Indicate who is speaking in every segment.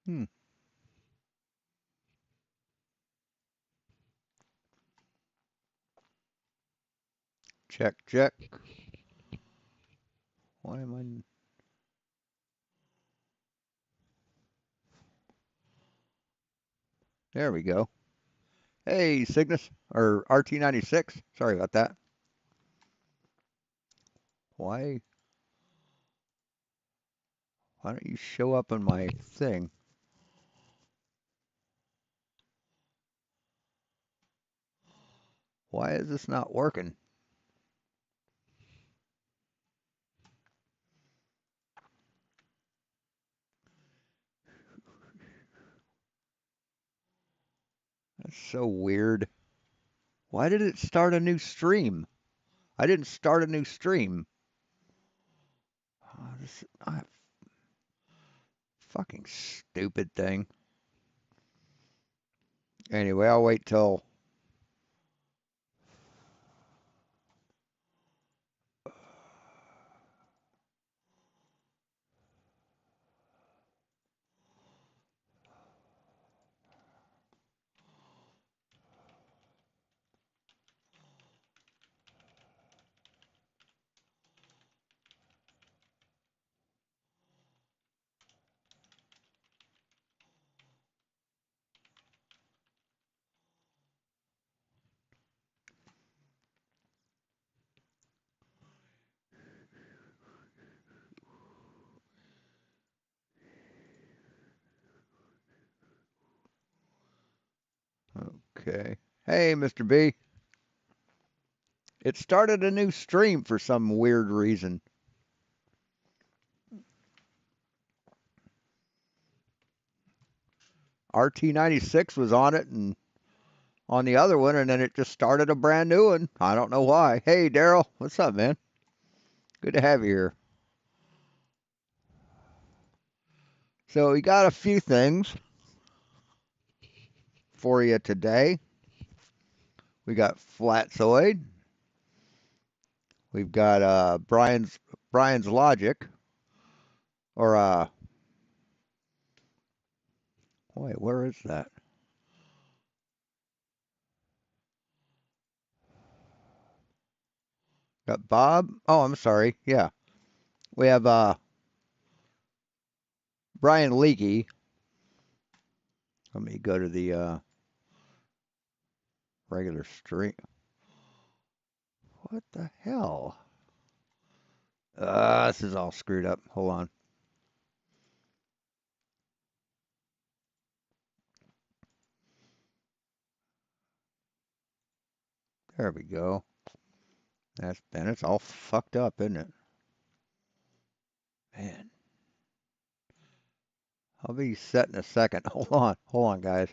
Speaker 1: Hmm. Check, check. Why am I? There we go. Hey, Cygnus or RT96. Sorry about that. Why? Why don't you show up on my thing? Why is this not working? That's so weird. Why did it start a new stream? I didn't start a new stream. Fucking stupid thing. Anyway, I'll wait till. Okay. Hey, Mr. B. It started a new stream for some weird reason. RT96 was on it and on the other one, and then it just started a brand new one. I don't know why. Hey, Daryl. What's up, man? Good to have you here. So, we got a few things for you today. We got FKATZOID. We've got Brian's Logic. Or, wait, where is that? Got Bob. Oh, I'm sorry. Yeah. We have Brian Leakey. Let me go to the regular stream. What the hell? This is all screwed up. Hold on. There we go. That's been. It's all fucked up, isn't it? Man. I'll be set in a second. Hold on. Hold on, guys.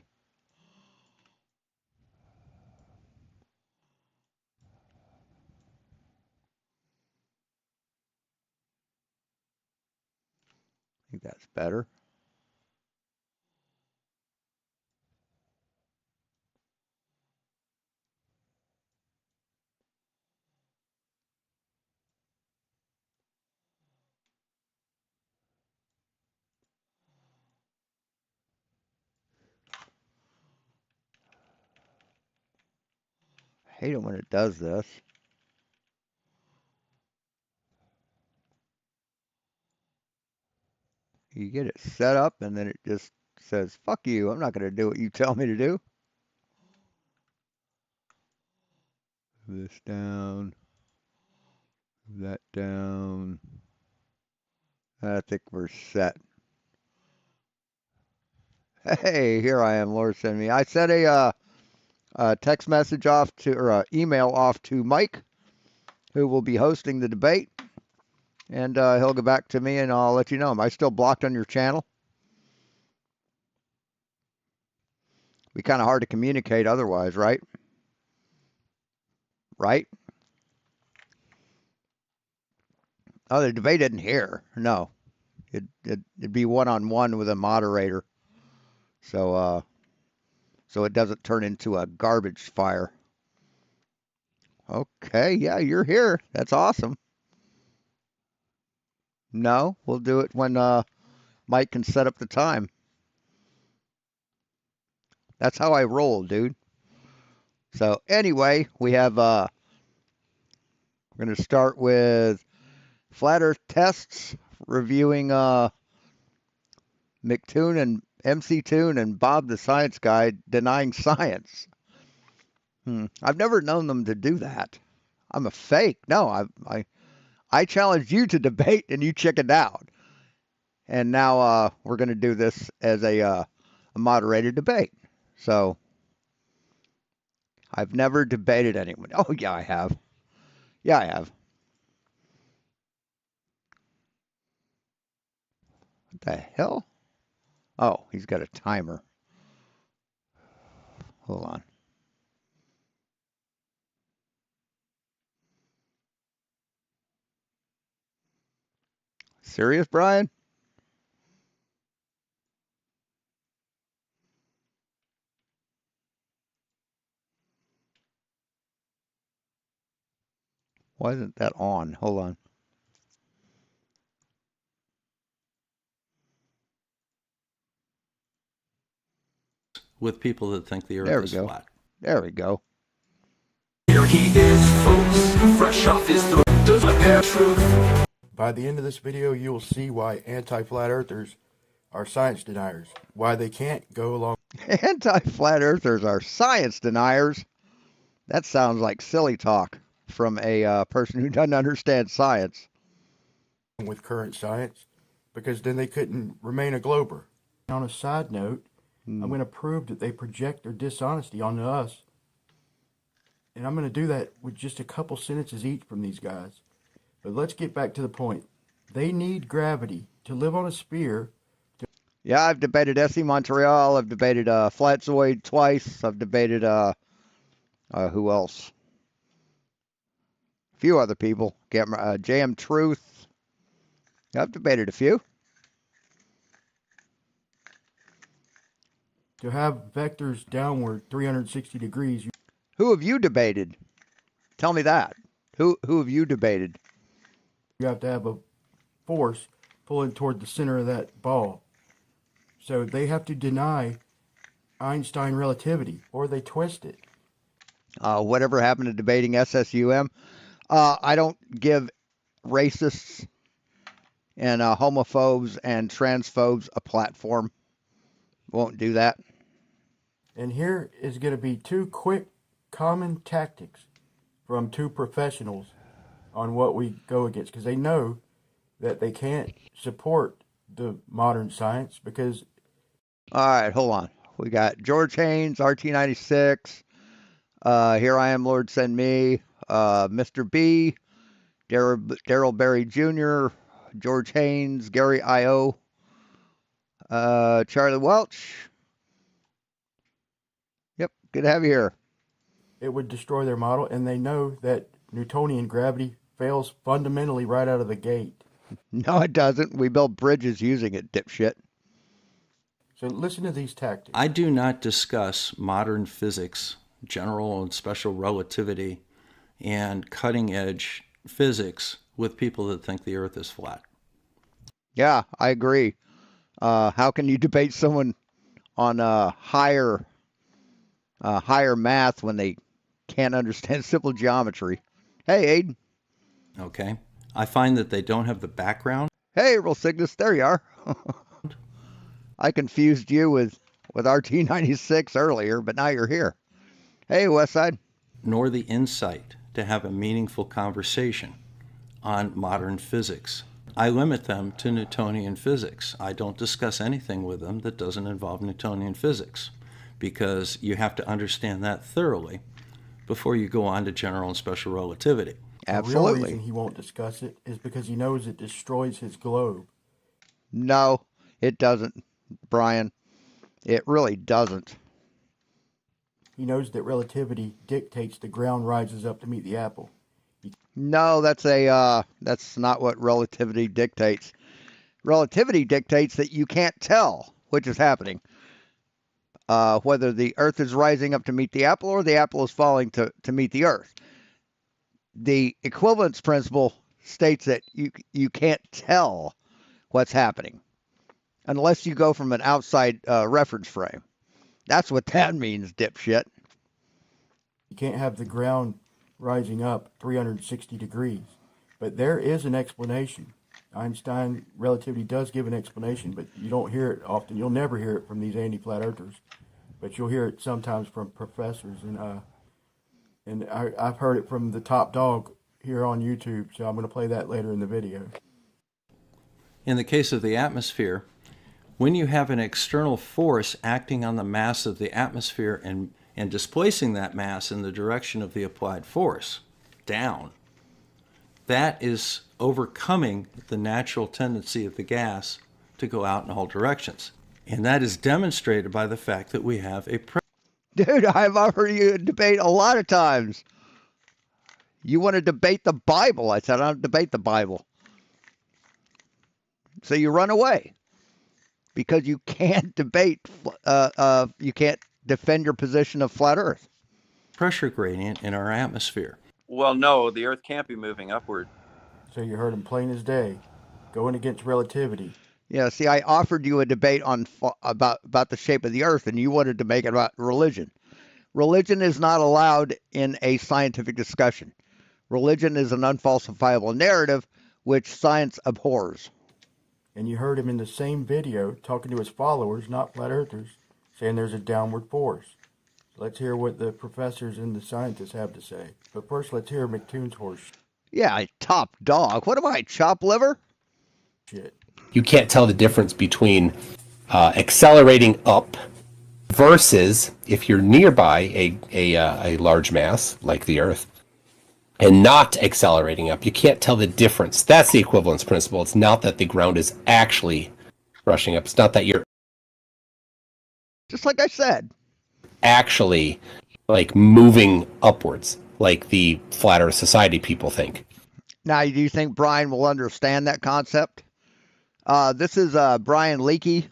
Speaker 1: I think that's better. I hate it when it does this. You get it set up and then it just says, fuck you. I'm not going to do what you tell me to do. Move this down. Move that down. I think we're set. Hey, here I am, Lord send me. I sent a text message off to, or an email off to Mike, who will be hosting the debate, and he'll get back to me and I'll let you know. Am I still blocked on your channel? Be kind of hard to communicate otherwise, right? Right? Oh, the debate isn't here. No, it'd be one-on-one with a moderator, so so it doesn't turn into a garbage fire. Okay, yeah, you're here. That's awesome. No, we'll do it when Mike can set up the time. That's how I roll, dude. So anyway, we're going to start with Flat Earth tests, reviewing McToon and MC Toon and Bob the Science Guy denying science. I've never known them to do that. I'm a fake. No, I challenged you to debate and you chickened out. And now we're going to do this as a moderated debate. So I've never debated anyone. Oh, yeah, I have. Yeah, I have. What the hell? Oh, he's got a timer. Hold on. Serious, Brian? Why isn't that on? Hold on.
Speaker 2: With people that think the
Speaker 1: There
Speaker 2: earth
Speaker 1: we
Speaker 2: is
Speaker 1: go.
Speaker 2: flat.
Speaker 1: There we go.
Speaker 3: Here he is, folks, fresh off his throat, does my pair truth.
Speaker 4: By the end of this video, you will see why anti-flat earthers are science deniers, why they can't go along
Speaker 1: Anti-flat earthers are science deniers. That sounds like silly talk from a person who doesn't understand science.
Speaker 4: with current science, because then they couldn't remain a glober. On a side note, I'm going to prove that they project their dishonesty onto us. And I'm going to do that with just a couple sentences each from these guys. But let's get back to the point. They need gravity to live on a sphere.
Speaker 1: Yeah, I've debated SE Montreal. I've debated FKATZOID twice. I've debated who else? A few other people. JM Truth. I've debated a few.
Speaker 4: To have vectors downward 360 degrees.
Speaker 1: Who have you debated? Tell me that. Who have you debated?
Speaker 4: You have to have a force pulling toward the center of that ball. So they have to deny Einstein relativity, or they twist it.
Speaker 1: Whatever happened to debating SSUM? I don't give racists and homophobes and transphobes a platform. Won't do that.
Speaker 4: And here is going to be two quick common tactics from two professionals on what we go against, because they know that they can't support the modern science because...
Speaker 1: All right, hold on. We got George Haynes, RT96. Here I am, Lord Send Me. Mr. B, Daryl Berry Jr., George Haynes, Gary I.O., Charlie Welch. Yep, good to have you here.
Speaker 4: It would destroy their model, and they know that Newtonian gravity fails fundamentally right out of the gate.
Speaker 1: No, it doesn't. We build bridges using it, dipshit.
Speaker 4: So listen to these tactics.
Speaker 2: I do not discuss modern physics, general and special relativity, and cutting edge physics with people that think the earth is flat.
Speaker 1: Yeah, I agree. How can you debate someone on higher math when they can't understand simple geometry? Hey, Aiden.
Speaker 2: Okay? I find that they don't have the background.
Speaker 1: Hey, Real Cygnus, there you are. I confused you with RT96 earlier, but now you're here. Hey, Westside.
Speaker 2: Nor the insight to have a meaningful conversation on modern physics. I limit them to Newtonian physics. I don't discuss anything with them that doesn't involve Newtonian physics, because you have to understand that thoroughly before you go on to general and special relativity.
Speaker 1: Absolutely.
Speaker 4: The real reason he won't discuss it is because he knows it destroys his globe.
Speaker 1: No, it doesn't, Brian. It really doesn't.
Speaker 4: He knows that relativity dictates the ground rises up to meet the apple.
Speaker 1: No, that's not what relativity dictates. Relativity dictates that you can't tell which is happening. Whether the Earth is rising up to meet the apple or the apple is falling to meet the Earth. The equivalence principle states that you can't tell what's happening unless you go from an outside reference frame. That's what that means, dipshit.
Speaker 4: You can't have the ground rising up 360 degrees. But there is an explanation. Einstein relativity does give an explanation, but you don't hear it often. You'll never hear it from these anti-flat earthers, but you'll hear it sometimes from professors. And I've heard it from the top dog here on YouTube, so I'm going to play that later in the video.
Speaker 2: In the case of the atmosphere, when you have an external force acting on the mass of the atmosphere and displacing that mass in the direction of the applied force, down, that is overcoming the natural tendency of the gas to go out in all directions. And that is demonstrated by the fact that we have a
Speaker 1: Dude, I've offered you a debate a lot of times. You want to debate the Bible. I said, I don't debate the Bible. So you run away because you can't debate, you can't defend your position of flat Earth.
Speaker 2: pressure gradient in our atmosphere.
Speaker 5: Well, no, the Earth can't be moving upward.
Speaker 4: So you heard him plain as day, going against relativity.
Speaker 1: Yeah, see, I offered you a debate on about the shape of the Earth, and you wanted to make it about religion. Religion is not allowed in a scientific discussion. Religion is an unfalsifiable narrative, which science abhors.
Speaker 4: And you heard him in the same video talking to his followers, not flat earthers, saying there's a downward force. So let's hear what the professors and the scientists have to say. But first, let's hear McToon's horse
Speaker 1: Yeah, top dog. What am I, chop liver?
Speaker 4: shit.
Speaker 6: You can't tell the difference between accelerating up versus if you're nearby a large mass like the Earth and not accelerating up. You can't tell the difference. That's the equivalence principle. It's not that the ground is actually rushing up. It's not that you're
Speaker 1: Just like I said.
Speaker 6: actually like moving upwards like the Flat Earth Society people think.
Speaker 1: Now, do you think Brian will understand that concept? This is Brian Leakey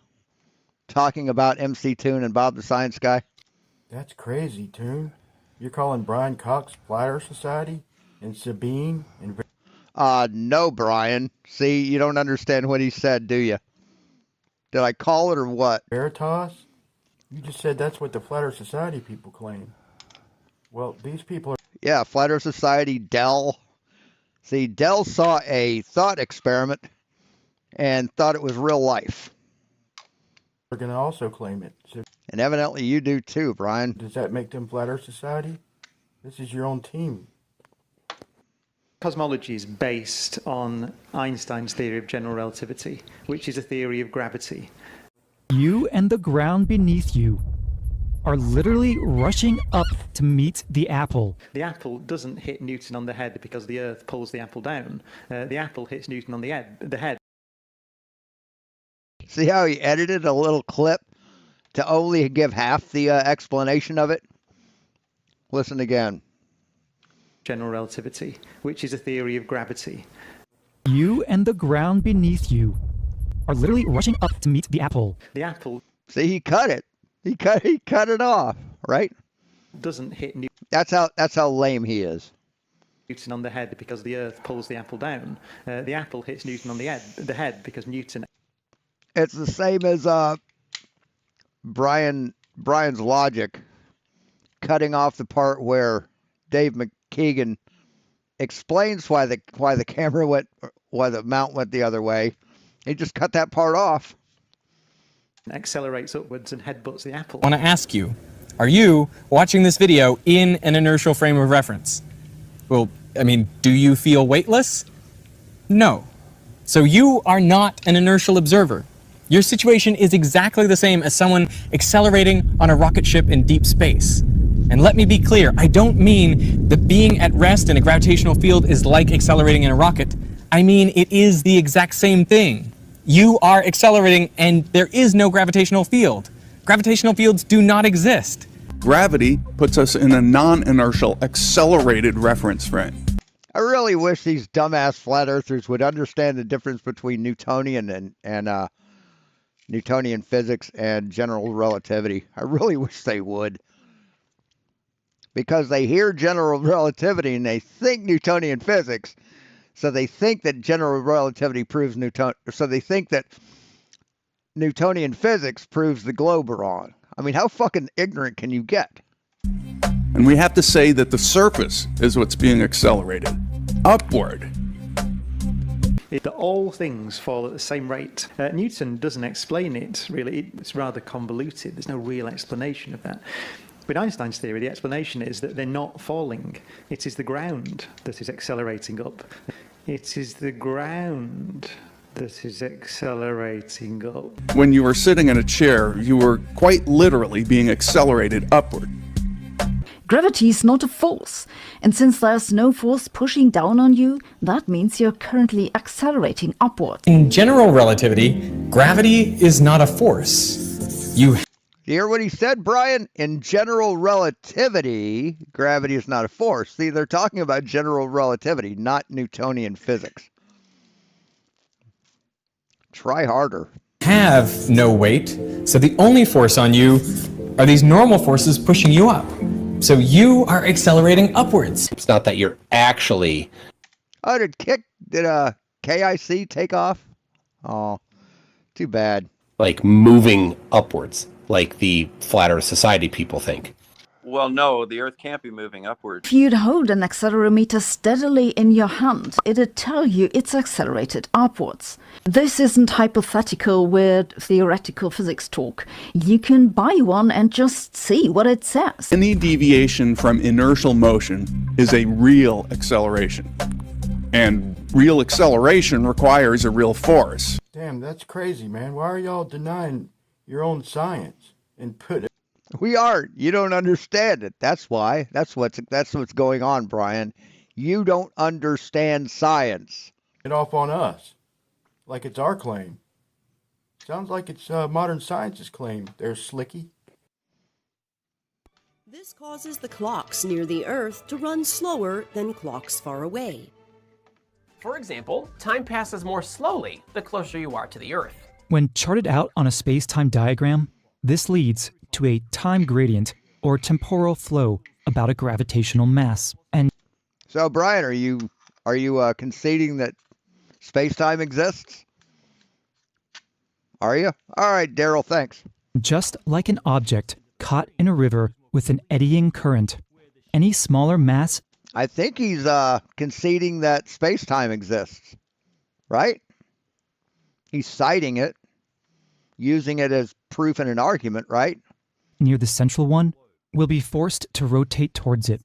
Speaker 1: talking about MC Toon and Bob the Science Guy.
Speaker 4: That's crazy, Toon. You're calling Brian Cox Flat Earth Society and Sabine and
Speaker 1: No, Brian. See, you don't understand what he said, do you? Did I call it or what?
Speaker 4: Veritas? You just said that's what the Flat Earth Society people claim. Well, these people are
Speaker 1: Yeah, Flat Earth Society, Dell. See, Dell saw a thought experiment and thought it was real life.
Speaker 4: going to also claim it. So
Speaker 1: And evidently you do too, Brian.
Speaker 4: does that make them Flat Earth Society? This is your own team.
Speaker 7: Cosmology is based on Einstein's theory of general relativity, which is a theory of gravity.
Speaker 8: You and the ground beneath you are literally rushing up to meet the apple.
Speaker 7: The apple doesn't hit Newton on the head because the Earth pulls the apple down. The apple hits Newton on the head.
Speaker 1: See how he edited a little clip to only give half the explanation of it? Listen again.
Speaker 7: General relativity, which is a theory of gravity.
Speaker 8: You and the ground beneath you are literally rushing up to meet the apple.
Speaker 7: The apple
Speaker 1: See, he cut it. He cut it off, right?
Speaker 7: doesn't hit
Speaker 1: That's how lame he is.
Speaker 7: Newton on the head because the Earth pulls the apple down. The apple hits Newton on the head because Newton.
Speaker 1: It's the same as Brian's logic cutting off the part where Dave McKeegan explains why the mount went the other way. He just cut that part off.
Speaker 7: Accelerates upwards and headbutts the apple.
Speaker 9: I want to ask you, are you watching this video in an inertial frame of reference? Well, I mean, do you feel weightless? No. So you are not an inertial observer. Your situation is exactly the same as someone accelerating on a rocket ship in deep space. And let me be clear, I don't mean that being at rest in a gravitational field is like accelerating in a rocket. I mean, it is the exact same thing. You are accelerating and there is no gravitational field. Gravitational fields do not exist.
Speaker 10: Gravity puts us in a non-inertial, accelerated reference frame.
Speaker 1: I really wish these dumbass flat earthers would understand the difference between Newtonian and Newtonian physics and general relativity. I really wish they would. Because they hear general relativity and they think Newtonian physics. So they think that general relativity proves so they think that Newtonian physics proves the globe wrong. I mean, how fucking ignorant can you get?
Speaker 10: And we have to say that the surface is what's being accelerated upward.
Speaker 7: That all things fall at the same rate. Newton doesn't explain it, really. It's rather convoluted. There's no real explanation of that. With Einstein's theory, the explanation is that they're not falling. It is the ground that is accelerating up. It is the ground that is accelerating up.
Speaker 10: When you were sitting in a chair, you were quite literally being accelerated upward.
Speaker 11: Gravity is not a force, and since there's no force pushing down on you, that means you're currently accelerating upward.
Speaker 9: In general relativity, gravity is not a force. You
Speaker 1: hear what he said, Brian? In general relativity, gravity is not a force. See, they're talking about general relativity, not Newtonian physics. Try harder.
Speaker 9: have no weight, so the only force on you are these normal forces pushing you up. So you are accelerating upwards.
Speaker 6: It's not that you're actually...
Speaker 1: Oh, did KIC take off? Oh, too bad.
Speaker 6: like moving upwards, like the Flat Earth Society people think.
Speaker 5: Well, no, the Earth can't be moving upward.
Speaker 11: If you'd hold an accelerometer steadily in your hand, it'd tell you it's accelerated upwards. This isn't hypothetical, weird, theoretical physics talk. You can buy one and just see what it says.
Speaker 10: Any deviation from inertial motion is a real acceleration. And real acceleration requires a real force.
Speaker 4: Damn, that's crazy, man. Why are y'all denying your own science and put it?
Speaker 1: We are. You don't understand it. That's why. That's what's going on, Brian. You don't understand science.
Speaker 4: It off on us, like it's our claim. Sounds like it's modern science's claim. There, Slicky.
Speaker 12: This causes the clocks near the Earth to run slower than clocks far away.
Speaker 13: For example, time passes more slowly the closer you are to the Earth.
Speaker 8: When charted out on a space-time diagram, this leads to a time gradient or temporal flow about a gravitational mass. And
Speaker 1: so, Brian, are you conceding that space-time exists? Are you? All right, Daryl, thanks.
Speaker 8: just like an object caught in a river with an eddying current, any smaller mass...
Speaker 1: I think he's conceding that space-time exists, right? He's citing it, using it as proof in an argument, right?
Speaker 8: near the central one will be forced to rotate towards it,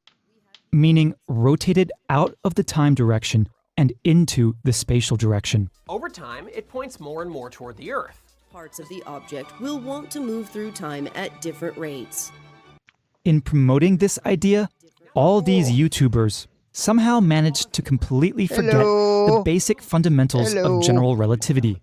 Speaker 8: meaning rotated out of the time direction and into the spatial direction.
Speaker 13: Over time, it points more and more toward the Earth.
Speaker 12: Parts of the object will want to move through time at different rates.
Speaker 8: In promoting this idea, all these YouTubers somehow managed to completely forget the basic fundamentals of general relativity.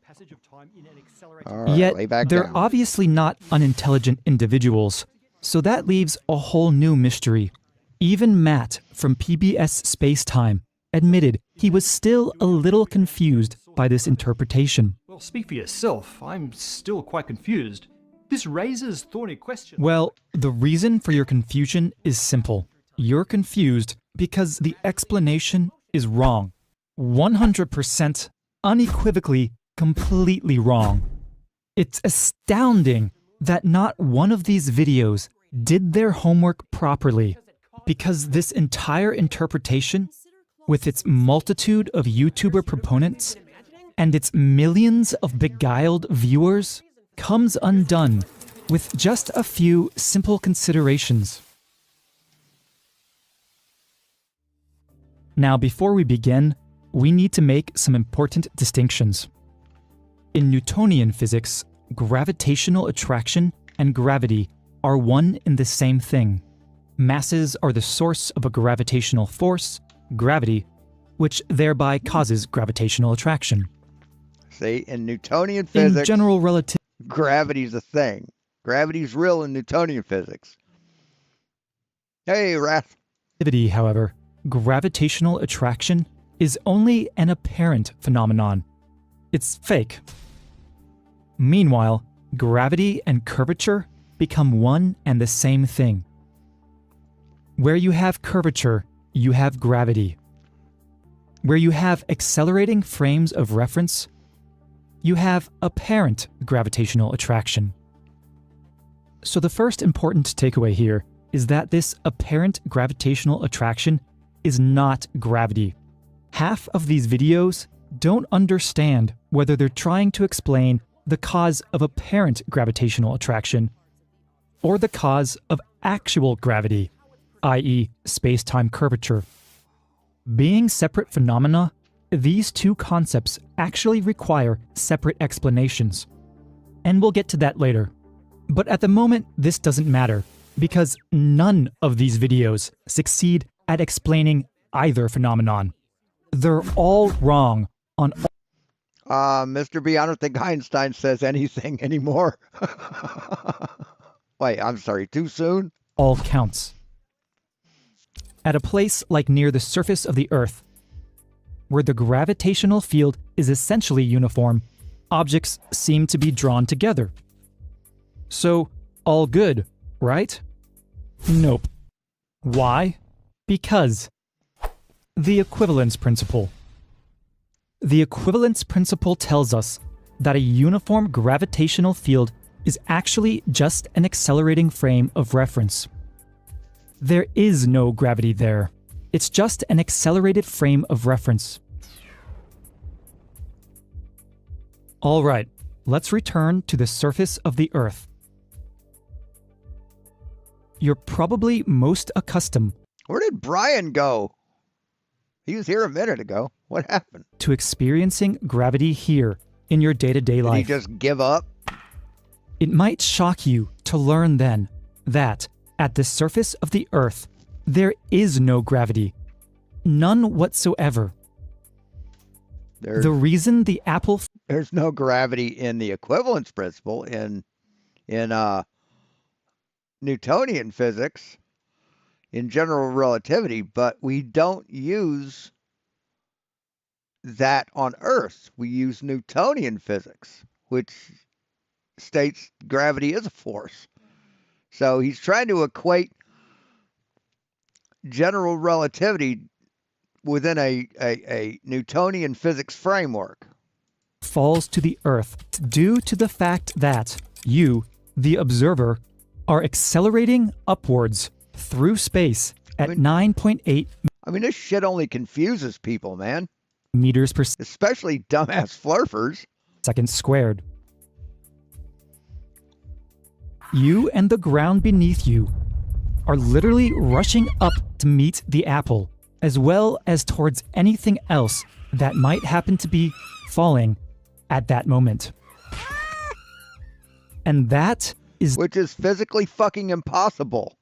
Speaker 1: Right,
Speaker 8: Yet, they're obviously not unintelligent individuals, so that leaves a whole new mystery. Even Matt from PBS Spacetime admitted he was still a little confused by this interpretation.
Speaker 14: Well, speak for yourself. I'm still quite confused. This raises thorny questions.
Speaker 8: Well, the reason for your confusion is simple. You're confused because the explanation is wrong. 100%, unequivocally, completely wrong. It's astounding that not one of these videos did their homework properly, because this entire interpretation, with its multitude of YouTuber proponents and its millions of beguiled viewers, comes undone with just a few simple considerations. Now, before we begin, we need to make some important distinctions. In Newtonian physics, gravitational attraction and gravity are one and the same thing. Masses are the source of a gravitational force, gravity, which thereby causes gravitational attraction.
Speaker 1: See, in Newtonian physics,
Speaker 8: in general relativity,
Speaker 1: gravity's a thing. Gravity's real in Newtonian physics. Hey, Wrath.
Speaker 8: However, gravitational attraction is only an apparent phenomenon. It's fake. Meanwhile, gravity and curvature become one and the same thing. Where you have curvature, you have gravity. Where you have accelerating frames of reference, you have apparent gravitational attraction. So the first important takeaway here is that this apparent gravitational attraction is not gravity. Half of these videos don't understand whether they're trying to explain the cause of apparent gravitational attraction or the cause of actual gravity, i.e. space-time curvature. Being separate phenomena, these two concepts actually require separate explanations. And we'll get to that later. But at the moment, this doesn't matter, because none of these videos succeed at explaining either phenomenon. They're all wrong on all.
Speaker 1: Mr. B, I don't think Einstein says anything anymore. Wait, I'm sorry, too soon?
Speaker 8: All counts. At a place like near the surface of the Earth, where the gravitational field is essentially uniform, objects seem to be drawn together. So, all good, right? Nope. Why? Because the equivalence principle. The equivalence principle tells us that a uniform gravitational field is actually just an accelerating frame of reference. There is no gravity there. It's just an accelerated frame of reference. All right, let's return to the surface of the Earth. You're probably most accustomed.
Speaker 1: Where did Brian go? He was here a minute ago. What happened?
Speaker 8: To experiencing gravity here in your day-to-day life.
Speaker 1: Did he just give up?
Speaker 8: It might shock you to learn then that at the surface of the Earth, there is no gravity. None whatsoever. The reason the apple...
Speaker 1: There's no gravity in the equivalence principle in Newtonian physics, in general relativity, but we don't use that on Earth. We use Newtonian physics, which states gravity is a force. So he's trying to equate general relativity within a Newtonian physics framework.
Speaker 8: Falls to the Earth due to the fact that you, the observer, are accelerating upwards through space at 9.8.
Speaker 1: I mean, this shit only confuses people, man.
Speaker 8: Meters per second.
Speaker 1: Especially dumbass flurfers.
Speaker 8: Second squared. You and the ground beneath you are literally rushing up to meet the apple, as well as towards anything else that might happen to be falling at that moment. And that is...
Speaker 1: Which is physically fucking impossible.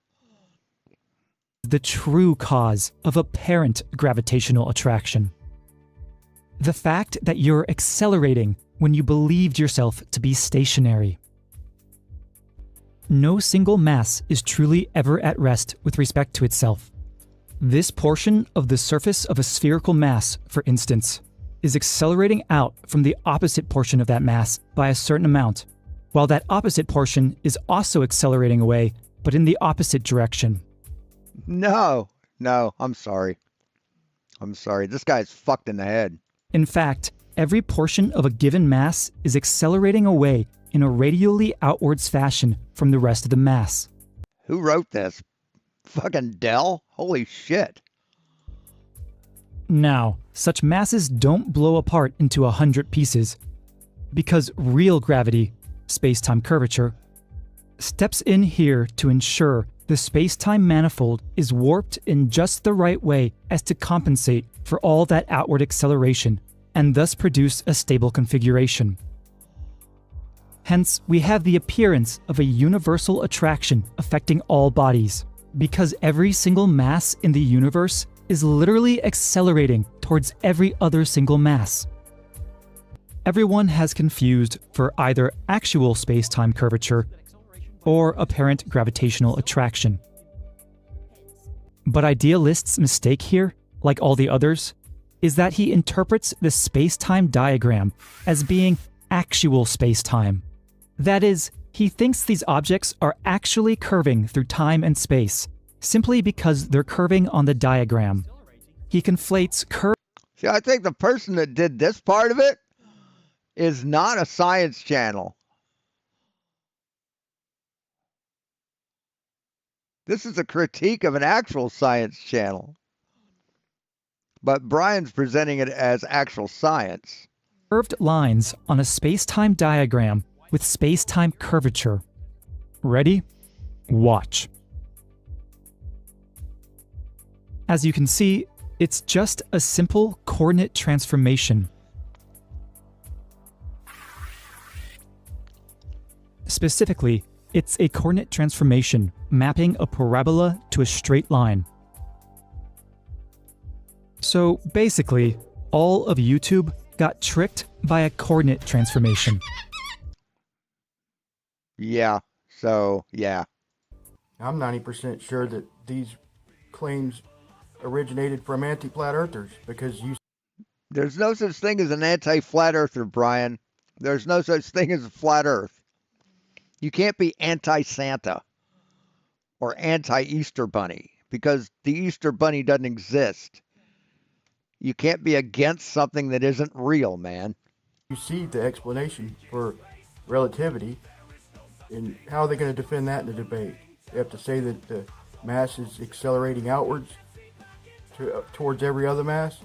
Speaker 8: The true cause of apparent gravitational attraction. The fact that you're accelerating when you believed yourself to be stationary. No single mass is truly ever at rest with respect to itself. This portion of the surface of a spherical mass, for instance, is accelerating out from the opposite portion of that mass by a certain amount, while that opposite portion is also accelerating away, but in the opposite direction.
Speaker 1: No, I'm sorry. This guy's fucked in the head.
Speaker 8: In fact, every portion of a given mass is accelerating away in a radially outwards fashion from the rest of the mass.
Speaker 1: Who wrote this? Fucking Dell? Holy shit.
Speaker 8: Now, such masses don't blow apart into 100 pieces, because real gravity, space-time curvature, steps in here to ensure the space-time manifold is warped in just the right way as to compensate for all that outward acceleration, and thus produce a stable configuration. Hence, we have the appearance of a universal attraction affecting all bodies, because every single mass in the universe is literally accelerating towards every other single mass. Everyone has confused for either actual space-time curvature or apparent gravitational attraction. But Idealist's mistake here, like all the others, is that he interprets the space-time diagram as being actual space-time. That is, he thinks these objects are actually curving through time and space, simply because they're curving on the diagram. He conflates curve...
Speaker 1: See, I think the person that did this part of it is not a science channel. This is a critique of an actual science channel. But Brian's presenting it as actual science.
Speaker 8: Curved lines on a space-time diagram with space-time curvature. Ready? Watch. As you can see, it's just a simple coordinate transformation. Specifically, it's a coordinate transformation mapping a parabola to a straight line. So basically, all of YouTube got tricked by a coordinate transformation.
Speaker 1: Yeah, so yeah.
Speaker 4: I'm 90% sure that these claims originated from anti-flat earthers because
Speaker 1: There's no such thing as an anti-flat earther, Brian. There's no such thing as a flat earth. You can't be anti-Santa or anti-Easter Bunny because the Easter Bunny doesn't exist. You can't be against something that isn't real, man.
Speaker 4: you see the explanation for relativity, and how are they going to defend that in the debate? They have to say that the mass is accelerating outwards towards every other mass.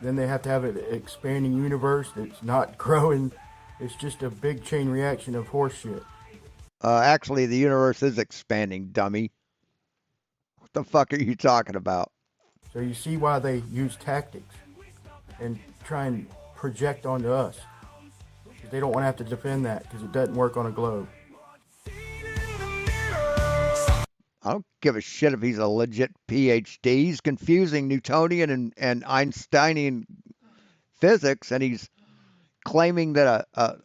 Speaker 4: Then they have to have an expanding universe that's not growing. It's just a big chain reaction of horseshit.
Speaker 1: Actually, the universe is expanding, dummy. What the fuck are you talking about?
Speaker 4: So you see why they use tactics and try and project onto us. They don't want to have to defend that because it doesn't work on a globe.
Speaker 1: I don't give a shit if he's a legit PhD. He's confusing Newtonian and Einsteinian physics, and he's claiming that a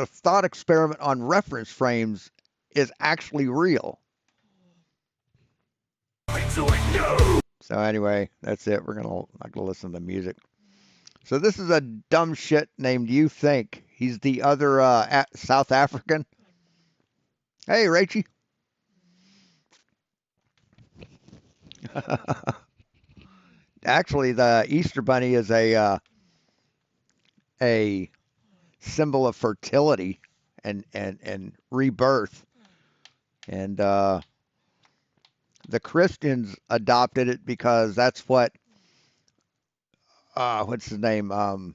Speaker 1: thought experiment on reference frames is actually real. So anyway, that's it. I'm gonna listen to the music. So this is a dumb shit named You Think. He's the other South African. Hey, Rachie. Actually, the Easter Bunny is a symbol of fertility and rebirth, and the Christians adopted it because that's what what's his name,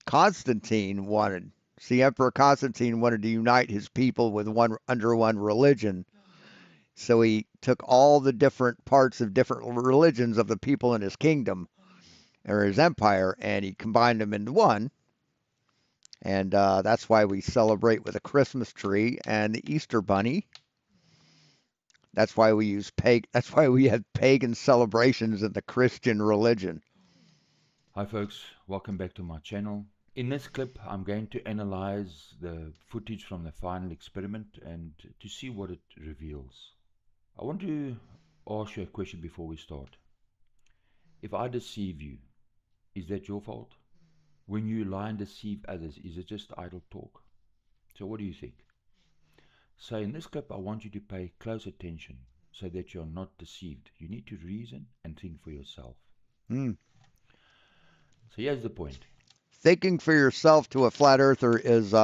Speaker 1: Constantine wanted. See, Emperor Constantine wanted to unite his people with under one religion. So he took all the different parts of different religions of the people in his kingdom or his empire, and he combined them into one. And that's why we celebrate with a Christmas tree and the Easter Bunny. That's why we use That's why we have pagan celebrations in the Christian religion.
Speaker 15: Hi folks, welcome back to my channel. In this clip, I'm going to analyze the footage from the final experiment and to see what it reveals. I want to ask you a question before we start. If I deceive you, is that your fault? When you lie and deceive others, is it just idle talk? So what do you think? So in this clip, I want you to pay close attention so that you're not deceived. You need to reason and think for yourself. So here's the point.
Speaker 1: Thinking for yourself to a flat earther is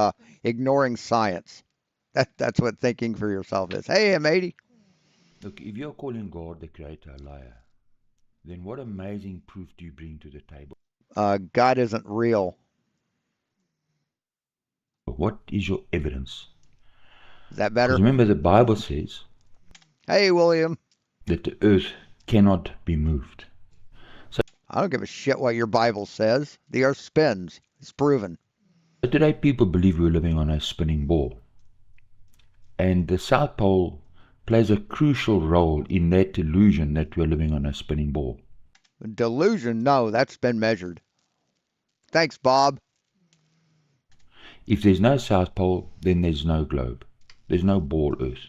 Speaker 1: ignoring science. That's what thinking for yourself is. Hey, matey.
Speaker 15: Look, if you're calling God the creator a liar, then what amazing proof do you bring to the table?
Speaker 1: God isn't real.
Speaker 15: What is your evidence?
Speaker 1: Is that better?
Speaker 15: Because remember, the Bible says,
Speaker 1: hey, William,
Speaker 15: that the earth cannot be moved. So
Speaker 1: I don't give a shit what your Bible says. The earth spins. It's proven.
Speaker 15: Today, people believe we're living on a spinning ball. And the South Pole plays a crucial role in that delusion that we're living on a spinning ball.
Speaker 1: Delusion? No, that's been measured. Thanks, Bob.
Speaker 15: If there's no South Pole, then there's no globe. There's no ball Earth.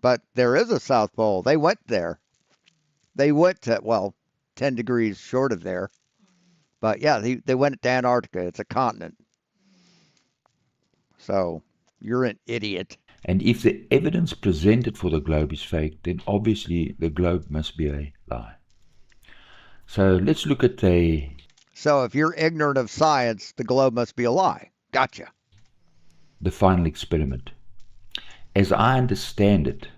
Speaker 1: But there is a South Pole. They went there. They went to, well, 10 degrees short of there. But yeah, they went to Antarctica. It's a continent. So, you're an idiot.
Speaker 15: And if the evidence presented for the globe is fake, then obviously the globe must be a lie. So let's look at
Speaker 1: So if you're ignorant of science, the globe must be a lie. Gotcha.
Speaker 15: the final experiment. As I understand it,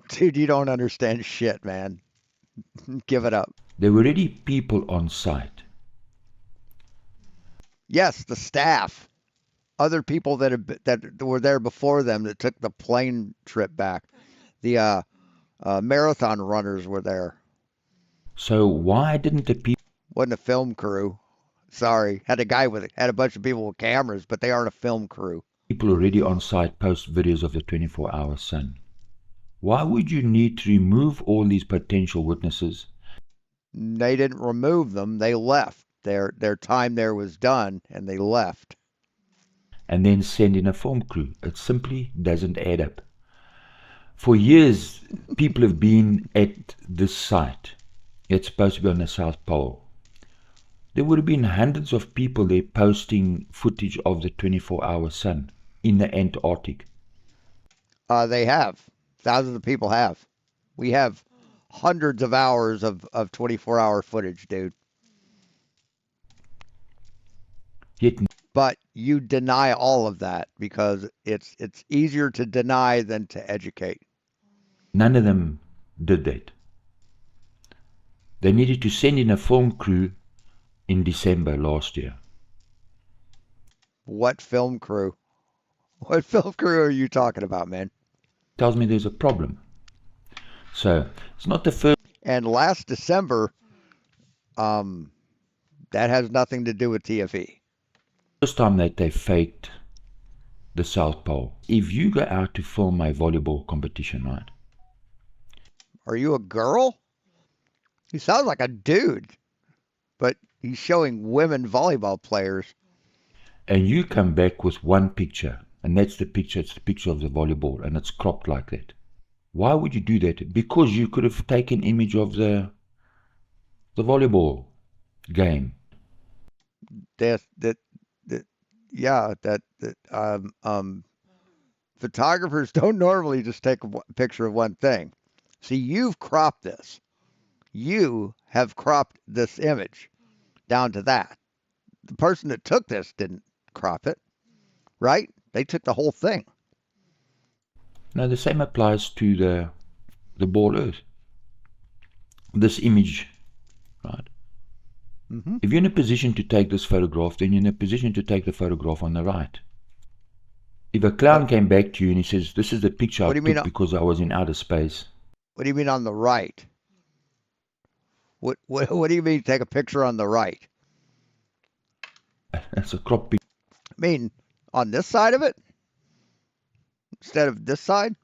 Speaker 1: Dude, you don't understand shit, man. Give it up.
Speaker 15: there were already people on site.
Speaker 1: Yes, the staff. Other people that were there before them that took the plane trip back. The marathon runners were there.
Speaker 15: So why didn't the people...
Speaker 1: Wasn't a film crew. Sorry. Had a bunch of people with cameras, but they aren't a film crew.
Speaker 15: People already on site post videos of the 24-hour sun? Why would you need to remove all these potential witnesses?
Speaker 1: They didn't remove them. They left. Their time there was done, and they left.
Speaker 15: And then send in a film crew? It simply doesn't add up. For years, people have been at this site. It's supposed to be on the South Pole. There would have been hundreds of people there posting footage of the 24-hour sun in the Antarctic.
Speaker 1: They have. Thousands of people have. We have hundreds of hours of 24-hour footage, dude. But you deny all of that because it's easier to deny than to educate.
Speaker 15: None of them did that. They needed to send in a film crew in December last year.
Speaker 1: What film crew? What film crew are you talking about, man?
Speaker 15: Tells me there's a problem. So it's not the first.
Speaker 1: And last December, that has nothing to do with TFE.
Speaker 15: First time that they faked the South Pole. If you go out to film a volleyball competition, right?
Speaker 1: Are you a girl? He sounds like a dude, but he's showing women volleyball players.
Speaker 15: And you come back with one picture, and that's the picture. It's the picture of the volleyball, and it's cropped like that. Why would you do that? Because you could have taken image of the volleyball game.
Speaker 1: Photographers don't normally just take a picture of one thing. See, you've cropped this. You have cropped this image down to that. The person that took this didn't crop it, right? They took the whole thing.
Speaker 15: No, the same applies to the ball Earth. This image, right?
Speaker 1: Mm-hmm.
Speaker 15: If you're in a position to take this photograph, then you're in a position to take the photograph on the right. If a clown came back to you and he says, "This is the picture I took because I was in outer space."
Speaker 1: What do you mean on the right? What do you mean take a picture on the right?
Speaker 15: That's a crop picture.
Speaker 1: I mean, on this side of it? Instead of this side?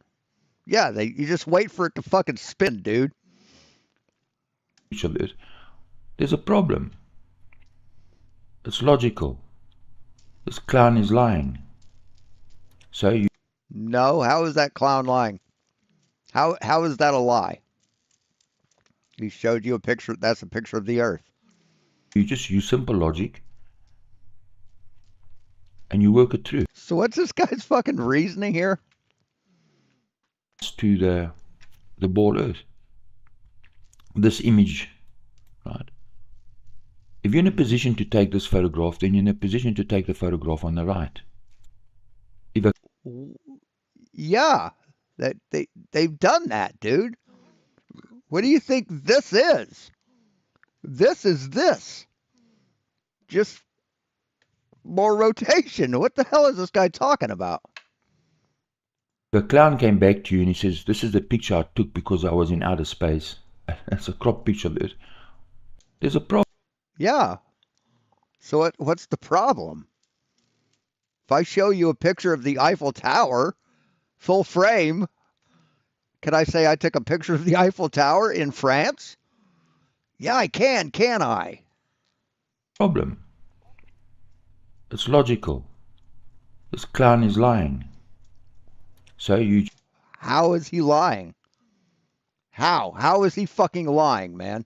Speaker 1: Yeah, you just wait for it to fucking spin, dude.
Speaker 15: There's a problem. It's logical. This clown is lying. So you...
Speaker 1: No, how is that clown lying? How is that a lie? He showed you a picture. That's a picture of the Earth.
Speaker 15: You just use simple logic and you work it through.
Speaker 1: So what's this guy's fucking reasoning here?
Speaker 15: To the ball Earth. This image, right? If you're in a position to take this photograph, then you're in a position to take the photograph on the right.
Speaker 1: Yeah, they've done that, dude. What do you think this is? This is this. Just more rotation. What the hell is this guy talking about?
Speaker 15: The clown came back to you and he says, "This is the picture I took because I was in outer space." That's a crop picture. There's a problem.
Speaker 1: Yeah. So what's the problem? If I show you a picture of the Eiffel Tower, full frame, can I say I took a picture of the Eiffel Tower in France? Yeah, I can't I?
Speaker 15: Problem. It's logical. This clown is lying. So you...
Speaker 1: How is he lying? How is he fucking lying, man?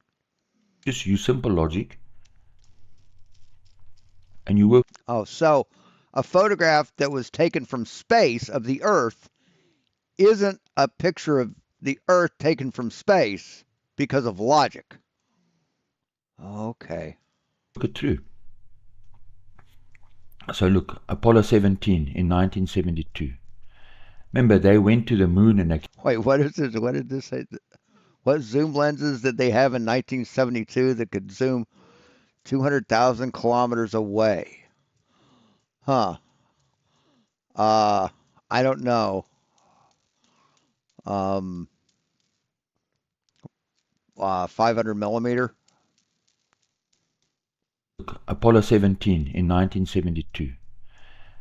Speaker 15: Just use simple logic. And you work...
Speaker 1: Oh, so a photograph that was taken from space of the Earth isn't a picture of the Earth taken from space because of logic. Okay.
Speaker 15: Look it through. So look, Apollo 17 in 1972. Remember, they went to the moon and they
Speaker 1: Wait, what is this? What did this say? What zoom lenses did they have in 1972 that could zoom 200,000 kilometers away? Huh. Uh, I don't know. Um, 500 millimeter.
Speaker 15: Apollo 17 in 1972.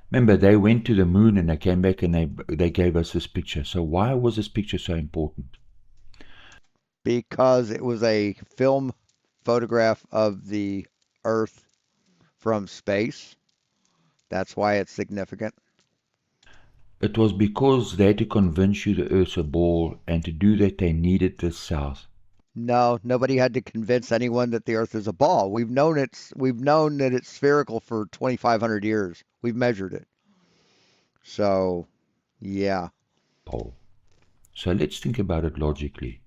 Speaker 15: Remember, they went to the moon and they came back and they gave us this picture. So why was this picture so important?
Speaker 1: Because it was a film photograph of the Earth from space. That's why it's significant.
Speaker 15: It was because they had to convince you the Earth's a ball, and to do that they needed the south.
Speaker 1: No, nobody had to convince anyone that the Earth is a ball. We've known that it's spherical for 2,500 years. We've measured it. So, yeah.
Speaker 15: Pole. So let's think about it logically.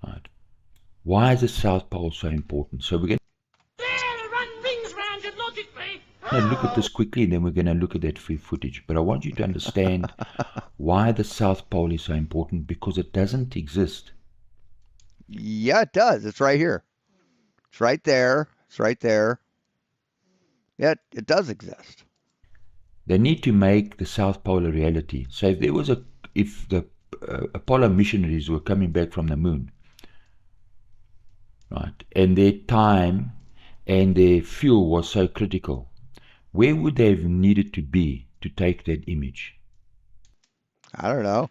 Speaker 15: Right. Why is the South Pole so important? So we're going to look at this quickly, and then we're going to look at that free footage. But I want you to understand why the South Pole is so important, because it doesn't exist.
Speaker 1: Yeah, it does. It's right here. It's right there. It's right there. Yeah, it does exist.
Speaker 15: They need to make the South Pole a reality. So if the Apollo missionaries were coming back from the moon, right, and their time and their fuel was so critical, where would they have needed to be to take that image?
Speaker 1: I don't know.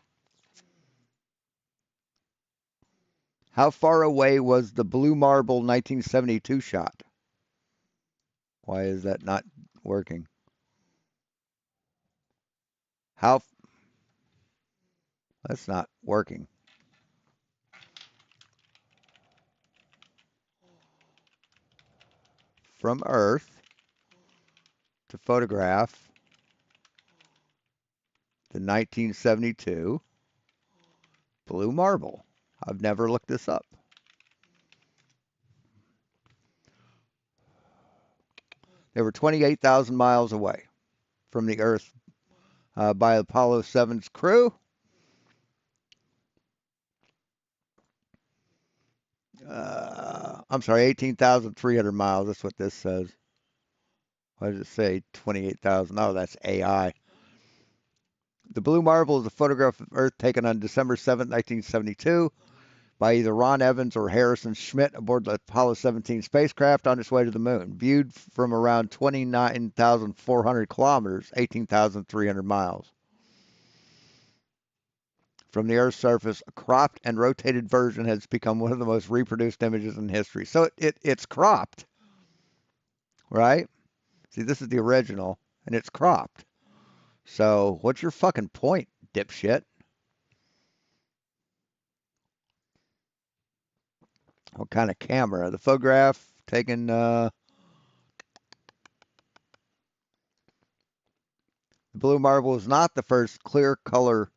Speaker 1: How far away was the Blue Marble 1972 shot? Why is that not working? That's not working. From Earth to photograph the 1972 Blue Marble. I've never looked this up. They were 28,000 miles away from the Earth by Apollo 7's crew. I'm sorry, 18,300 miles. That's what this says. Why does it say 28,000? Oh, that's AI. The Blue Marble is a photograph of Earth taken on December 7, 1972 by either Ron Evans or Harrison Schmitt aboard the Apollo 17 spacecraft on its way to the moon. Viewed from around 29,400 kilometers, 18,300 miles. From the Earth's surface, a cropped and rotated version has become one of the most reproduced images in history. So it's cropped, right? See, this is the original, and it's cropped. So what's your fucking point, dipshit? What kind of camera? The photograph taken... The Blue Marble is not the first clear color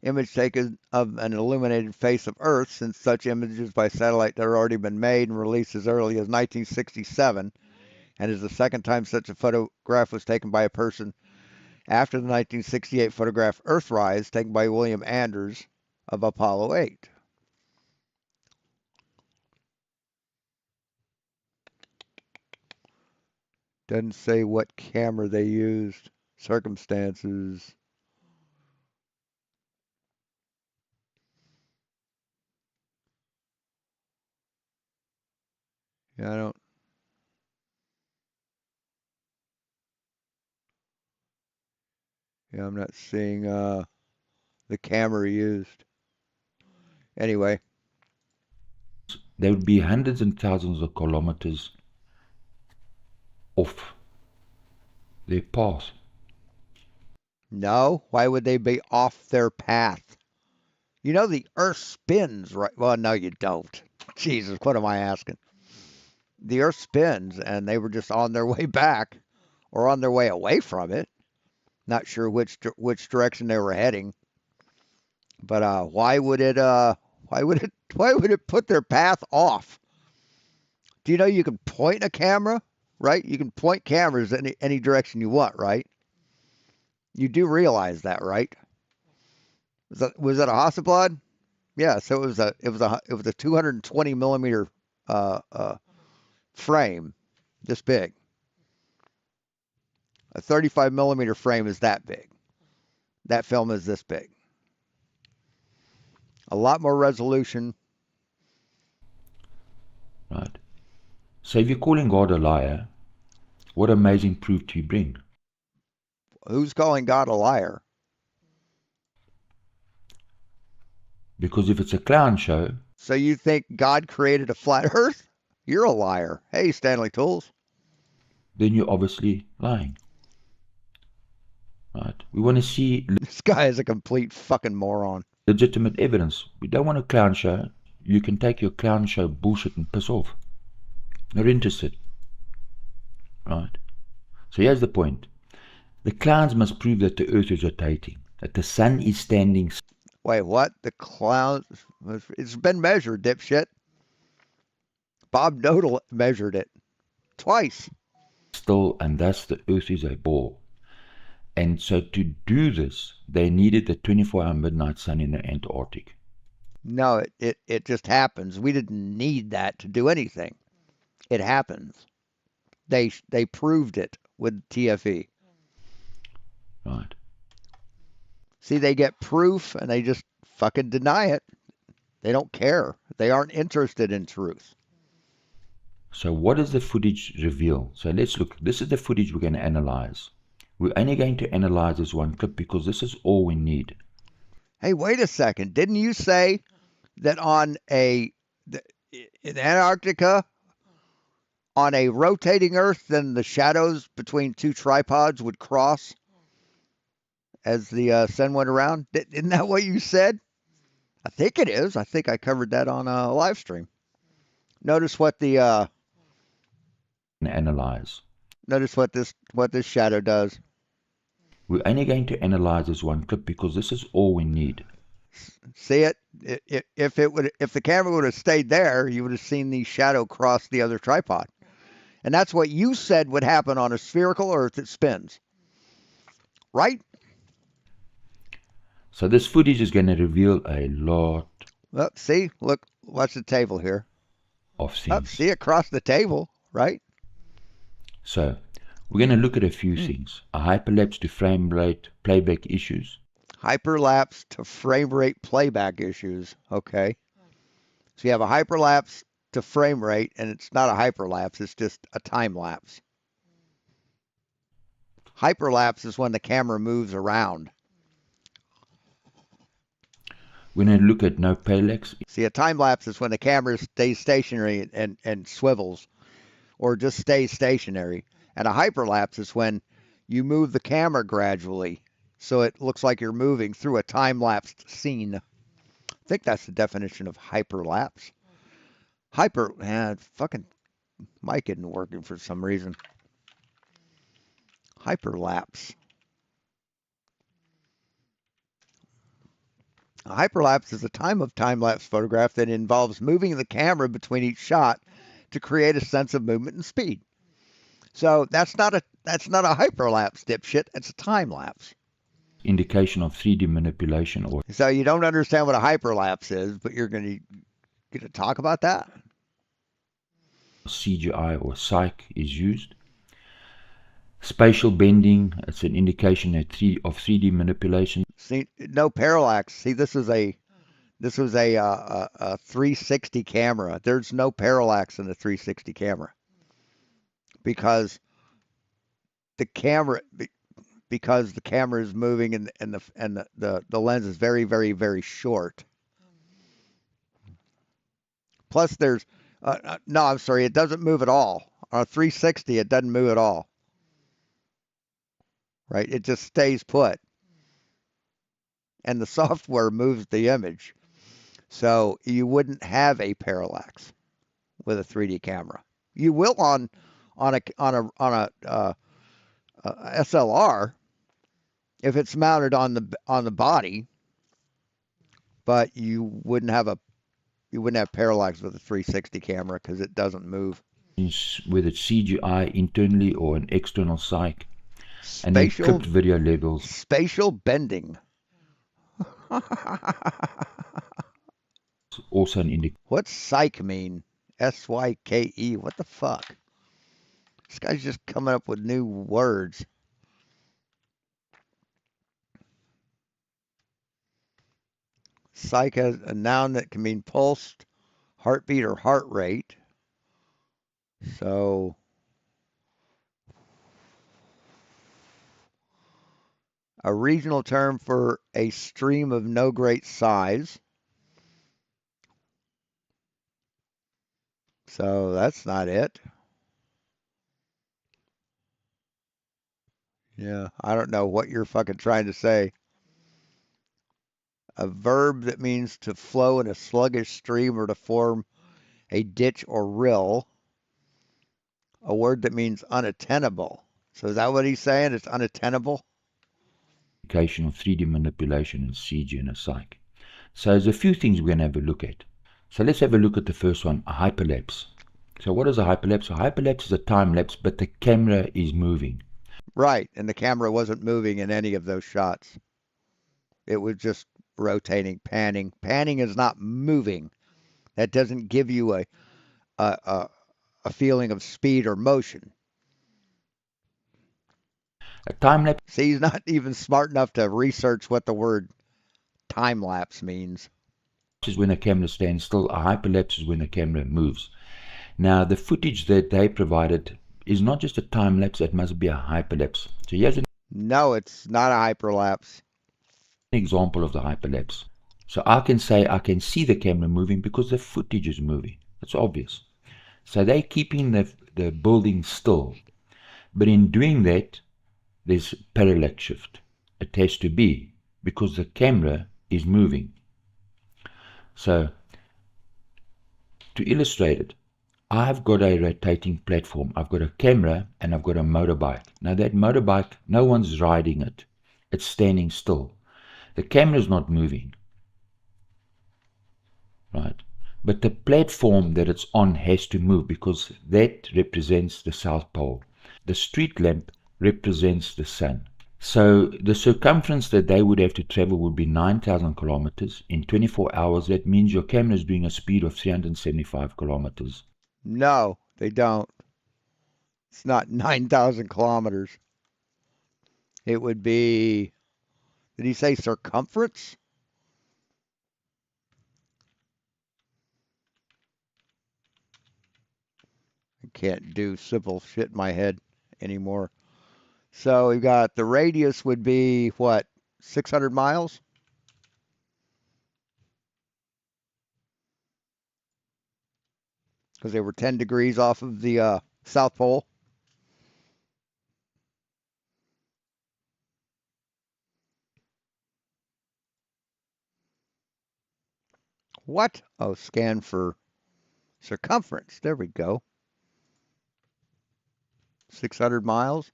Speaker 1: image taken of an illuminated face of Earth, since such images by satellite had already been made and released as early as 1967, and is the second time such a photograph was taken by a person after the 1968 photograph Earthrise, taken by William Anders of Apollo 8. Doesn't say what camera they used, circumstances. Yeah, I'm not seeing the camera used. Anyway.
Speaker 15: They would be hundreds and thousands of kilometers off their path.
Speaker 1: No, why would they be off their path? You know the Earth spins, right? Well, no, you don't. Jesus, what am I asking? The Earth spins, and they were just on their way back or on their way away from it. Not sure which direction they were heading. But why would it put their path off? Do you know you can point a camera, right? You can point cameras any direction you want, right? You do realize that, right? Was that a Hasselblad? Yeah, so it was a 220 millimeter frame, this big. A 35 millimeter frame is that big. That film is this big. A lot more resolution.
Speaker 15: Right. So if you're calling God a liar, what amazing proof do you bring?
Speaker 1: Who's calling God a liar?
Speaker 15: Because if it's a clown show...
Speaker 1: So you think God created a flat earth? You're a liar. Hey, Stanley Tools.
Speaker 15: Then you're obviously lying. Right. We want to see...
Speaker 1: This guy is a complete fucking moron.
Speaker 15: Legitimate evidence. We don't want a clown show. You can take your clown show bullshit and piss off. Not interested. Right. So here's the point. The clowns must prove that the earth is rotating, that the sun is standing...
Speaker 1: Wait, what? The clowns... It's been measured, dipshit. Bob Nodal measured it. Twice.
Speaker 15: Still, and thus the earth is a ball. And so to do this, they needed the 24-hour midnight sun in the Antarctic.
Speaker 1: No, it just happens. We didn't need that to do anything. It happens. They proved it with TFE.
Speaker 15: Right.
Speaker 1: See, they get proof and they just fucking deny it. They don't care. They aren't interested in truth.
Speaker 15: So what does the footage reveal? So let's look. This is the footage we're going to analyze. We're only going to analyze this one clip because this is all we need.
Speaker 1: Hey, wait a second. Didn't you say that in Antarctica, on a rotating Earth, then the shadows between two tripods would cross as the sun went around? Isn't that what you said? I think it is. I think I covered that on a live stream. Notice what the
Speaker 15: analyze.
Speaker 1: Notice what this shadow does.
Speaker 15: We're only going to analyze this one clip because this is all we need.
Speaker 1: See it? If the camera would have stayed there, you would have seen the shadow cross the other tripod. And that's what you said would happen on a spherical Earth that spins. Right?
Speaker 15: So this footage is going to reveal a lot.
Speaker 1: Well, see? Look, watch the table here.
Speaker 15: Of things.
Speaker 1: See it across the table, right?
Speaker 15: So we're going to look at a few things. A hyperlapse to frame rate playback issues.
Speaker 1: Hyperlapse to frame rate playback issues. Okay. So you have a hyperlapse to frame rate, and it's not a hyperlapse, it's just a time lapse. Hyperlapse is when the camera moves around.
Speaker 15: We're going to look at no parallax.
Speaker 1: See, a time lapse is when the camera stays stationary and swivels, or just stays stationary. And a hyperlapse is when you move the camera gradually, so it looks like you're moving through a time-lapsed scene. I think that's the definition of hyperlapse. Fucking mic isn't working for some reason. Hyperlapse. A hyperlapse is a time-lapse photograph that involves moving the camera between each shot to create a sense of movement and speed. So that's not a hyperlapse, dipshit. It's a time lapse.
Speaker 15: Indication of 3D manipulation. Or
Speaker 1: so you don't understand what a hyperlapse is, but you're going to talk about that.
Speaker 15: CGI or psych is used. Spatial bending, it's an indication of 3D manipulation.
Speaker 1: See, no parallax. See, this was a 360 camera. There's no parallax in the 360 camera because the camera is moving and the lens is very, very, very short. Plus, there's no, I'm sorry, it doesn't move at all. On a 360, it doesn't move at all. Right? It just stays put. And the software moves the image. So you wouldn't have a parallax with a 3D camera. You will on a SLR if it's mounted on the body, but you wouldn't have parallax with a 360 camera because it doesn't move.
Speaker 15: Whether it's CGI internally or an external psych. And then clipped video levels.
Speaker 1: Spatial bending.
Speaker 15: Also an indication.
Speaker 1: What's psych mean? SYKE. What the fuck? This guy's just coming up with new words. Psych is a noun that can mean pulsed, heartbeat, or heart rate. So, a regional term for a stream of no great size. So, that's not it. Yeah, I don't know what you're fucking trying to say. A verb that means to flow in a sluggish stream or to form a ditch or rill. A word that means unattainable. So is that what he's saying? It's unattainable?
Speaker 15: Indication of 3D manipulation in CG and a psych. So there's a few things we're going to have a look at. So let's have a look at the first one, a hyperlapse. So what is a hyperlapse? A hyperlapse is a time lapse, but the camera is moving.
Speaker 1: Right, and the camera wasn't moving in any of those shots. It was just rotating, panning. Panning is not moving. That doesn't give you a feeling of speed or motion.
Speaker 15: A time lapse.
Speaker 1: See, he's not even smart enough to research what the word time lapse means.
Speaker 15: Is when a camera stands still. A hyperlapse is when a camera moves. Now, the footage that they provided is not just a time lapse, it must be a hyperlapse. So here's an
Speaker 1: No, it's not a hyperlapse.
Speaker 15: example of the hyperlapse. So I can say I can see the camera moving because the footage is moving. That's obvious. So they're keeping the building still. But in doing that, there's parallax shift. It has to be because the camera is moving. So to illustrate it, I've got a rotating platform. I've got a camera and I've got a motorbike. Now that motorbike, no one's riding it. It's standing still. The camera's not moving, right? But the platform that it's on has to move because that represents the South Pole. The street lamp represents the sun. So the circumference that they would have to travel would be 9,000 kilometers. In 24 hours, that means your camera is doing a speed of 375 kilometers.
Speaker 1: No, they don't. It's not 9,000 kilometers. It would be, did he say circumference? I can't do simple shit in my head anymore. So we've got the radius would be what, 600 miles? Because they were 10 degrees off of the South Pole. What? Oh, scan for circumference. There we go. 600 miles.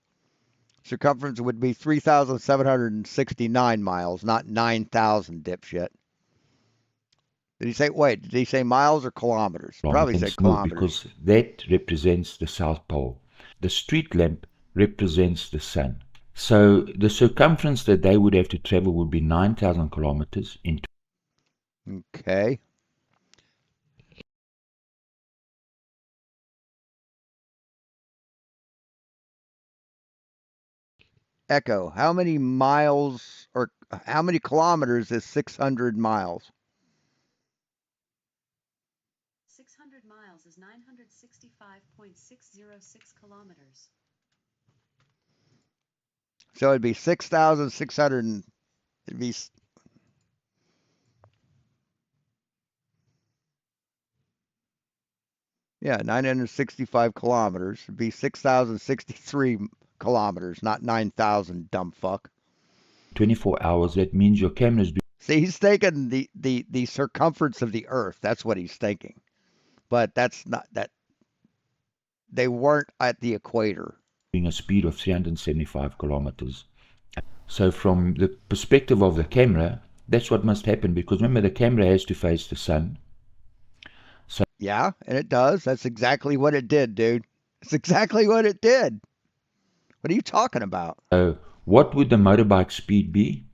Speaker 1: Circumference would be 3,769 miles, not 9,000, dipshit. Did he say, wait, did he say miles or kilometers? Probably said kilometers.
Speaker 15: Because that represents the South Pole. The street lamp represents the sun. So the circumference that they would have to travel would be 9,000 kilometers.
Speaker 1: Okay. Echo, how many miles or how many kilometers is 600 miles?
Speaker 16: 600 miles is 965.606 kilometers.
Speaker 1: So it'd be 6,600, it'd be, yeah, 965 kilometers. It'd be 6,063 kilometers, not 9,000, dumb fuck.
Speaker 15: 24 hours, that means your camera's doing...
Speaker 1: See, he's thinking the circumference of the Earth. That's what he's thinking. But that's not, that, they weren't at the equator.
Speaker 15: ...a speed of 375 kilometers. So from the perspective of the camera, that's what must happen, because remember, the camera has to face the sun. So
Speaker 1: yeah, and it does. That's exactly what it did, dude. It's exactly what it did. What are you talking about?
Speaker 15: So what would the motorbike speed be?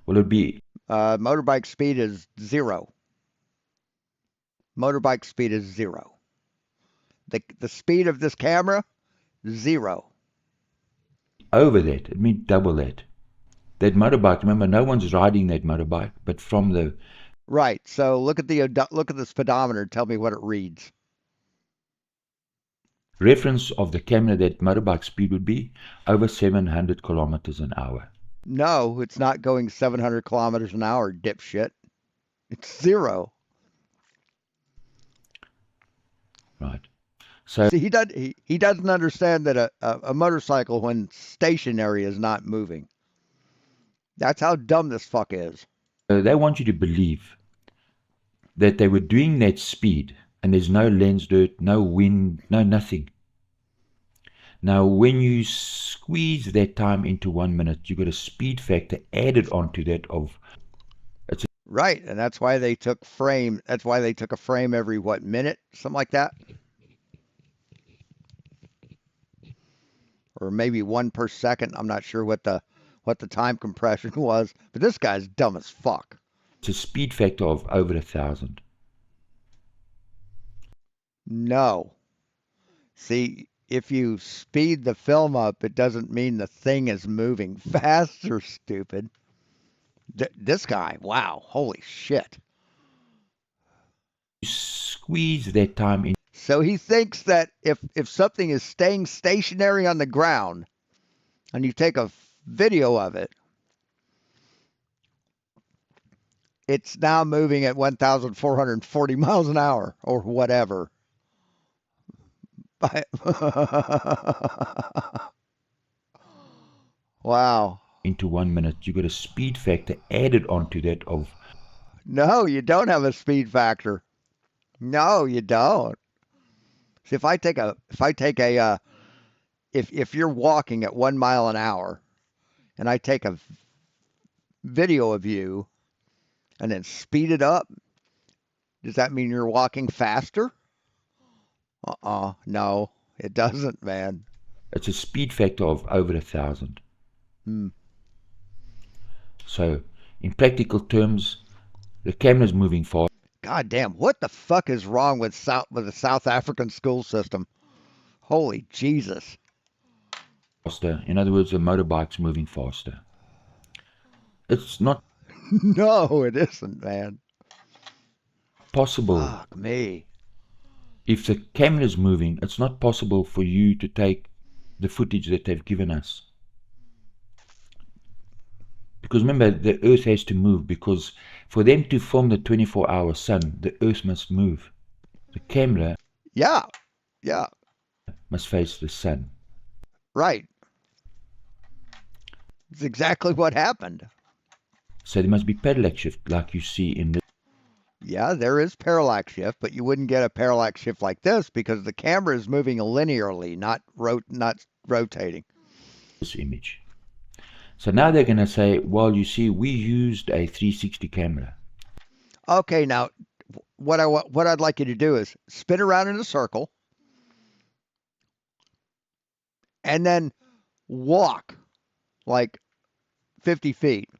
Speaker 15: Well, it'd be...
Speaker 1: Motorbike speed is 0. Motorbike speed is 0. The speed of this camera, 0.
Speaker 15: Over that, it means double that. That motorbike, remember, no one's riding that motorbike, but from the
Speaker 1: Right. So look at the speedometer. Tell me what it reads.
Speaker 15: reference of the camera, that motorbike speed would be over 700 kilometers an hour.
Speaker 1: No, it's not going 700 kilometers an hour, dipshit. It's 0.
Speaker 15: Right. So
Speaker 1: See, he doesn't understand that a motorcycle, when stationary, is not moving. That's how dumb this fuck is.
Speaker 15: they want you to believe that they were doing that speed, and there's no lens dirt, no wind, no nothing. Now, when you squeeze that time into 1 minute, you got a speed factor added onto that of.
Speaker 1: Right, and that's why they took frame. That's why they took a frame every minute, something like that, or maybe 1 per second. I'm not sure what the time compression was, but this guy's dumb as fuck.
Speaker 15: It's a speed factor of over 1,000.
Speaker 1: No. See, if you speed the film up, it doesn't mean the thing is moving faster, stupid. This guy, wow, holy shit.
Speaker 15: You squeeze that time in.
Speaker 1: So he thinks that if something is staying stationary on the ground and you take a video of it, it's now moving at 1,440 miles an hour or whatever. Wow.
Speaker 15: Into 1 minute, you got a speed factor added onto that of.
Speaker 1: No, you don't have a speed factor. No, you don't. See, if you're walking at 1 mile an hour, and I take a video of you, and then speed it up, does that mean you're walking faster? No, it doesn't, man.
Speaker 15: It's a speed factor of over 1,000. So, in practical terms, the camera's moving fast.
Speaker 1: God damn, what the fuck is wrong with the South African school system? Holy Jesus.
Speaker 15: Faster. In other words, the motorbike's moving faster. It's not
Speaker 1: No, it isn't, man.
Speaker 15: possible.
Speaker 1: Fuck me.
Speaker 15: If the camera's moving, it's not possible for you to take the footage that they've given us. Because remember, the Earth has to move, because for them to film the 24-hour sun, the Earth must move. The camera
Speaker 1: Yeah.
Speaker 15: must face the sun.
Speaker 1: Right. It's exactly what happened.
Speaker 15: So there must be parallax shift, like you see in the.
Speaker 1: Yeah, there is parallax shift, but you wouldn't get a parallax shift like this because the camera is moving linearly, not rotating.
Speaker 15: This image. So now they're going to say, well, you see, we used a 360 camera.
Speaker 1: Okay, now what I'd like you to do is spin around in a circle and then walk like 50 feet.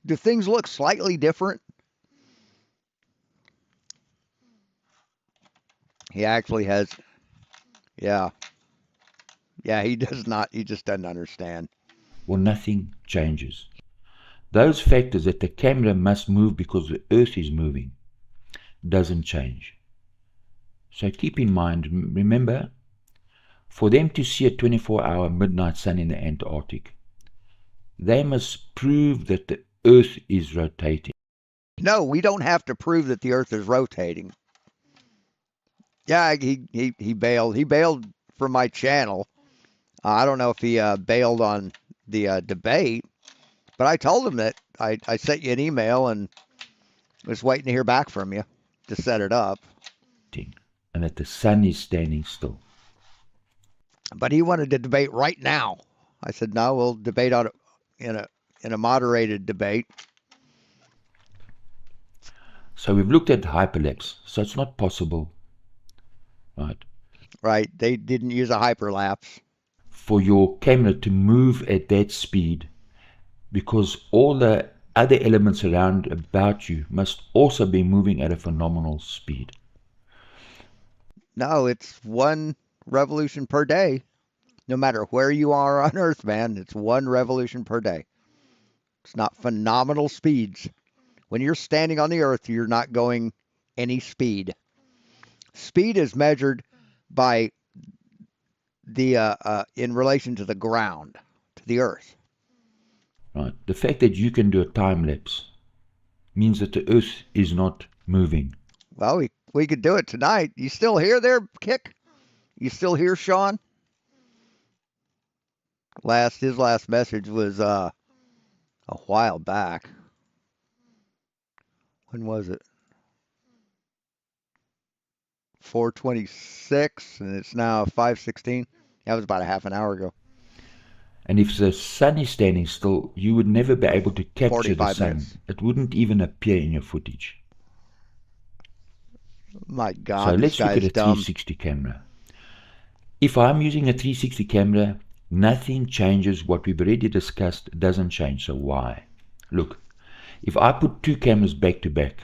Speaker 1: Do things look slightly different? He actually has, yeah, he does not, he just doesn't understand.
Speaker 15: Well, nothing changes. Those factors that the camera must move because the Earth is moving doesn't change. So keep in mind, remember, for them to see a 24-hour midnight sun in the Antarctic, they must prove that the Earth is rotating.
Speaker 1: No, we don't have to prove that the Earth is rotating. Yeah, he bailed. He bailed from my channel. I don't know if he bailed on the debate, but I told him that I sent you an email and was waiting to hear back from you to set it up.
Speaker 15: And that the sun is standing still.
Speaker 1: But he wanted to debate right now. I said, no, we'll debate on it in a moderated debate.
Speaker 15: So we've looked at hyperlapse. So it's not possible, right?
Speaker 1: Right. They didn't use a hyperlapse.
Speaker 15: For your camera to move at that speed, because all the other elements around about you must also be moving at a phenomenal speed.
Speaker 1: No, it's 1 revolution per day. No matter where you are on Earth, man, it's 1 revolution per day. It's not phenomenal speeds. When you're standing on the Earth, you're not going any speed. Speed is measured by the in relation to the ground, to the Earth.
Speaker 15: Right? The fact that you can do a time lapse means that the Earth is not moving.
Speaker 1: Well, we could do it tonight. You still here there, Kick? You still here, Sean? His last message was a while back. When was it? 4:26, and it's now 5:16. That was about a half an hour ago.
Speaker 15: And if the sun is standing still, you would never be able to capture the
Speaker 1: 45
Speaker 15: sun.
Speaker 1: minutes.
Speaker 15: It wouldn't even appear in your footage.
Speaker 1: My
Speaker 15: So
Speaker 1: God, this
Speaker 15: let's look at
Speaker 1: guy's
Speaker 15: a
Speaker 1: dumb.
Speaker 15: 360 camera. If I'm using a 360 camera, nothing changes. What we've already discussed doesn't change. So why? Look, if I put two cameras back to back,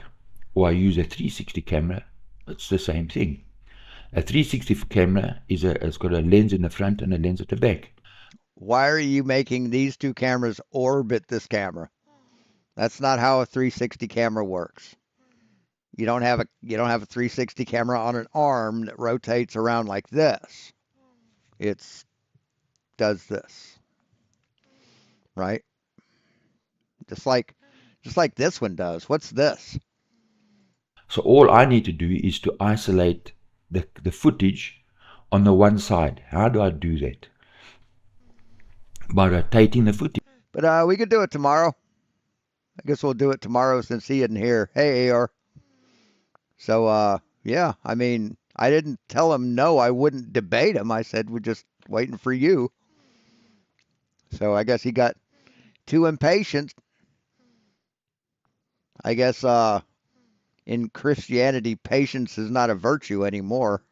Speaker 15: or I use a 360 camera, it's the same thing. A 360 camera has got a lens in the front and a lens at the back.
Speaker 1: Why are you making these two cameras orbit this camera? That's not how a 360 camera works. You don't have a 360 camera on an arm that rotates around like this. It's does this. Right? Just like this one does. What's this?
Speaker 15: So all I need to do is to isolate the footage on the one side. How do I do that? By rotating the footage.
Speaker 1: But we could do it tomorrow. I guess we'll do it tomorrow since he isn't here. Hey, AR. So, yeah, I mean, I didn't tell him no, I wouldn't debate him. I said we're just waiting for you. So I guess he got too impatient. I guess in Christianity, patience is not a virtue anymore.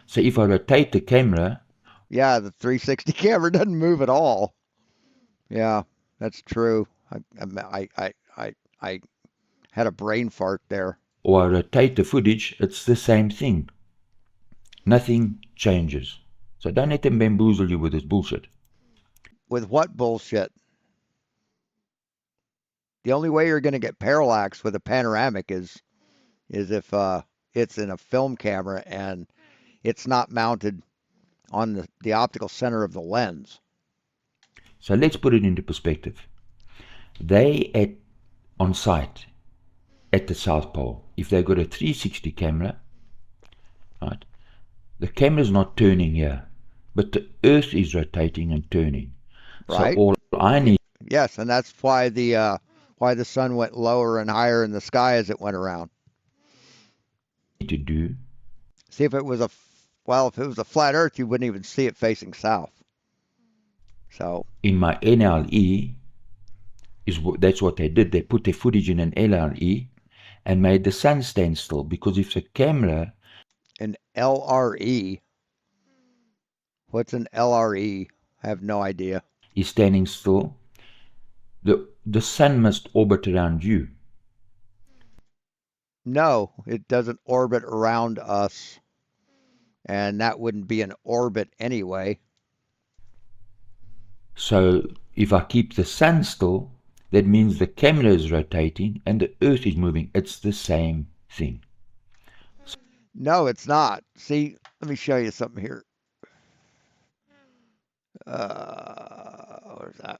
Speaker 15: So if I rotate the camera,
Speaker 1: yeah, the 360 camera doesn't move at all. Yeah, that's true. I had a brain fart there.
Speaker 15: or I rotate the footage, it's the same thing. Nothing changes. So don't let them bamboozle you with this bullshit.
Speaker 1: With what bullshit? The only way you're going to get parallax with a panoramic is if it's in a film camera and it's not mounted on the optical center of the lens.
Speaker 15: So let's put it into perspective. They on site at the South Pole, if they've got a 360 camera, right, the camera's not turning here, but the Earth is rotating and turning.
Speaker 1: Right.
Speaker 15: So all I need.
Speaker 1: Yes, and that's why the sun went lower and higher in the sky as it went around.
Speaker 15: To do.
Speaker 1: See, if it was a flat Earth, you wouldn't even see it facing south. So
Speaker 15: in my NLE, that's what they did. They put their footage in an LRE and made the sun stand still, because if the camera.
Speaker 1: An LRE. What's an LRE? I have no idea.
Speaker 15: Is standing still, the sun must orbit around you.
Speaker 1: No, it doesn't orbit around us. And that wouldn't be an orbit anyway.
Speaker 15: So if I keep the sun still, that means the camera is rotating and the Earth is moving. It's the same thing.
Speaker 1: No, it's not. See, let me show you something here. Where's that?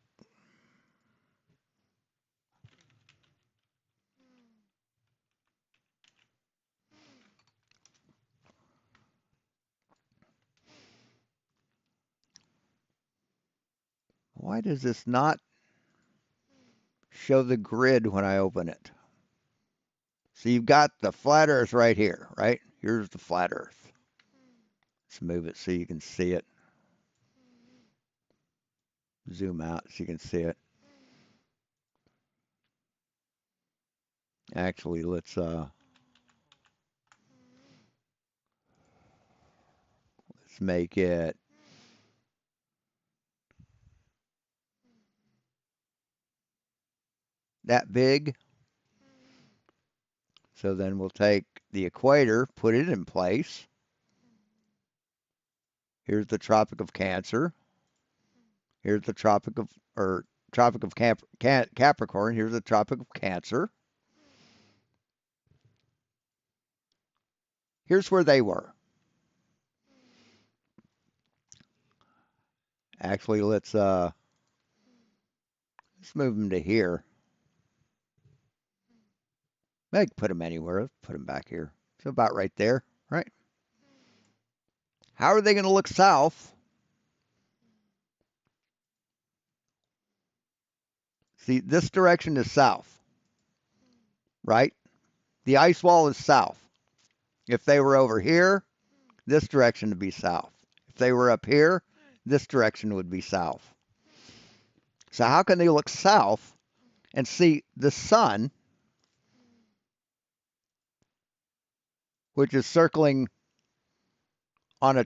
Speaker 1: Why does this not show the grid when I open it? So you've got the flat Earth right here, right? Here's the flat Earth. Let's move it so you can see it. Zoom out so you can see it. Actually, let's make it that big. So then we'll take the equator, put it in place. Here's the Tropic of Cancer. Here's the Tropic of Capricorn. Here's the Tropic of Cancer. Here's where they were. Actually, let's move them to here. Maybe put them anywhere. Let's put them back here. So about right there, right? How are they going to look south? See, this direction is south, right? The ice wall is south. If they were over here, this direction would be south. If they were up here, this direction would be south. So how can they look south and see the sun, which is circling on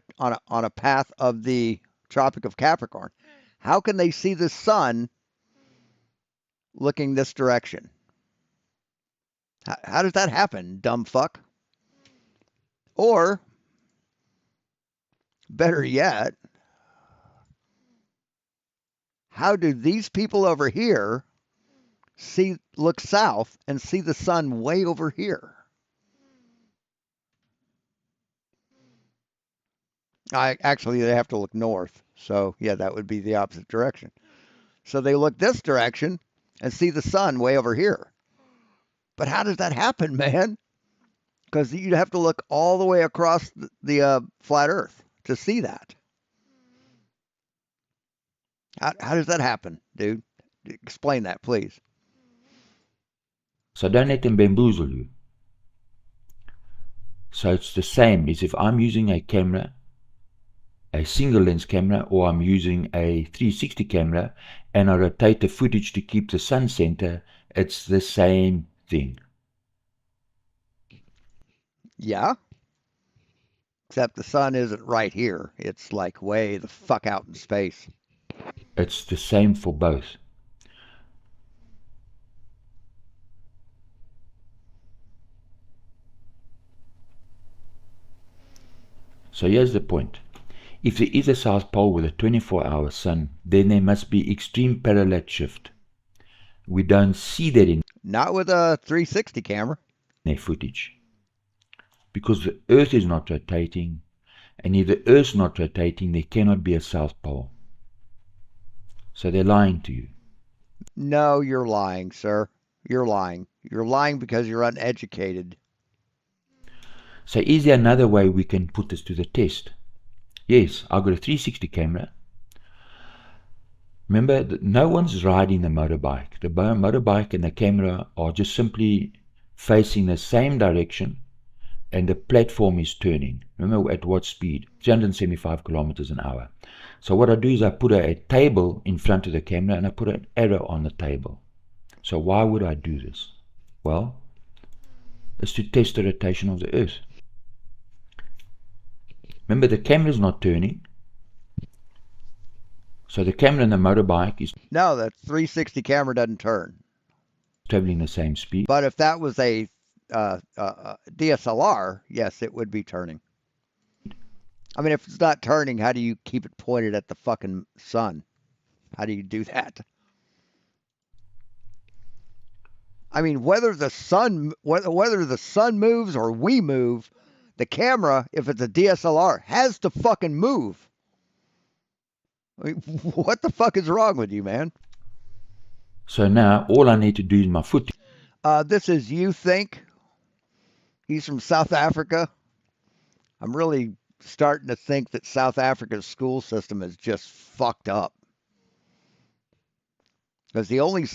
Speaker 1: a path of the Tropic of Capricorn? How can they see the sun looking this direction? How does that happen, dumb fuck? Or, better yet, how do these people over here look south and see the sun way over here? Actually, they have to look north. So, yeah, that would be the opposite direction. So they look this direction and see the sun way over here. But how does that happen, man? Because you'd have to look all the way across the flat Earth to see that. How does that happen, dude? Explain that, please.
Speaker 15: So don't let them bamboozle you. So it's the same as if I'm using a camera, a single lens camera, or I'm using a 360 camera, and I rotate the footage to keep the sun center. It's the same thing.
Speaker 1: Yeah. Except the sun isn't right here. It's like way the fuck out in space.
Speaker 15: It's the same for both. So here's the point. If there is a South Pole with a 24-hour sun, then there must be extreme parallax shift. We don't see that in
Speaker 1: Not with a 360 camera.
Speaker 15: their footage. Because the Earth is not rotating, and if the Earth's not rotating, there cannot be a South Pole. So they're lying to you.
Speaker 1: No, you're lying, sir. You're lying. You're lying because you're uneducated.
Speaker 15: So is there another way we can put this to the test? Yes, I've got a 360 camera. Remember, no one's riding the motorbike. The motorbike and the camera are just simply facing the same direction, and the platform is turning. Remember at what speed? 375 kilometers an hour. So what I do is I put a table in front of the camera and I put an arrow on the table. So why would I do this? Well, it's to test the rotation of the Earth. Remember, the camera is not turning. So the camera and the motorbike is
Speaker 1: No, the 360 camera doesn't turn.
Speaker 15: traveling the same speed.
Speaker 1: But if that was a DSLR, yes, it would be turning. I mean, if it's not turning, how do you keep it pointed at the fucking sun? How do you do that? I mean, whether the sun moves or we move, the camera, if it's a DSLR, has to fucking move. I mean, what the fuck is wrong with you, man?
Speaker 15: So now all I need to do is my footage.
Speaker 1: This is You Think. He's from South Africa. I'm really starting to think that South Africa's school system is just fucked up. Because the only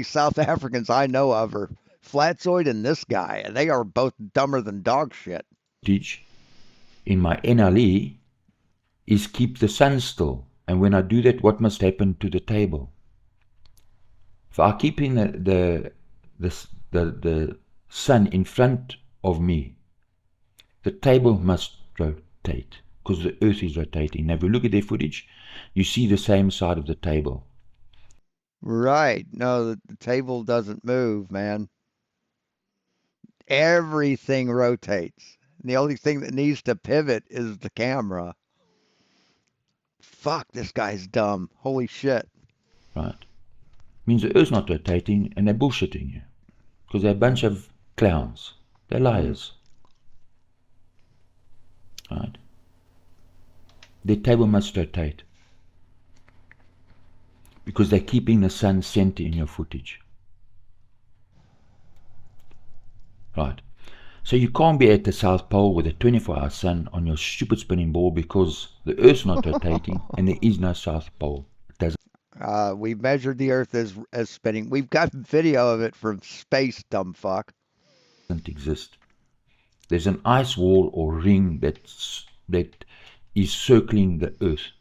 Speaker 1: South Africans I know of are FKATZOID and this guy, and they are both dumber than dog shit.
Speaker 15: In my NLE is keep the sun still. And when I do that, what must happen to the table? If I'm keeping the sun in front of me, the table must rotate because the Earth is rotating. Now, if you look at their footage, you see the same side of the table.
Speaker 1: Right. No, the table doesn't move, man. Everything rotates. And the only thing that needs to pivot is the camera. Fuck, this guy's dumb. Holy shit.
Speaker 15: Right. Means the Earth's not rotating and they're bullshitting you. Because they're a bunch of clowns. They're liars. Right. The table must rotate. Because they're keeping the sun center in your footage. Right. So you can't be at the South Pole with a 24-hour sun on your stupid spinning ball because the Earth's not rotating and there is no South Pole. It doesn't.
Speaker 1: We measured the Earth as spinning. We've got video of it from space, dumb fuck.
Speaker 15: Doesn't exist. There's an ice wall or ring that is circling the Earth.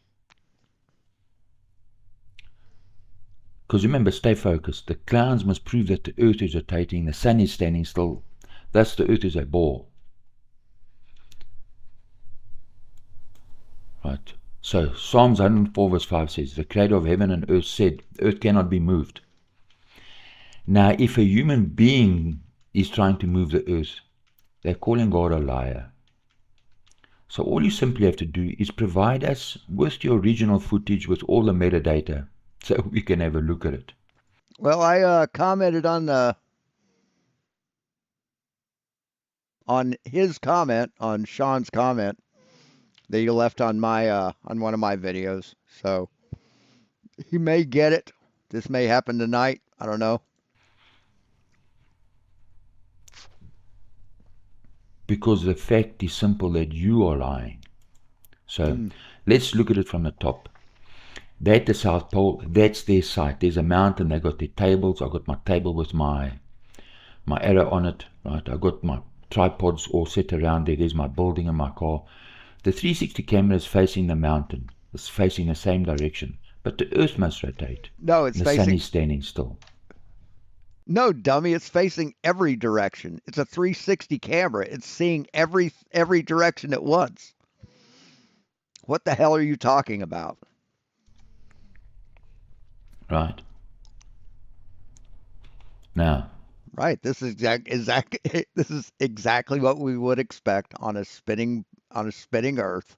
Speaker 15: Because remember, stay focused. The clowns must prove that the Earth is rotating, the sun is standing still. Thus, the Earth is a ball. Right. So, Psalms 104 verse 5 says, the Creator of heaven and earth said, the earth cannot be moved. Now, if a human being is trying to move the earth, they're calling God a liar. So all you simply have to do is provide us with your original footage with all the metadata so we can have a look at it.
Speaker 1: Well, I commented on his comment, on Sean's comment that he left on my on one of my videos. So he may get it. This may happen tonight. I don't know.
Speaker 15: Because the fact is simple that you are lying. So let's look at it from the top. They're at the South Pole, that's their site. There's a mountain, they got their tables. I got my table with my arrow on it, right? I got my tripods all set around there. There's my building and my car. The 360 camera is facing the mountain. It's facing the same direction. But the Earth must rotate.
Speaker 1: No, it's
Speaker 15: the sun is standing still.
Speaker 1: No, dummy, it's facing every direction. It's a 360 camera. It's seeing every direction at once. What the hell are you talking about?
Speaker 15: Right. Now.
Speaker 1: Right. This is exactly what we would expect on a spinning Earth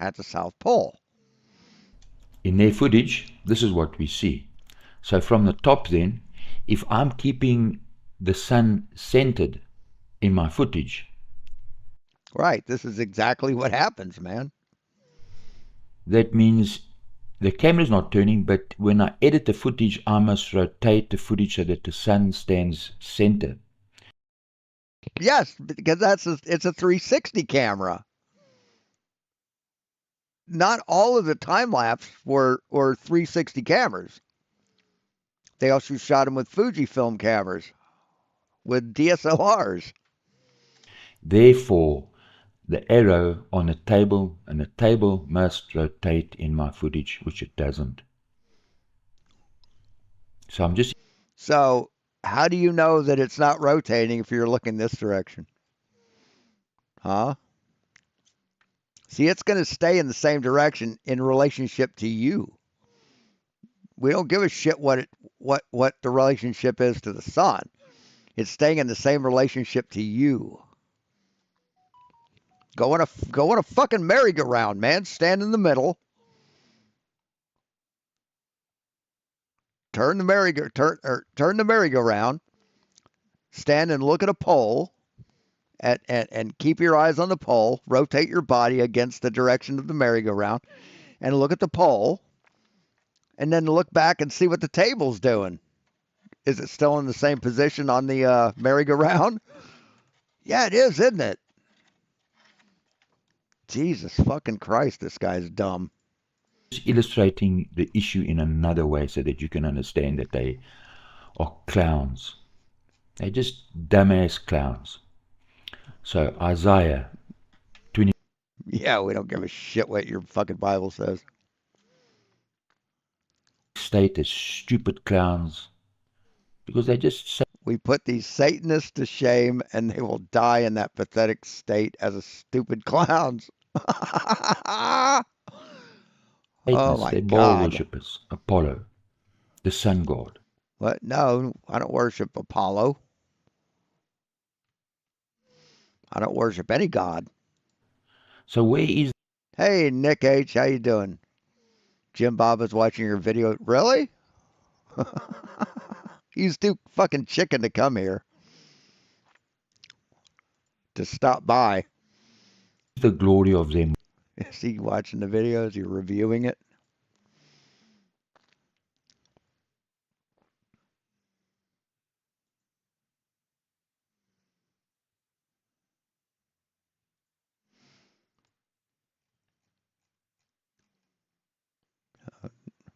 Speaker 1: at the South Pole.
Speaker 15: In their footage, this is what we see. So from the top then, if I'm keeping the sun centered in my footage.
Speaker 1: Right. This is exactly what happens, man.
Speaker 15: That means the camera's not turning, but when I edit the footage, I must rotate the footage so that the sun stands center.
Speaker 1: Yes, because it's a 360 camera. Not all of the time lapse were 360 cameras. They also shot them with Fujifilm cameras, with DSLRs.
Speaker 15: Therefore, the arrow on the table, and the table must rotate in my footage, which it doesn't. So I'm just...
Speaker 1: So how do you know that it's not rotating if you're looking this direction? Huh? See, it's going to stay in the same direction in relationship to you. We don't give a shit what the relationship is to the sun. It's staying in the same relationship to you. Go on a fucking merry-go-round, man. Stand in the middle. Turn the merry-go-round. Stand and look at a pole. And keep your eyes on the pole. Rotate your body against the direction of the merry-go-round. And look at the pole. And then look back and see what the table's doing. Is it still in the same position on the merry-go-round? Yeah, it is, isn't it? Jesus fucking Christ, this guy's dumb.
Speaker 15: Illustrating the issue in another way so that you can understand that they are clowns. They're just dumbass clowns. So Isaiah 20.
Speaker 1: Yeah, we don't give a shit what your fucking Bible says.
Speaker 15: State as stupid clowns because they just...
Speaker 1: We put these Satanists to shame and they will die in that pathetic state as a stupid clowns.
Speaker 15: Oh my
Speaker 1: God.
Speaker 15: Baal worshippers, Apollo. the sun god.
Speaker 1: What? No, I don't worship Apollo. I don't worship any god.
Speaker 15: So where is...
Speaker 1: Hey, Nick H, how you doing? Jim Bob is watching your video. Really? He's too fucking chicken to come here. To stop by.
Speaker 15: the glory of them?
Speaker 1: Is he watching the videos? You're reviewing it?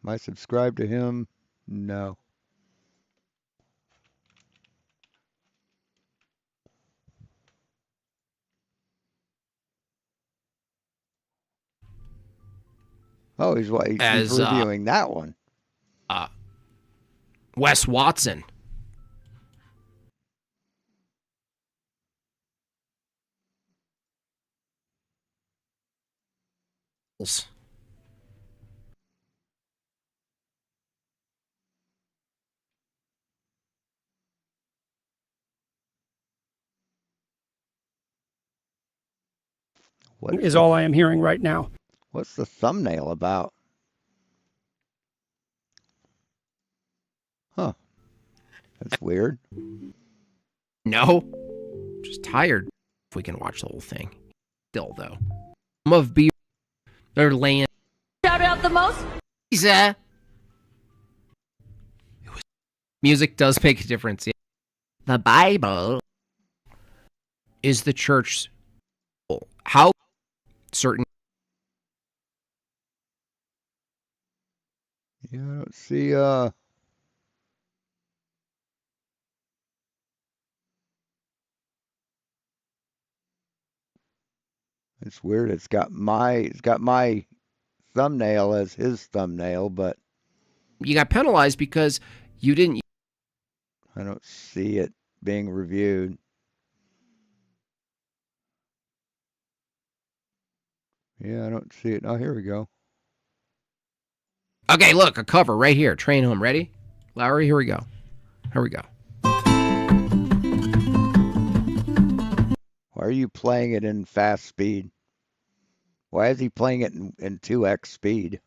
Speaker 1: Am I subscribed to him? No. Oh, he's reviewing that one.
Speaker 13: Wes Watson.
Speaker 1: What
Speaker 17: is all I am hearing right now.
Speaker 1: What's the thumbnail about? Huh. That's weird.
Speaker 13: No. Just tired. If we can watch the whole thing. Still, though. Some of B. They're laying.
Speaker 18: Shout out the most.
Speaker 13: Lisa. Music does make a difference. Yeah. The Bible is the church. How certain.
Speaker 1: Yeah, I don't see, it's weird. It's got my thumbnail as his thumbnail, but
Speaker 13: You got penalized because you didn't.
Speaker 1: I don't see it being reviewed. Yeah, I don't see it. Oh, here we go.
Speaker 13: Okay, look, a cover right here. Train home. Ready? Lowry, here we go. Here we go.
Speaker 1: Why are you playing it in fast speed? Why is he playing it in 2x speed?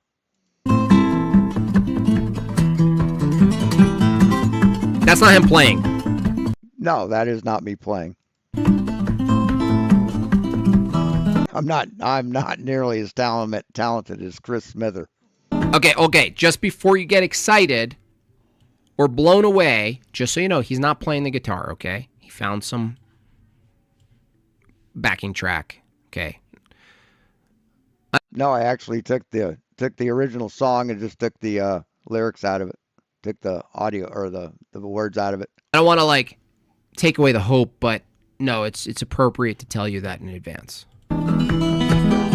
Speaker 13: That's not him playing.
Speaker 1: No, that is not me playing. I'm not nearly as talented as Chris Smither.
Speaker 13: Okay. Just before you get excited or blown away, just so you know, he's not playing the guitar, okay? He found some backing track, okay?
Speaker 1: No, I actually took the original song and just took the lyrics out of it. Took the audio or the words out of it.
Speaker 13: I don't want to take away the hope, but no, it's appropriate to tell you that in advance.
Speaker 1: And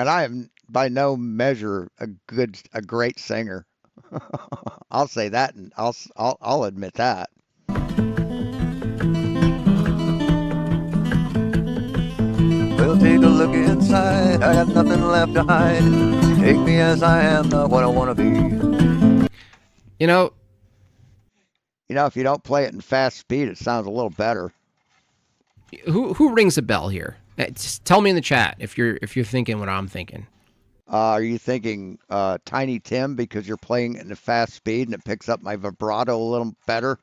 Speaker 1: I am by no measure a great singer. I'll say that, and I'll admit that.
Speaker 19: Well, take a look inside. I got nothing left to hide. Take me as I am, not what I want to be.
Speaker 13: You know,
Speaker 1: if you don't play it in fast speed, it sounds a little better.
Speaker 13: Who rings a bell here? Just tell me in the chat if you're thinking what I'm thinking.
Speaker 1: Are you thinking Tiny Tim because you're playing it in a fast speed and it picks up my vibrato a little better?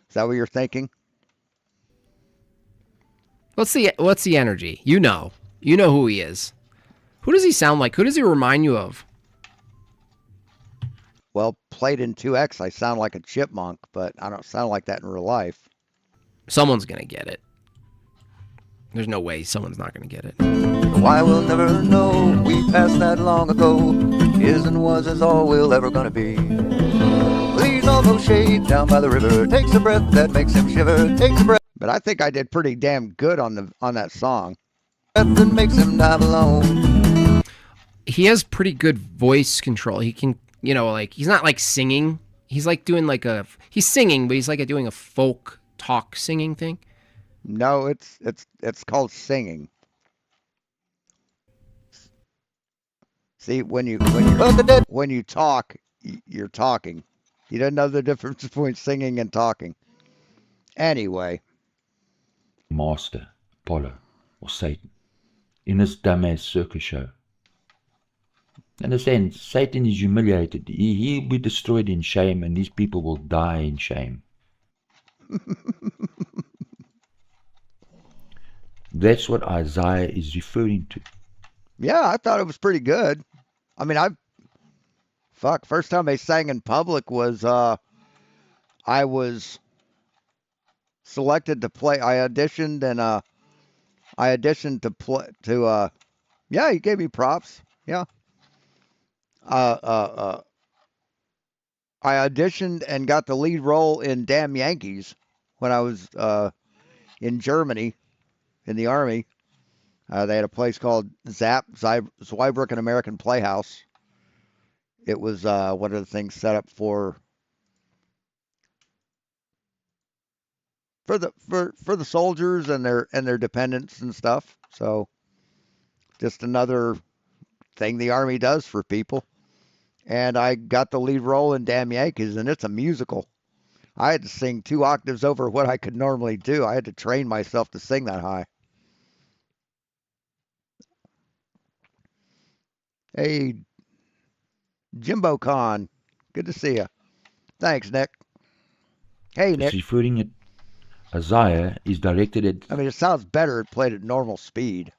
Speaker 1: Is that what you're thinking?
Speaker 13: What's the energy? You know who he is. Who does he sound like? Who does he remind you of?
Speaker 1: Well, played in 2X, I sound like a chipmunk, but I don't sound like that in real life.
Speaker 13: Someone's gonna get it. There's no way someone's not gonna get it.
Speaker 19: Why we'll never know. We passed that long ago. Is and was is all we're ever gonna be. Please, all no shade down by the river. Takes a breath that makes him shiver. Takes a breath.
Speaker 1: But I think I did pretty damn good on that song.
Speaker 19: That makes him dive alone.
Speaker 13: He has pretty good voice control. He can, he's not singing. He's doing he's singing, but he's doing a folk talk singing thing.
Speaker 1: No, it's called singing. See, when you talk, you're talking. He doesn't know the difference between singing and talking. Anyway.
Speaker 15: Master, Apollo, or Satan, in this dumbass circus show. Understand, Satan is humiliated. He'll be destroyed in shame, and these people will die in shame. That's what Isaiah is referring to.
Speaker 1: Yeah, I thought it was pretty good. I mean, first time they sang in public was, I was selected to play. I auditioned and, yeah, he gave me props. Yeah. I auditioned and got the lead role in Damn Yankees when I was, in Germany in the Army. They had a place called Zweibrücken American Playhouse. It was one of the things set up for the soldiers and their dependents and stuff. So just another thing the Army does for people. And I got the lead role in Damn Yankees, and it's a musical. I had to sing 2 octaves over what I could normally do. I had to train myself to sing that high. Hey, Jimbo Khan, good to see you. Thanks, Nick. Hey, Nick.
Speaker 15: It's referring it. Isaiah is directed at.
Speaker 1: I mean, it sounds better it played at normal speed.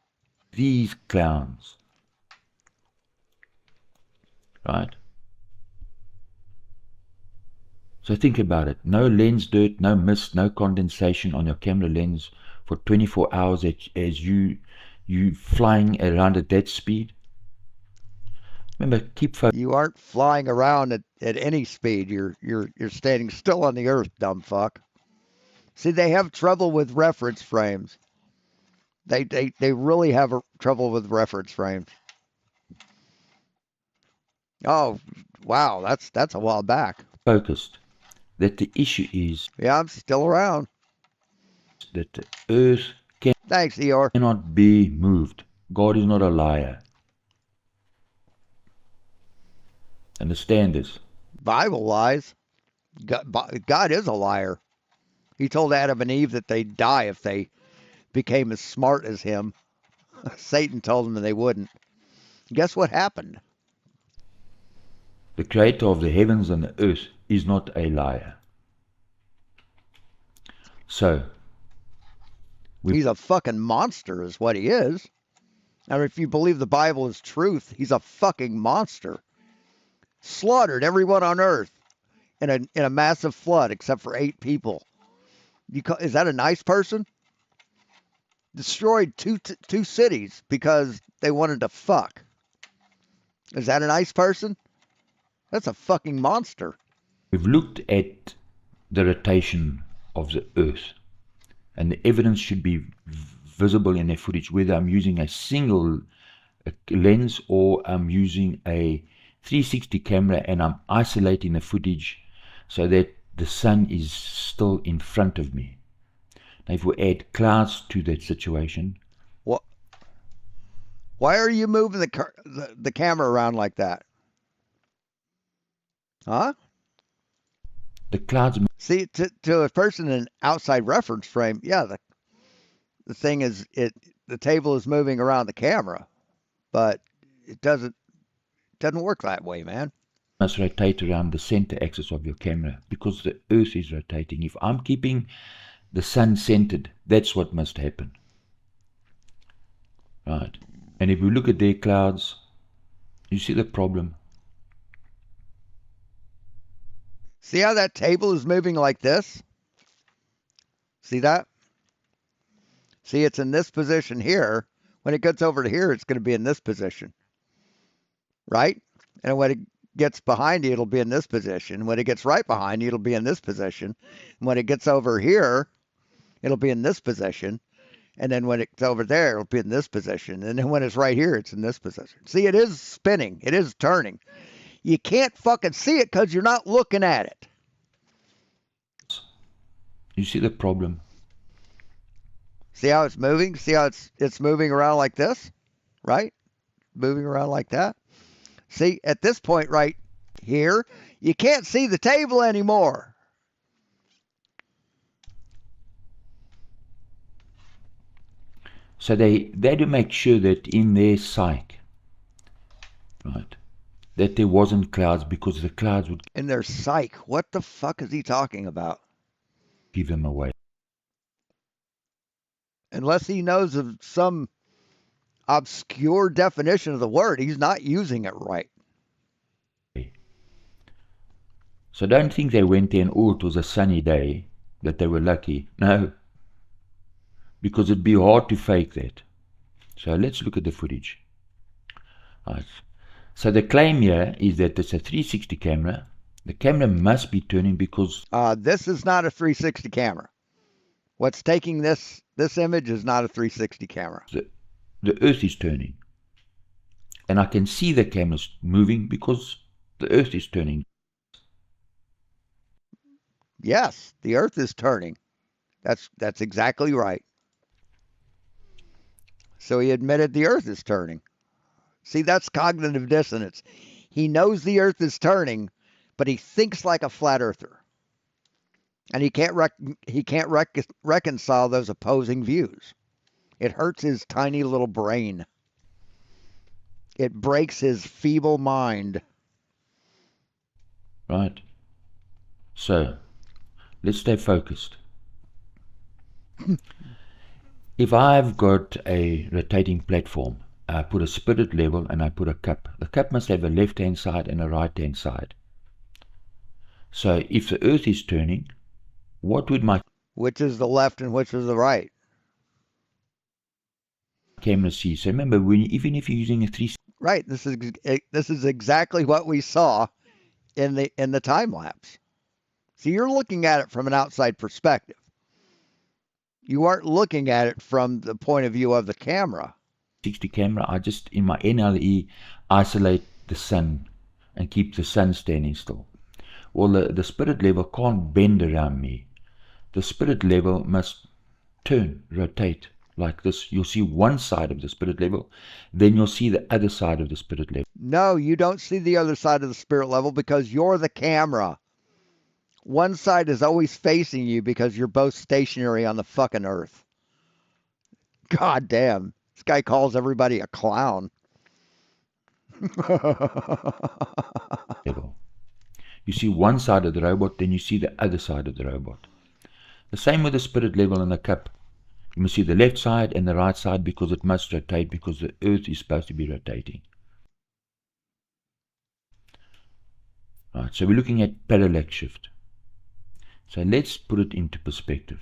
Speaker 15: These clowns. Right? So think about it. No lens dirt, no mist, no condensation on your camera lens for 24 hours as you flying around at that speed. Remember, keep focused.
Speaker 1: You aren't flying around at any speed. You're standing still on the earth, dumb fuck. See, they have trouble with reference frames. They really have trouble with reference frames. Oh, wow, that's a while back.
Speaker 15: Focused. That the issue is.
Speaker 1: Yeah, I'm still around.
Speaker 15: That the earth
Speaker 1: Thanks, Eeyore.
Speaker 15: Cannot be moved. God is not a liar. Understand this.
Speaker 1: Bible lies. God is a liar. He told Adam and Eve that they'd die if they became as smart as him. Satan told them that they wouldn't. Guess what happened?
Speaker 15: The creator of the heavens and the earth is not a liar. So,
Speaker 1: he's a fucking monster is what he is. I mean, if you believe the Bible is truth, he's a fucking monster. Slaughtered everyone on earth in a massive flood except for 8 people. Is that a nice person? Destroyed two cities because they wanted to fuck. Is that a nice person? That's a fucking monster.
Speaker 15: We've looked at the rotation of the earth, and the evidence should be visible in the footage, whether I'm using a single lens or I'm using a 360 camera and I'm isolating the footage so that the sun is still in front of me. Now, if we add clouds to that situation.
Speaker 1: What? Why are you moving the camera around like that? Huh?
Speaker 15: The clouds.
Speaker 1: See, to a person in an outside reference frame, yeah, the thing is, the table is moving around the camera, but it doesn't work that way, man.
Speaker 15: Must rotate around the center axis of your camera because the earth is rotating. If I'm keeping the sun centered, that's what must happen. Right. And if we look at their clouds, you see the problem.
Speaker 1: See how that table is moving like this? See that? See, it's in this position here. When it gets over to here, it's going to be in this position. Right? And when it gets behind you, it'll be in this position. When it gets right behind you, it'll be in this position. And when it gets over here, it'll be in this position. And then when it's over there, it'll be in this position. And then when it's right here, it's in this position. See, it is spinning. It is turning. You can't fucking see it because you're not looking at it.
Speaker 15: You see the problem?
Speaker 1: See how it's moving? See how it's moving around like this? Right? Moving around like that? See, at this point right Here, you can't see the table anymore.
Speaker 15: So they had to make sure that in their psyche, right, that there wasn't clouds, because the clouds would
Speaker 1: In their psyche. What the fuck is he talking about?
Speaker 15: give them away.
Speaker 1: Unless he knows of some obscure definition of the word, he's not using it right.
Speaker 15: So don't think they went there and, oh, it was a sunny day, that they were lucky. No, because it'd be hard to fake that. So let's look at the footage. Right. So the claim here is that it's a 360 camera. The camera must be turning because...
Speaker 1: This is not a 360 camera. What's taking this image is not a 360 camera.
Speaker 15: The Earth is turning. And I can see the cameras moving because the Earth is turning.
Speaker 1: Yes, the Earth is turning. That's exactly right. So he admitted the Earth is turning. See, that's cognitive dissonance. He knows the Earth is turning, but he thinks like a flat earther. And he can't reconcile those opposing views. It hurts his tiny little brain. It breaks his feeble mind.
Speaker 15: Right. So, let's stay focused. If I've got a rotating platform, I put a spirit level and I put a cup. The cup must have a left-hand side and a right-hand side. So if the Earth is turning, what would my...
Speaker 1: Which is the left and which is the right?
Speaker 15: Camera see? So remember, even if you're using a 360...
Speaker 1: Right. This is exactly what we saw in the time lapse. So you're looking at it from an outside perspective. You aren't looking at it from the point of view of the camera.
Speaker 15: 60 camera, I just, in my NLE, isolate the sun and keep the sun standing still. Well, the spirit level can't bend around me. The spirit level must turn, rotate like this. You'll see one side of the spirit level, then you'll see the other side of the spirit level.
Speaker 1: No, you don't see the other side of the spirit level because you're the camera. One side is always facing you because you're both stationary on the fucking Earth. God damn. This guy calls everybody a clown.
Speaker 15: You see one side of the robot, then you see the other side of the robot. The same with the spirit level in the cup. You must see the left side and the right side because it must rotate, because the Earth is supposed to be rotating. Right, so we're looking at parallax shift. So let's put it into perspective.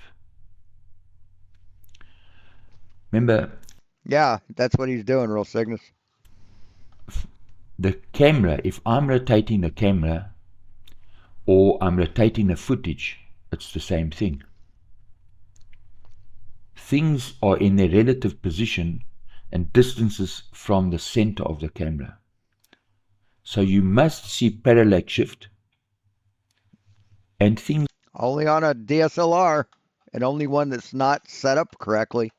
Speaker 15: Remember...
Speaker 1: Yeah, that's what he's doing, Real Cygnus.
Speaker 15: The camera, if I'm rotating the camera or I'm rotating the footage, it's the same thing. Things are in their relative position and distances from the center of the camera. So you must see parallax shift and things...
Speaker 1: Only on a DSLR, and only one that's not set up correctly.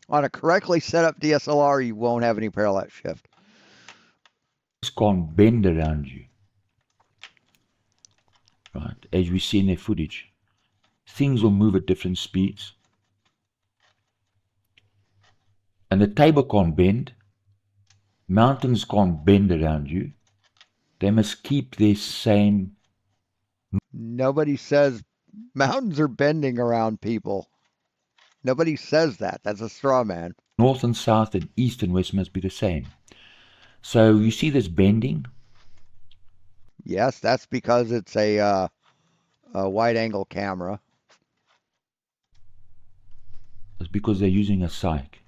Speaker 1: On a correctly set up DSLR, you won't have any parallax shift.
Speaker 15: Can't bend around you. Right, as we see in their footage. Things will move at different speeds. And the table can't bend. Mountains can't bend around you. They must keep their same...
Speaker 1: Nobody says mountains are bending around people. Nobody says that. That's a straw man.
Speaker 15: North and south and east and west must be the same. So you see this bending?
Speaker 1: Yes, that's because it's a wide-angle camera.
Speaker 15: It's because they're using a psych.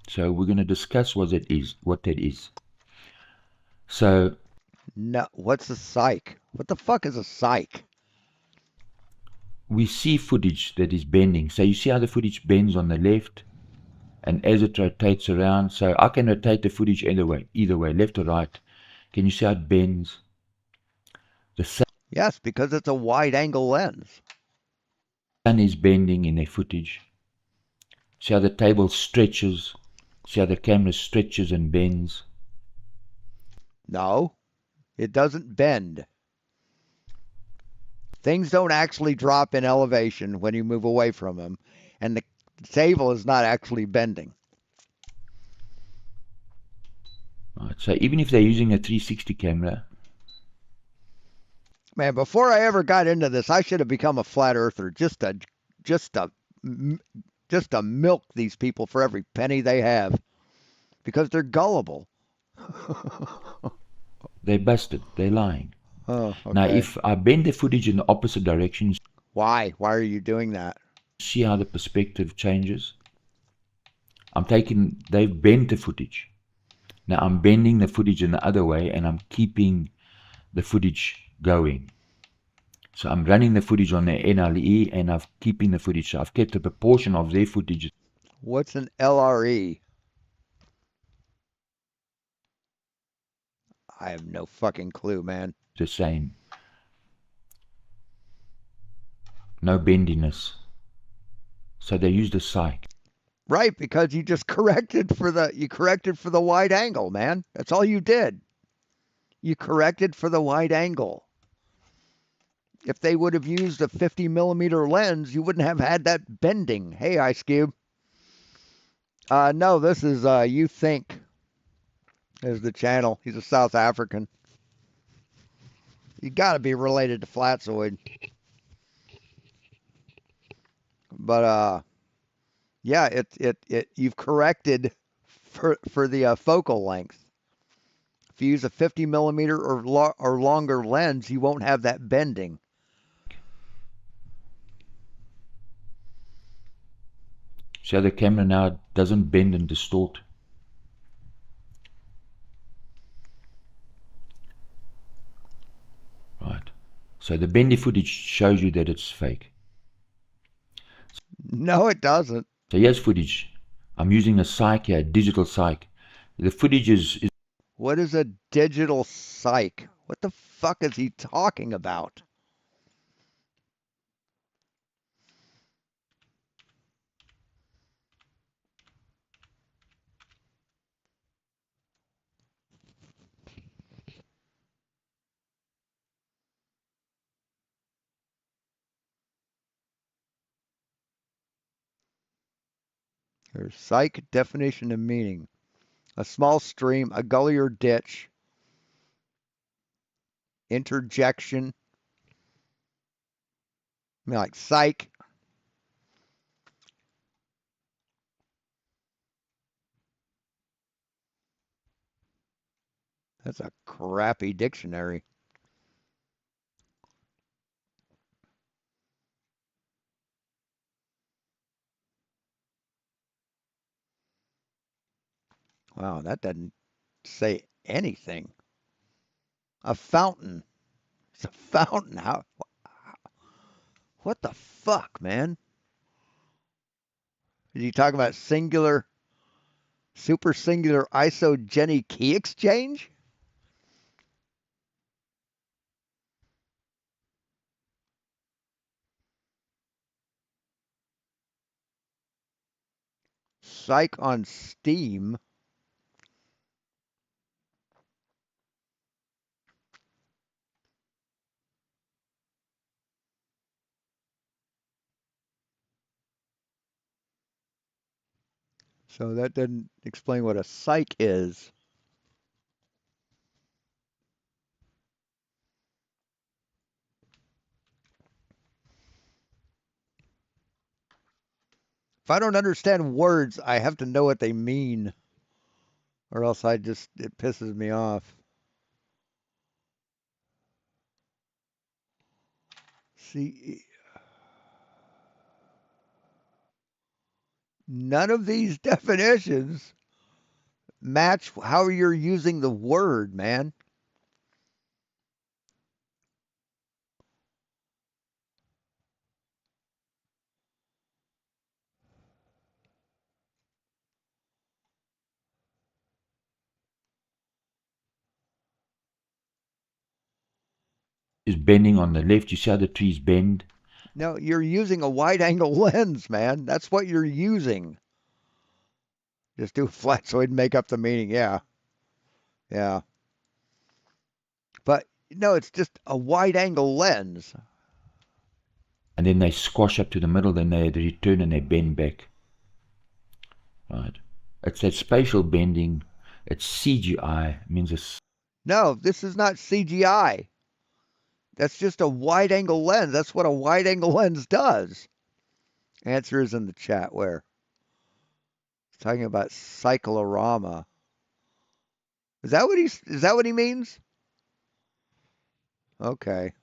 Speaker 15: So we're going to discuss what that is. So...
Speaker 1: No, what's a psych? What the fuck is a psych?
Speaker 15: We see footage that is bending. So you see how the footage bends on the left, and as it rotates around, so I can rotate the footage either way, left or right. Can you see how it bends?
Speaker 1: Yes, because it's a wide-angle lens.
Speaker 15: The sun is bending in their footage. See how the table stretches. See how the camera stretches and bends.
Speaker 1: No, it doesn't bend. Things don't actually drop in elevation when you move away from them, and the table is not actually bending.
Speaker 15: Right. So even if they're using a 360 camera,
Speaker 1: Man, before I ever got into this, I should have become a flat earther just to milk these people for every penny they have because they're gullible.
Speaker 15: they're busted. They're lying.
Speaker 1: Oh, okay.
Speaker 15: Now, if I bend the footage in the opposite direction,
Speaker 1: Why? Why are you doing that?
Speaker 15: see how the perspective changes? They've bent the footage. Now I'm bending the footage in the other way and I'm keeping the footage going. So I'm running the footage on the NLE and I'm keeping the footage. So I've kept a proportion of their footage.
Speaker 1: What's an LRE? I have no fucking clue, man.
Speaker 15: The same. No bendiness. So they use the psych.
Speaker 1: Right, because you just corrected for the wide angle, man. That's all you did. You corrected for the wide angle. If they would have used a 50 millimeter lens, you wouldn't have had that bending. Hey, Ice Cube. No, this is You Think is the channel. He's a South African. You got to be related to FKATZOID. But yeah, you've corrected for the focal length. If you use a 50 millimeter or longer lens, you won't have that bending.
Speaker 15: So the camera now doesn't bend and distort. Right. So the bendy footage shows you that it's fake.
Speaker 1: No, it doesn't.
Speaker 15: So here's footage. I'm using a psych here, a digital psych. The footage is...
Speaker 1: What is a digital psych? What the fuck is he talking about? Here's psych definition and meaning. A small stream, a gully or ditch. Interjection. I mean, like psych. That's a crappy dictionary. Wow, that doesn't say anything. A fountain. It's a fountain. What the fuck, man? Is he talking about super singular isogeny key exchange? Psych on Steam. So that doesn't explain what a psych is. If I don't understand words, I have to know what they mean, or else it pisses me off. See, none of these definitions match how you're using the word, man.
Speaker 15: Is bending on the left. You see how the trees bend?
Speaker 1: No, you're using a wide angle lens, man. That's what you're using. Just do FKATZOID and make up the meaning. Yeah. But no, it's just a wide angle lens.
Speaker 15: and then they squash up to the middle, then they return and they bend back. Right? It's that spatial bending. It's CGI, means it's...
Speaker 1: No, this is not CGI. That's just a wide angle lens. That's what a wide angle lens does. Answer is in the chat where? He's talking about cyclorama. Is that what he means? Okay.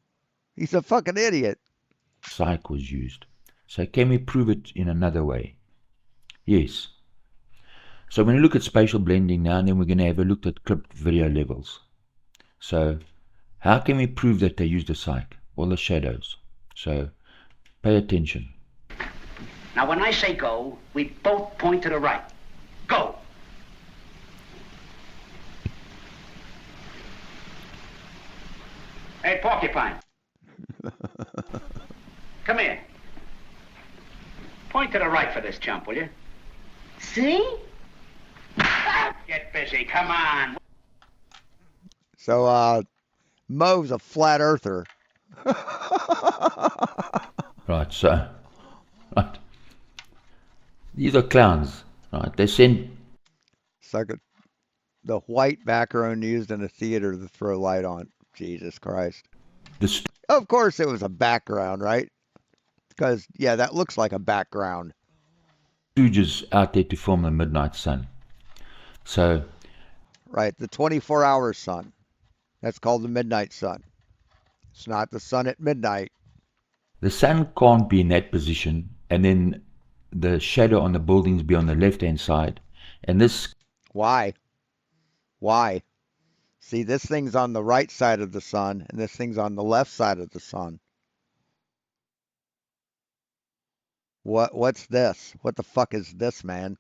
Speaker 1: He's a fucking idiot.
Speaker 15: Psych was used. So can we prove it in another way? Yes. So when we look at spatial blending now, and then we're going to have a look at clipped video levels. So how can we prove that they used a psych? Well, the shadows. So pay attention.
Speaker 17: Now, when I say go, we both point to the right. Go. Hey, Porcupine. Come here. Point to the right for this chump, will you? See? Get busy, come on.
Speaker 1: So, Mo's a flat earther.
Speaker 15: Right, so... Right. These are clowns, right? They send...
Speaker 1: It's like the white background used in a theater to throw light on. Jesus Christ. Of course it was a background, right? Because, yeah, that looks like a background.
Speaker 15: Stooges out there to film the midnight sun. So...
Speaker 1: Right, the 24-hour sun. That's called the midnight sun. It's not the sun at midnight.
Speaker 15: The sun can't be in that position, and then the shadow on the buildings be on the left-hand side. And this...
Speaker 1: Why? Why? See, this thing's on the right side of the sun, and this thing's on the left side of the sun. What's this? What the fuck is this, man?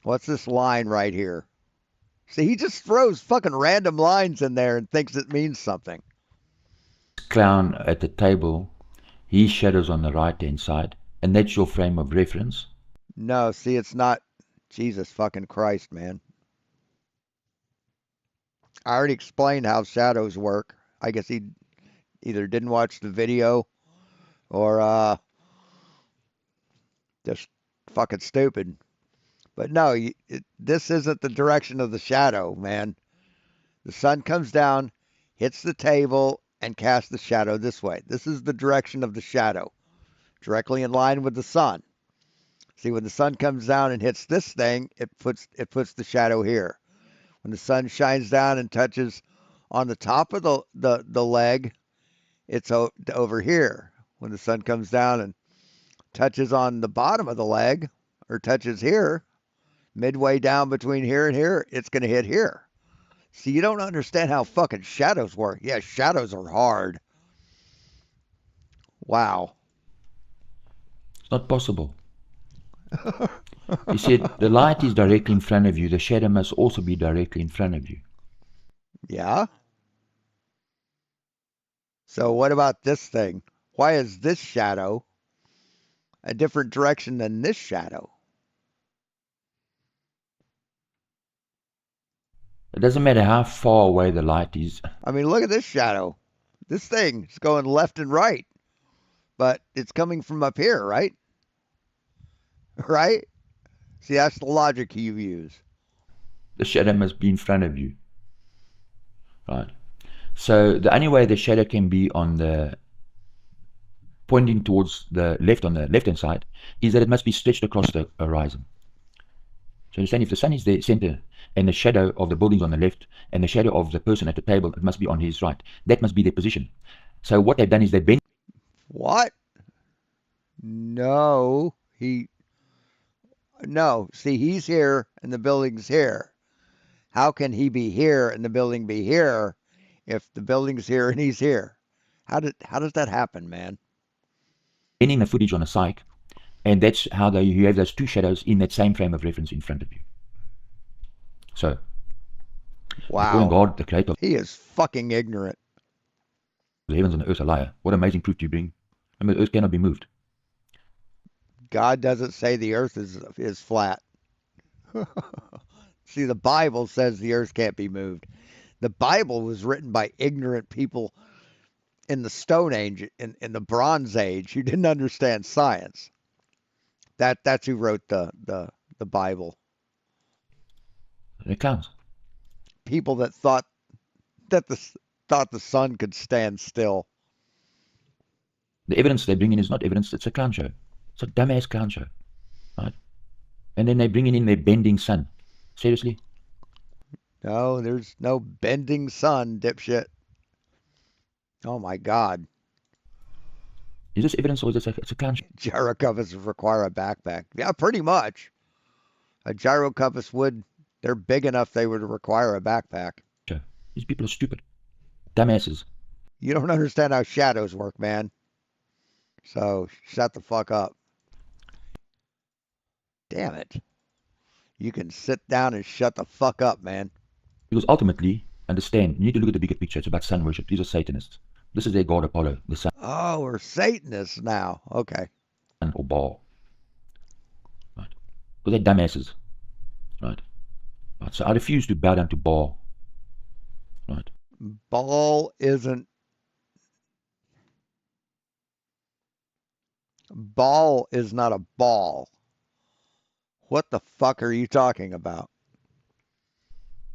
Speaker 1: What's this line right here? See, he just throws fucking random lines in there and thinks it means something.
Speaker 15: Clown at the table, his shadow's on the right-hand side, and that's your frame of reference.
Speaker 1: No, see, it's not. Jesus fucking Christ, man. I already explained how shadows work. I guess he either didn't watch the video or just fucking stupid. But no, this isn't the direction of the shadow, man. The sun comes down, hits the table, and casts the shadow this way. This is the direction of the shadow, directly in line with the sun. See, when the sun comes down and hits this thing, it puts the shadow here. When the sun shines down and touches on the top of the leg, it's over here. When the sun comes down and touches on the bottom of the leg, or touches here, midway down between here and here, it's going to hit here. See, you don't understand how fucking shadows work. Yeah, shadows are hard. Wow.
Speaker 15: It's not possible. He said, the light is directly in front of you. The shadow must also be directly in front of you.
Speaker 1: Yeah? So what about this thing? Why is this shadow a different direction than this shadow?
Speaker 15: It doesn't matter how far away the light is.
Speaker 1: I mean, look at this shadow. This thing is going left and right, but it's coming from up here, right? Right? See, that's the logic you use.
Speaker 15: The shadow must be in front of you. Right. So the only way the shadow can be on the pointing towards the left on the left-hand side is that it must be stretched across the horizon. So understand, if the sun is the center and the shadow of the buildings on the left and the shadow of the person at the table, it must be on his right. That must be their position. So what they've done is they bend.
Speaker 1: What? No, no. See, he's here and the building's here. How can he be here and the building be here if the building's here and he's here? How does that happen, man?
Speaker 15: Bending the footage on a psych, and that's how you have those two shadows in that same frame of reference in front of you. So,
Speaker 1: wow.
Speaker 15: God, the creator,
Speaker 1: he is fucking ignorant.
Speaker 15: The heavens and the earth are a liar. What amazing proof do you bring? I mean, the earth cannot be moved.
Speaker 1: God doesn't say the earth is flat. See, the Bible says the earth can't be moved. The Bible was written by ignorant people in the Stone Age, in the Bronze Age, you didn't understand science. That's who wrote the Bible.
Speaker 15: It counts.
Speaker 1: People that thought the sun could stand still.
Speaker 15: The evidence they bring in is not evidence, it's a clown show. It's a dumbass clown show. Right? And then they bring in their bending sun. Seriously?
Speaker 1: No, there's no bending sun, dipshit. Oh my God.
Speaker 15: Is this evidence or is this it's a clown show?
Speaker 1: Gyro compasses require a backpack. Yeah, pretty much. A gyro compass would, they're big enough they would require a backpack.
Speaker 15: These people are stupid. Dumbasses.
Speaker 1: You don't understand how shadows work, man. So shut the fuck up. Damn it. You can sit down and shut the fuck up, man.
Speaker 15: Because ultimately, understand, you need to look at the bigger picture. It's about sun worship. These are Satanists. This is their god Apollo, the sun.
Speaker 1: Oh, we're Satanists now. Okay.
Speaker 15: Or Baal. Right. Because they're dumbasses. Right. Right. So I refuse to bow down to Baal. Right.
Speaker 1: Baal isn't. Ball is not a ball. What the fuck are you talking about?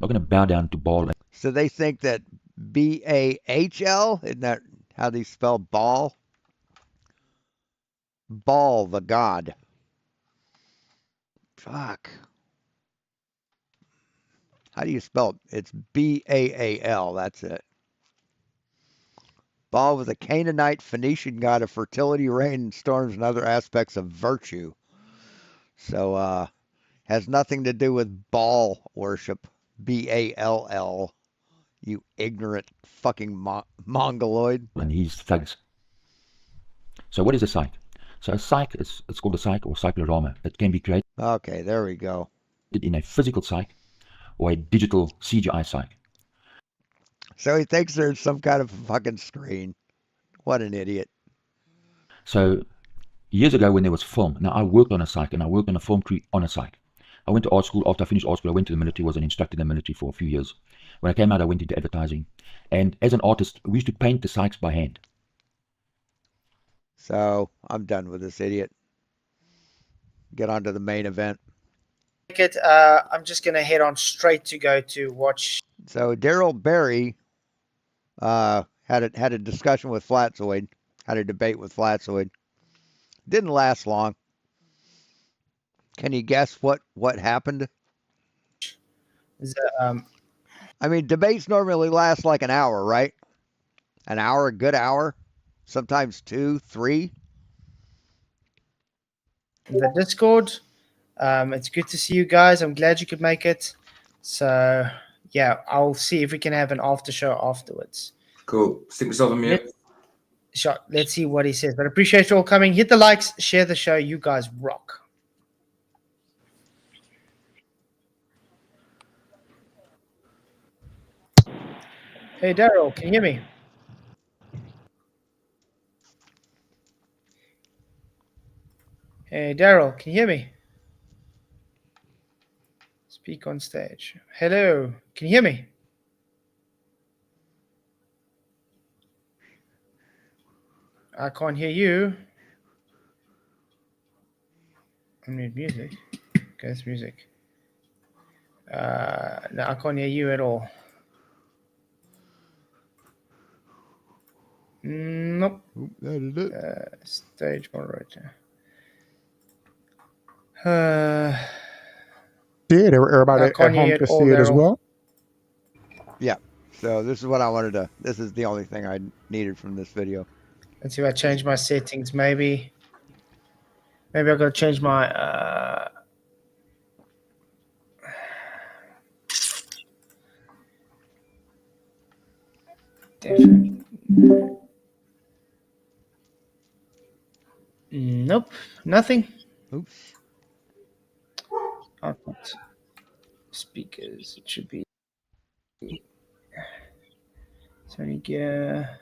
Speaker 15: I'm not going to bow down to Baal.
Speaker 1: So they think that B-A-H-L, isn't that how they spell ball? Baal, the god. Fuck. How do you spell it? It's B-A-A-L, that's it. Baal was a Canaanite Phoenician god of fertility, rain, storms, and other aspects of virtue. So, has nothing to do with Baal worship. B-A-L-L. You ignorant fucking mongoloid.
Speaker 15: And he's thugs. So what is a psych? So a psych, it's called a psych or cyclorama. It can be created.
Speaker 1: Okay, there we go.
Speaker 15: In a physical psych or a digital CGI psych.
Speaker 1: So he thinks there's some kind of fucking screen. What an idiot.
Speaker 15: So years ago when there was film, now I worked on a psych and I worked on a film crew on a psych. I went to art school. After I finished art school, I went to the military, was an instructor in the military for a few years. When I came out, I went into advertising. And as an artist, we used to paint the psychs by hand.
Speaker 1: So I'm done with this idiot. Get on to the main event.
Speaker 18: I'm just going to head on straight to go to watch.
Speaker 1: So Daryl Berry had a discussion with FKATZOID, had a debate with FKATZOID. Didn't last long. Can you guess what happened? I mean, debates normally last like an hour, right? An hour, a good hour. Sometimes 2, 3.
Speaker 18: The Discord. It's good to see you guys. I'm glad you could make it. So, yeah, I'll see if we can have an after show afterwards.
Speaker 20: Cool. Stick myself on mute.
Speaker 18: Let's see what he says. But I appreciate you all coming. Hit the likes, share the show. You guys rock. Hey, Daryl, can you hear me? Hey, Daryl, can you hear me? Speak on stage. Hello, can you hear me? I can't hear you. I need music. Okay, it's music. No, I can't hear you at all. Nope.
Speaker 1: That is it.
Speaker 18: Stage moderator.
Speaker 21: Did everybody
Speaker 18: I
Speaker 21: at
Speaker 18: can't
Speaker 21: home
Speaker 18: hear
Speaker 21: to
Speaker 18: it all,
Speaker 21: see it as
Speaker 18: Daryl.
Speaker 21: well?
Speaker 1: Yeah. So this is what I wanted to. This is the only thing I needed from this video.
Speaker 18: Let's see if I change my settings. Maybe I've got to change my. Definitely. Nope, nothing.
Speaker 1: Oops.
Speaker 18: Output. Speakers. It should be. Sony gear.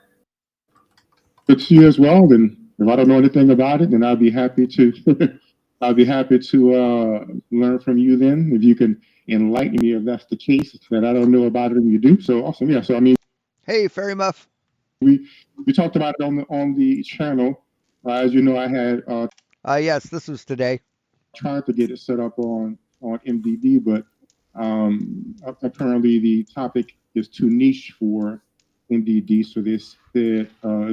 Speaker 21: Good to see you as well. Then, if I don't know anything about it, then I'll be happy to. I'll be happy to learn from you. Then, if you can enlighten me, if that's the case, that I don't know about it, and you do. So awesome. Yeah. So I mean.
Speaker 1: Hey, Fairy Muff.
Speaker 21: We talked about it on the channel. As you know, I had
Speaker 1: yes, this was today.
Speaker 21: Tried to get it set up on MDB, but apparently the topic is too niche for MDD. So this is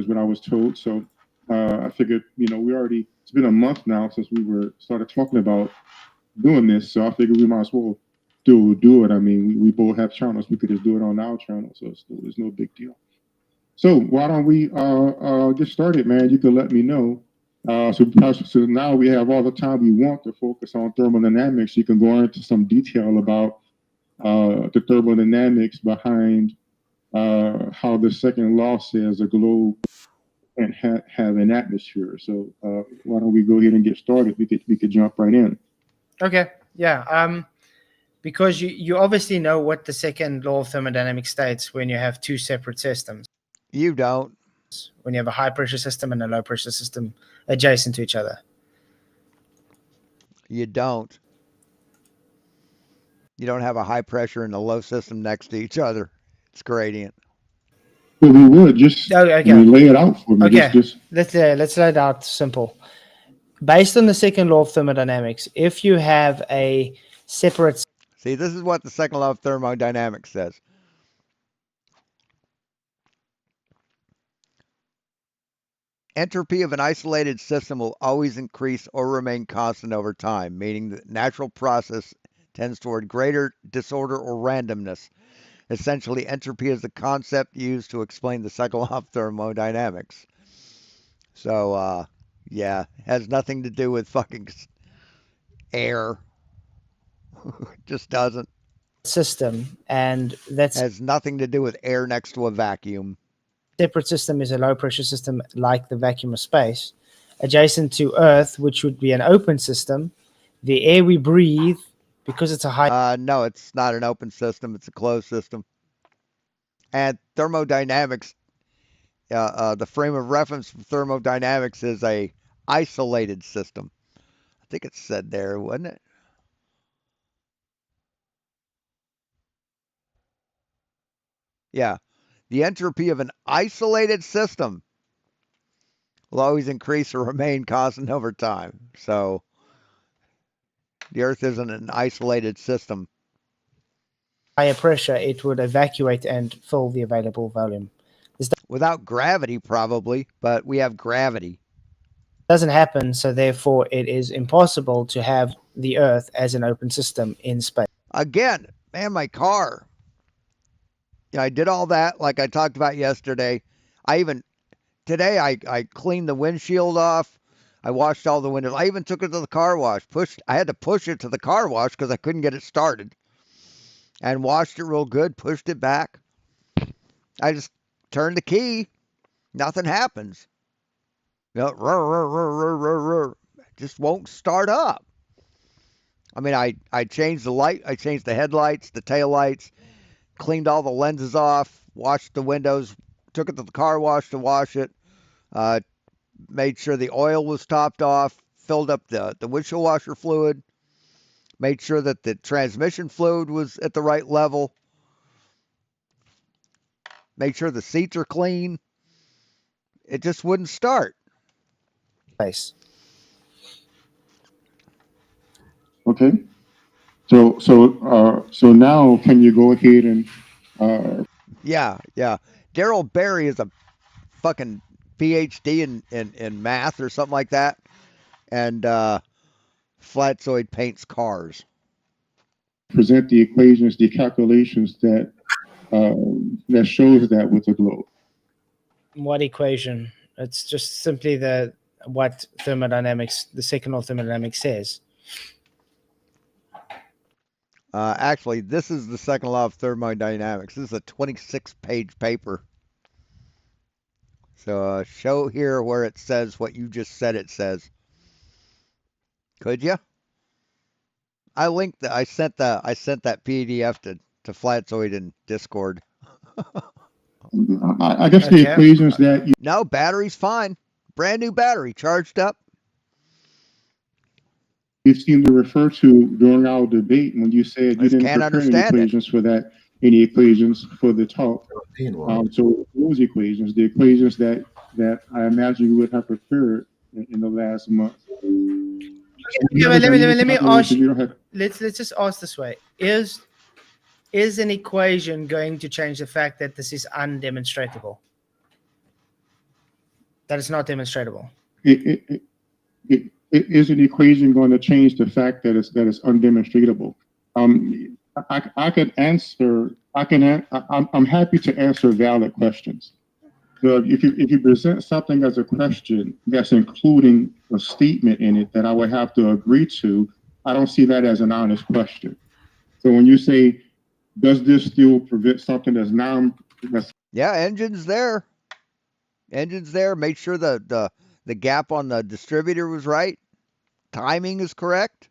Speaker 21: what I was told. So I figured, it's been a month now since we started talking about doing this. So I figured we might as well do it. I mean, we both have channels. We could just do it on our channel. So it's no big deal. So why don't we get started, man? You can let me know. So now we have all the time we want to focus on thermodynamics. You can go into some detail about the thermodynamics behind how the second law says a globe can have an atmosphere. So why don't we go ahead and get started? We could jump right in.
Speaker 18: Okay. Yeah. Because you obviously know what the second law of thermodynamics states when you have two separate systems.
Speaker 1: You don't.
Speaker 18: When you have a high pressure system and a low pressure system adjacent to each other.
Speaker 1: You don't. You don't have a high pressure and a low system next to each other. It's gradient.
Speaker 21: Well, we would just lay it out for me.
Speaker 18: Okay. Let's lay it out simple. Based on the second law of thermodynamics, if you have a separate...
Speaker 1: See, this is what the second law of thermodynamics says. Entropy of an isolated system will always increase or remain constant over time, meaning the natural process tends toward greater disorder or randomness. Essentially, entropy is the concept used to explain the second law of thermodynamics. So, yeah, has nothing to do with fucking air. Just doesn't.
Speaker 18: System, and that's
Speaker 1: has nothing to do with air next to a vacuum.
Speaker 18: Separate system is a low pressure system like the vacuum of space. Adjacent to Earth, which would be an open system, the air we breathe, because it's a high...
Speaker 1: no, it's not an open system. It's a closed system. And thermodynamics, the frame of reference for thermodynamics is a isolated system. I think it said there, wasn't it? Yeah. The entropy of an isolated system will always increase or remain constant over time. So the Earth isn't an isolated system.
Speaker 18: Higher pressure, it would evacuate and fill the available volume.
Speaker 1: Without gravity, probably, but we have gravity.
Speaker 18: Doesn't happen, so therefore it is impossible to have the Earth as an open system in space.
Speaker 1: Again, man, my car. I did all that like I talked about yesterday. Today I cleaned the windshield off. I washed all the windows. I even took it to the car wash. I had to push it to the car wash because I couldn't get it started. And washed it real good, pushed it back. I just turned the key. Nothing happens. It just won't start up. I mean, I changed the light. I changed the headlights, the tail lights, cleaned all the lenses off, washed the windows, took it to the car wash to wash it, made sure the oil was topped off, filled up the windshield washer fluid, made sure that the transmission fluid was at the right level, made sure the seats are clean. It just wouldn't start.
Speaker 18: Nice.
Speaker 21: Okay. So now can you go ahead and
Speaker 1: Yeah. Daryl Berry is a fucking PhD in math or something like that. And FKATZOID paints cars.
Speaker 21: Present the equations, the calculations that shows that with the globe.
Speaker 18: What equation? It's just simply what thermodynamics, the second law of thermodynamics says.
Speaker 1: Actually, this is the second law of thermodynamics. This is a 26-page paper. So show here where it says what you just said it says. Could you? I linked that. I sent that PDF to FKATZOID in Discord.
Speaker 21: I guess the equations that you...
Speaker 1: No, battery's fine. Brand new battery, charged up.
Speaker 21: You seem to refer to during our debate when you said you didn't prepare any equations for that. any equations for the talk. So those equations, the equations that I imagine you would have prepared in the last month.
Speaker 18: Okay, but let me ask you. Let's just ask this way: Is an equation going to change the fact that this is undemonstratable? That it's not demonstratable.
Speaker 21: Is an equation going to change the fact that it's undemonstratable? I can answer. I'm happy to answer valid questions. So if you present something as a question that's including a statement in it that I would have to agree to, I don't see that as an honest question. So when you say, does this still prevent something that's
Speaker 1: Yeah, engine's there. Engine's there. Made sure the gap on the distributor was right. Timing is correct.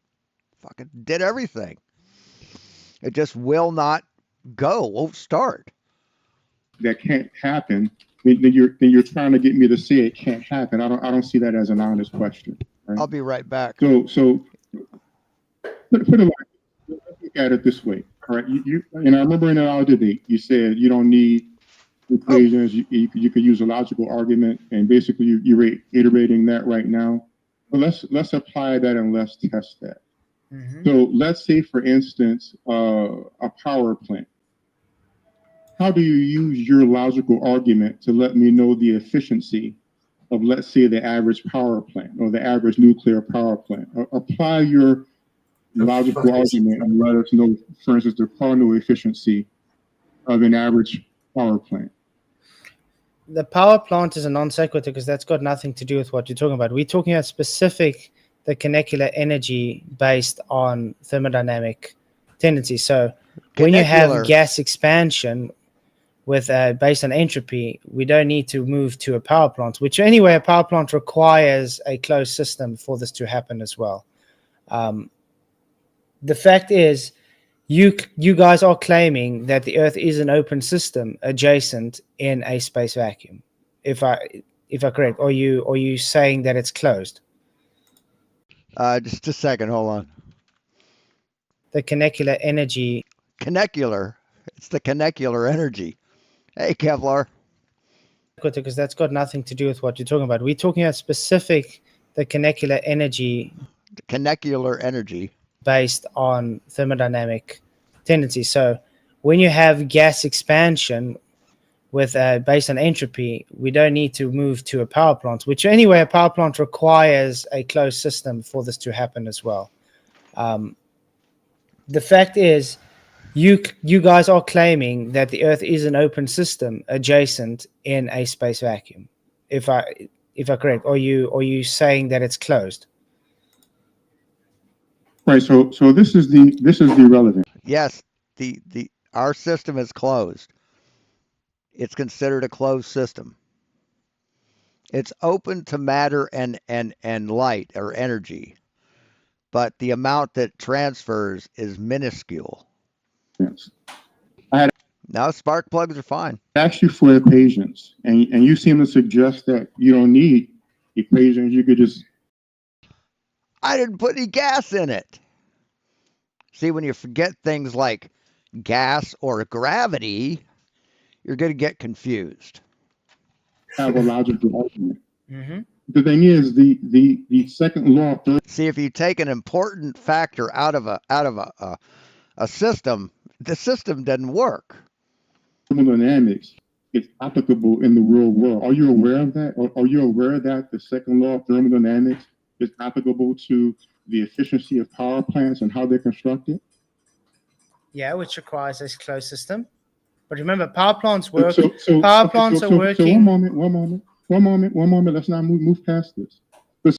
Speaker 1: Fucking did everything. It just will not go. Won't start.
Speaker 21: that can't happen, then you're trying to get me to say it can't happen. I don't see that as an honest question. Right?
Speaker 1: I'll be right back.
Speaker 21: So put it like, let's look at it this way. All right, you and I remember in our debate you said you don't need equations. You could use a logical argument, and basically you're iterating that right now. But let's apply that and let's test that. So let's say, for instance, a power plant. How do you use your logical argument to let me know the efficiency of, let's say, the average power plant or the average nuclear power plant? Apply your logical argument and let us know, for instance, the Carnot efficiency of an average power plant.
Speaker 18: The power plant is a non sequitur because that's got nothing to do with what you're talking about. We're talking about the kinetic energy based on thermodynamic tendencies. So when you have gas expansion with based on entropy, we don't need to move to a power plant, which anyway, a power plant requires a closed system for this to happen as well. The fact is, you guys are claiming that the Earth is an open system adjacent in a space vacuum. If I correct, or you saying that it's closed?
Speaker 1: Just a second, hold on.
Speaker 18: The kinetic energy.
Speaker 1: Kinecular. It's the kinecular energy. Hey, Kevlar.
Speaker 18: Because that's got nothing to do with what you're talking about. We're talking about the kinetic energy.
Speaker 1: The kinecular energy.
Speaker 18: Based on thermodynamic tendencies. So when you have gas expansion with based on entropy, we don't need to move to a power plant, which anyway, a power plant requires a closed system for this to happen as well. The fact is, you guys are claiming that the Earth is an open system adjacent in a space vacuum. If I correct, or you saying that it's closed?
Speaker 21: Right. So this is the relevant.
Speaker 1: Yes, our system is closed. It's considered a closed system. It's open to matter and light or energy, but the amount that transfers is minuscule.
Speaker 21: Yes.
Speaker 1: Now spark plugs are fine.
Speaker 21: I asked you for equations, and you seem to suggest that you don't need equations. You could just.
Speaker 1: I didn't put any gas in it. See, when you forget things like gas or gravity, you're going to get confused.
Speaker 21: Have a logical argument. The thing is, the second law.
Speaker 1: See, if you take an important factor out of a system, the system doesn't work.
Speaker 21: Thermodynamics is applicable in the real world. Are you aware of that? Are you aware that the second law of thermodynamics is applicable to the efficiency of power plants and how they're constructed?
Speaker 18: Yeah, which requires a closed system. But remember, power plants work.
Speaker 21: So
Speaker 18: working.
Speaker 21: One moment. Let's not move past this.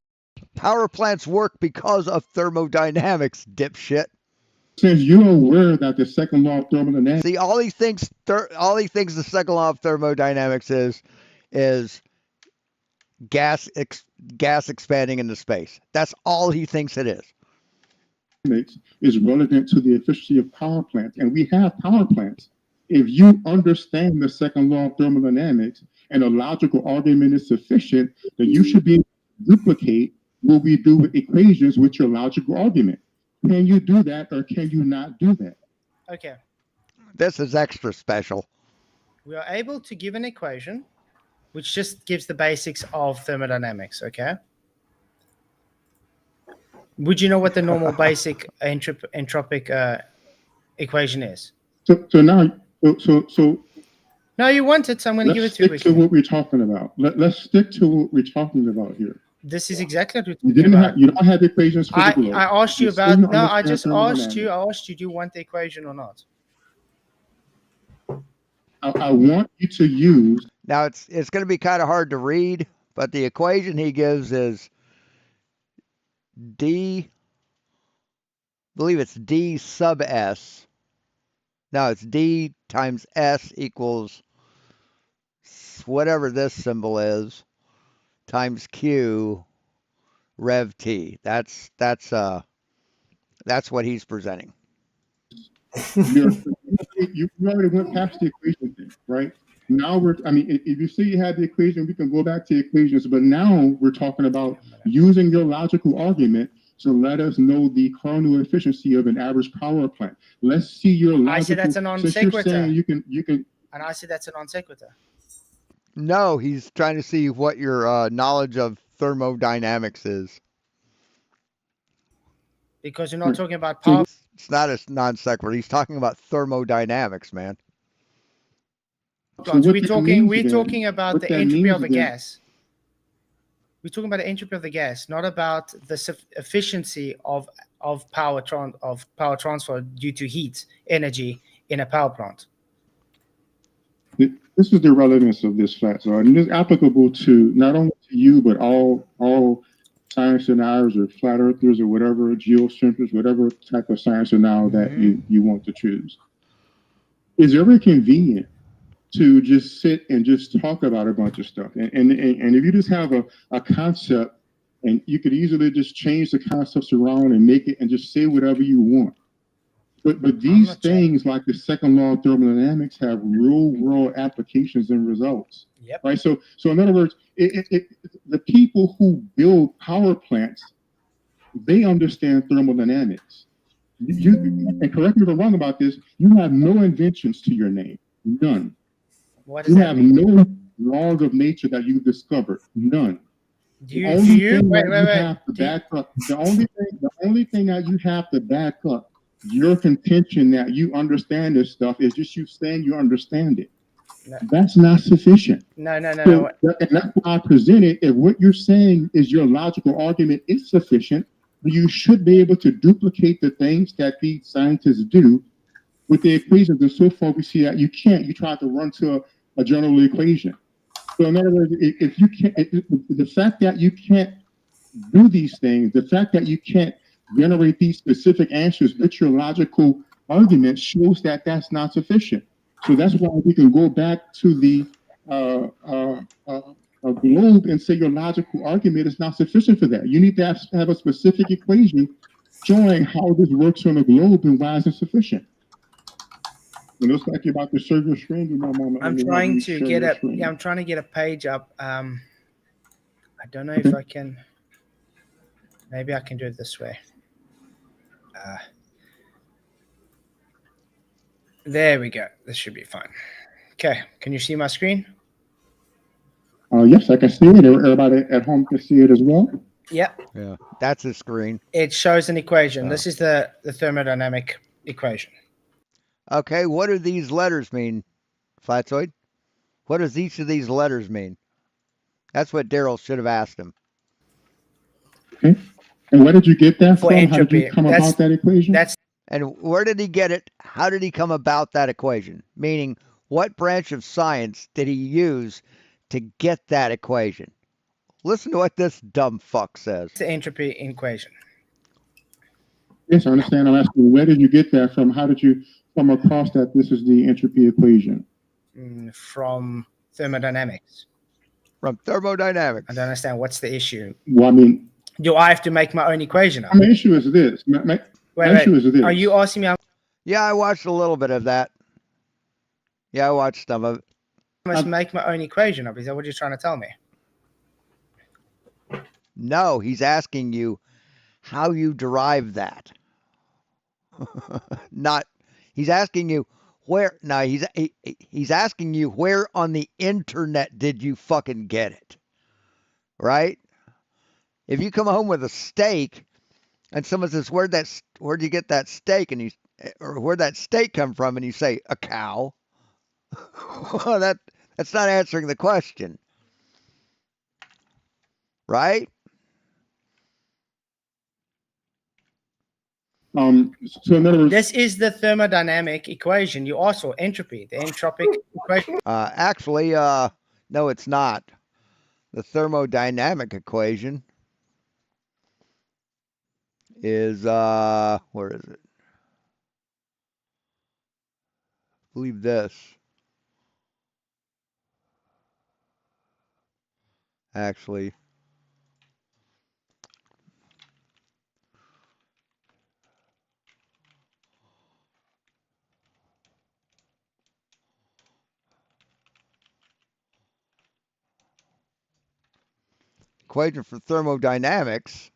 Speaker 1: Power plants work because of thermodynamics, dipshit.
Speaker 21: Since you're aware that the second law of thermodynamics.
Speaker 1: See, all he thinks the second law of thermodynamics is gas expanding into space. That's all he thinks it is.
Speaker 21: Is relevant to the efficiency of power plants, and we have power plants. If you understand the second law of thermodynamics and a logical argument is sufficient, then you should be able to duplicate what we do with equations with your logical argument. Can you do that, or can you not do that?
Speaker 18: Okay.
Speaker 1: This is extra special.
Speaker 18: We are able to give an equation which just gives the basics of thermodynamics, okay? Would you know what the normal basic entropic equation is?
Speaker 21: So now, so
Speaker 18: No, you want it, so I'm going to give
Speaker 21: let's
Speaker 18: it to you
Speaker 21: stick to
Speaker 18: quickly.
Speaker 21: what we're talking about. Let's stick to what we're talking about here.
Speaker 18: This is exactly what we're
Speaker 21: You
Speaker 18: talking
Speaker 21: didn't
Speaker 18: about.
Speaker 21: have, you don't have the equations for the globe.
Speaker 18: I asked you
Speaker 21: You're
Speaker 18: about,
Speaker 21: still not
Speaker 18: no, I
Speaker 21: understanding
Speaker 18: just asked you,
Speaker 21: thermodynamics.
Speaker 18: do you want the equation or not?
Speaker 21: I want you to use.
Speaker 1: Now it's going to be kind of hard to read, but the equation he gives is I believe it's D sub S. No, it's D times S equals whatever this symbol is times Q rev T. That's what he's presenting.
Speaker 21: You already went past the equation thing, right? Now if you say you had the equation, we can go back to equations, but now we're talking about using your logical argument to let us know the kernel efficiency of an average power plant. Let's see your logical.
Speaker 18: I said that's a non
Speaker 21: Since you're
Speaker 18: sequitur.
Speaker 21: saying you can.
Speaker 18: And I said that's a non sequitur.
Speaker 1: No, he's trying to see what your knowledge of thermodynamics is.
Speaker 18: Because you're not talking about power.
Speaker 1: It's not a non sequitur. He's talking about thermodynamics, man.
Speaker 21: So
Speaker 18: we're talking about the entropy of a gas. We're talking about the entropy of the gas, not about the efficiency of power transfer due to heat energy in a power plant.
Speaker 21: This is the relevance of this fact. So, and this is applicable to not only to you, but all science deniers or flat earthers or whatever, geocentrists, whatever type of science denial that you want to choose. Is it ever convenient to just sit and just talk about a bunch of stuff? And if you just have a concept, and you could easily just change the concepts around and make it and just say whatever you want. But these things, like the second law of thermodynamics, have real world applications and results.
Speaker 18: Yep.
Speaker 21: Right. So in other words, the people who build power plants, they understand thermodynamics. And correct me if I'm wrong about this, you have no inventions to your name. None.
Speaker 18: What does that mean?
Speaker 21: No laws of nature that you discovered. None. The only thing that you have to back up your contention that you understand this stuff is just you saying you understand it. No. That's not sufficient.
Speaker 18: No.
Speaker 21: And that's why I presented. If what you're saying is your logical argument is sufficient, you should be able to duplicate the things that these scientists do with the equations. And so far, we see that you can't. You try to run to a general equation. So in other words, if you can't, the fact that you can't do these things, the fact that you can't generate these specific answers with your logical argument shows that that's not sufficient. So that's why we can go back to the globe and say your logical argument is not sufficient for that. You need to have a specific equation showing how this works on the globe and why it's insufficient. It looks like you're about to share your screen.
Speaker 18: I'm trying to get I'm trying to get a page up. I don't know if I can. Maybe I can do it this way. There we go. This should be fine. Okay. Can you see my screen?
Speaker 21: Yes, I can see it. Everybody at home can see it as well.
Speaker 18: Yep.
Speaker 1: Yeah, that's a screen.
Speaker 18: It shows an equation. This is the thermodynamic equation.
Speaker 1: Okay, what do these letters mean, FKATZOID? What does each of these letters mean? That's what Daryl should have asked him.
Speaker 21: Okay. And where did you get that from? Entropy. How did you come about that equation?
Speaker 1: And where did he get it? How did he come about that equation? Meaning, what branch of science did he use to get that equation? Listen to what this dumb fuck says.
Speaker 18: It's the entropy equation.
Speaker 21: Yes, I understand. I'm asking, where did you get that from? How did you come across that this is the entropy equation?
Speaker 18: From thermodynamics.
Speaker 1: From thermodynamics.
Speaker 18: I don't understand. What's the issue?
Speaker 21: Well, I mean,
Speaker 18: do I have to make my own equation up?
Speaker 21: My issue is this. My issue is this.
Speaker 18: Are you asking me?
Speaker 1: Yeah, I watched a little bit of that. Yeah, I watched some of it.
Speaker 18: I must make my own equation up. Is that what you're trying to tell me?
Speaker 1: No, he's asking you how you derive that. He's asking you Where now he's asking you where on the internet did you fucking get it? Right? If you come home with a steak and someone says, where'd you get that steak? And or where'd that steak come from? And you say, a cow. Well, that's not answering the question. Right?
Speaker 21: So in other words,
Speaker 18: This is the thermodynamic equation. You asked for entropy, the entropic equation.
Speaker 1: Actually, no, it's not. The thermodynamic equation is, where is it? I believe this. Actually, equation for thermodynamics.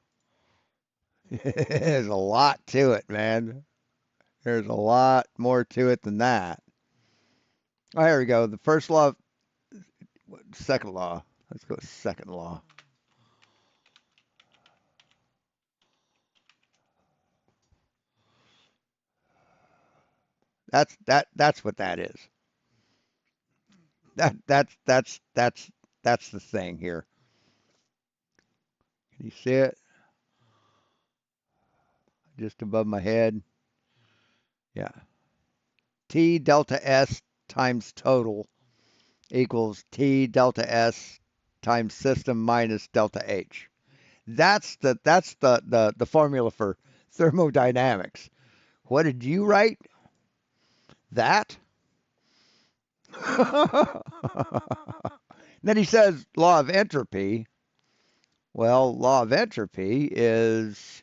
Speaker 1: There's a lot to it, man. There's a lot more to it than that. Oh, here we go. The first law, second law. Let's go with second law. That's what that is. That's the thing here. Can you see it? Just above my head. Yeah. T delta S times total equals T delta S times system minus delta H. That's the formula for thermodynamics. What did you write? That? Then he says law of entropy. Well, law of entropy is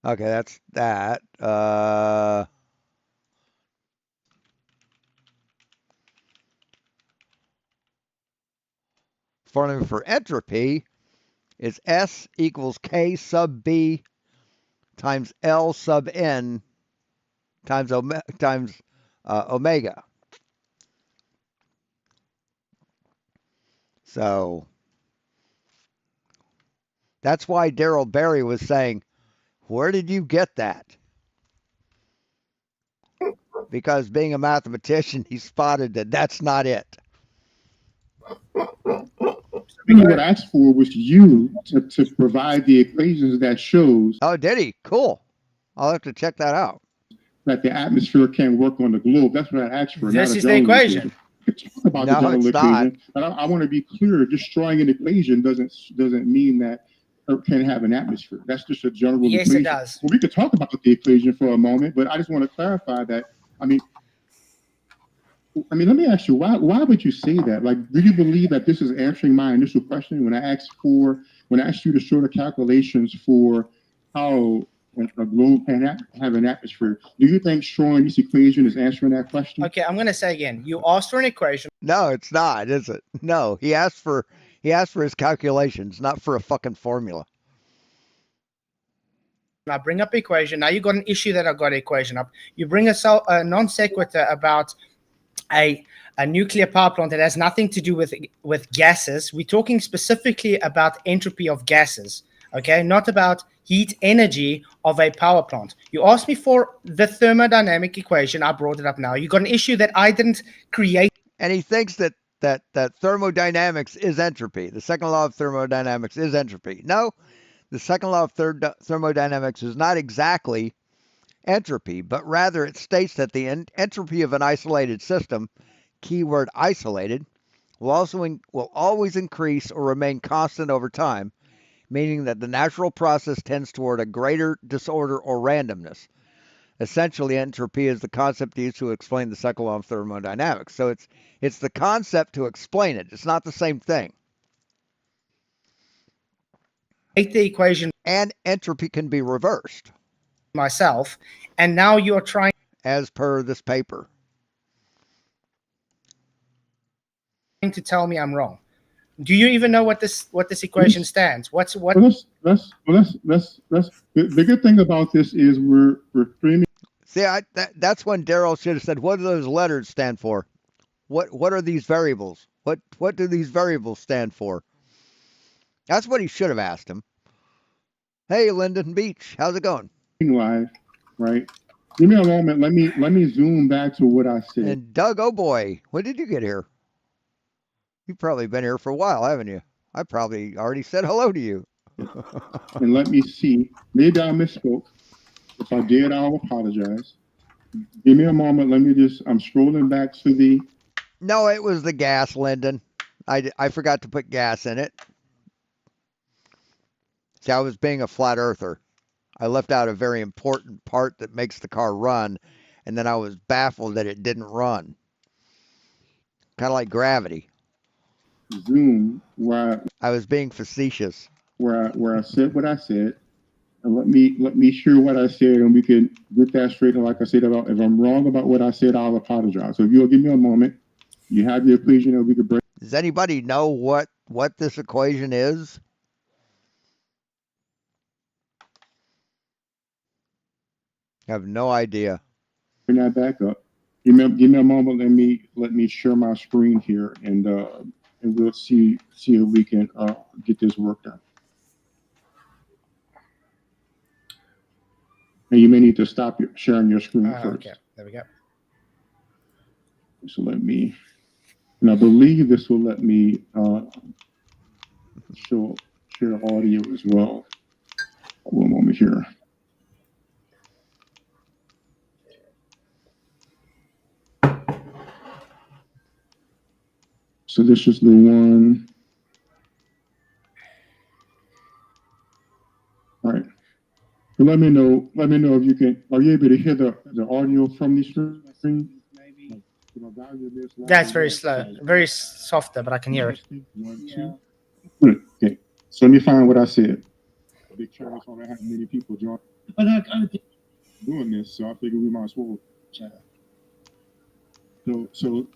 Speaker 1: okay, that's that. Formula for entropy is S equals K sub B times L sub N times omega. So that's why Daryl Barry was saying, where did you get that? Because being a mathematician, he spotted that that's not it.
Speaker 21: what I asked for was you to provide the equations that shows.
Speaker 1: Oh, did he? Cool. I'll have to check that out.
Speaker 21: That the atmosphere can work on the globe. That's what I asked for.
Speaker 18: This is the equation.
Speaker 21: Talk about the general equation, but I want to be clear. Just drawing an equation doesn't mean that Earth can have an atmosphere. That's just a general equation.
Speaker 18: Yes, it does.
Speaker 21: Well, we could talk about the equation for a moment, but I just want to clarify that. I mean, let me ask you, why would you say that? Like, do you believe that this is answering my initial question when I asked you to show the calculations for how a globe can have an atmosphere? Do you think showing this equation is answering that question?
Speaker 18: Okay, I'm going to say again. You asked for an equation.
Speaker 1: No, it's not, is it? No, he asked for his calculations, not for a fucking formula.
Speaker 18: I bring up equation. Now you got an issue that I got equation up. You bring a non sequitur about a nuclear power plant that has nothing to do with gases. We're talking specifically about entropy of gases, okay? Not about heat energy of a power plant. You asked me for the thermodynamic equation. I brought it up now. You got an issue that I didn't create.
Speaker 1: And he thinks that thermodynamics is entropy. The second law of thermodynamics is entropy. No, the second law of thermodynamics is not exactly entropy, but rather it states that the entropy of an isolated system, keyword isolated, will always increase or remain constant over time, meaning that the natural process tends toward a greater disorder or randomness. Essentially, entropy is the concept used to explain the second law of thermodynamics. So it's the concept to explain it. It's not the same thing.
Speaker 18: The equation,
Speaker 1: and entropy can be reversed
Speaker 18: myself, and now you're trying,
Speaker 1: as per this paper,
Speaker 18: to tell me I'm wrong. Do you even know what this equation stands? What?
Speaker 21: Well, the good thing about this is we're framing.
Speaker 1: See, that's when Daryl should have said, "What do those letters stand for? What are these variables? What do these variables stand for?" That's what he should have asked him. Hey, Lyndon Beach, how's it going?
Speaker 21: Live, right? Give me a moment. Let me zoom back to what I said.
Speaker 1: And Doug, oh boy, when did you get here? You've probably been here for a while, haven't you? I probably already said hello to you.
Speaker 21: And let me see. Maybe I misspoke. If I did, I'll apologize. Give me a moment. I'm scrolling back to the.
Speaker 1: No, it was the gas, Lyndon. I forgot to put gas in it. See, I was being a flat earther. I left out a very important part that makes the car run, and then I was baffled that it didn't run. Kind of like gravity.
Speaker 21: Zoom where
Speaker 1: I was being facetious.
Speaker 21: Where I said what I said, and let me share what I said, and we can get that straight. And like I said, about if I'm wrong about what I said, I'll apologize. So if you'll give me a moment, you have the equation, and we could break.
Speaker 1: Does anybody know what this equation is? I have no idea.
Speaker 21: Bring that back up. Give me a moment. Let me share my screen here, and we'll see if we can get this worked out. And you may need to stop sharing your screen first.
Speaker 18: Okay, there we go.
Speaker 21: So and I believe this will let me share audio as well. One moment here. So this is the one. All right. Let me know if you can. Are you able to hear the audio from the screen?
Speaker 18: That's very slow, very softer, but I can hear it.
Speaker 21: 1, 2. Okay. So let me find what I said. Big channel, so I have many people join. Doing this, so I figured we might as well. So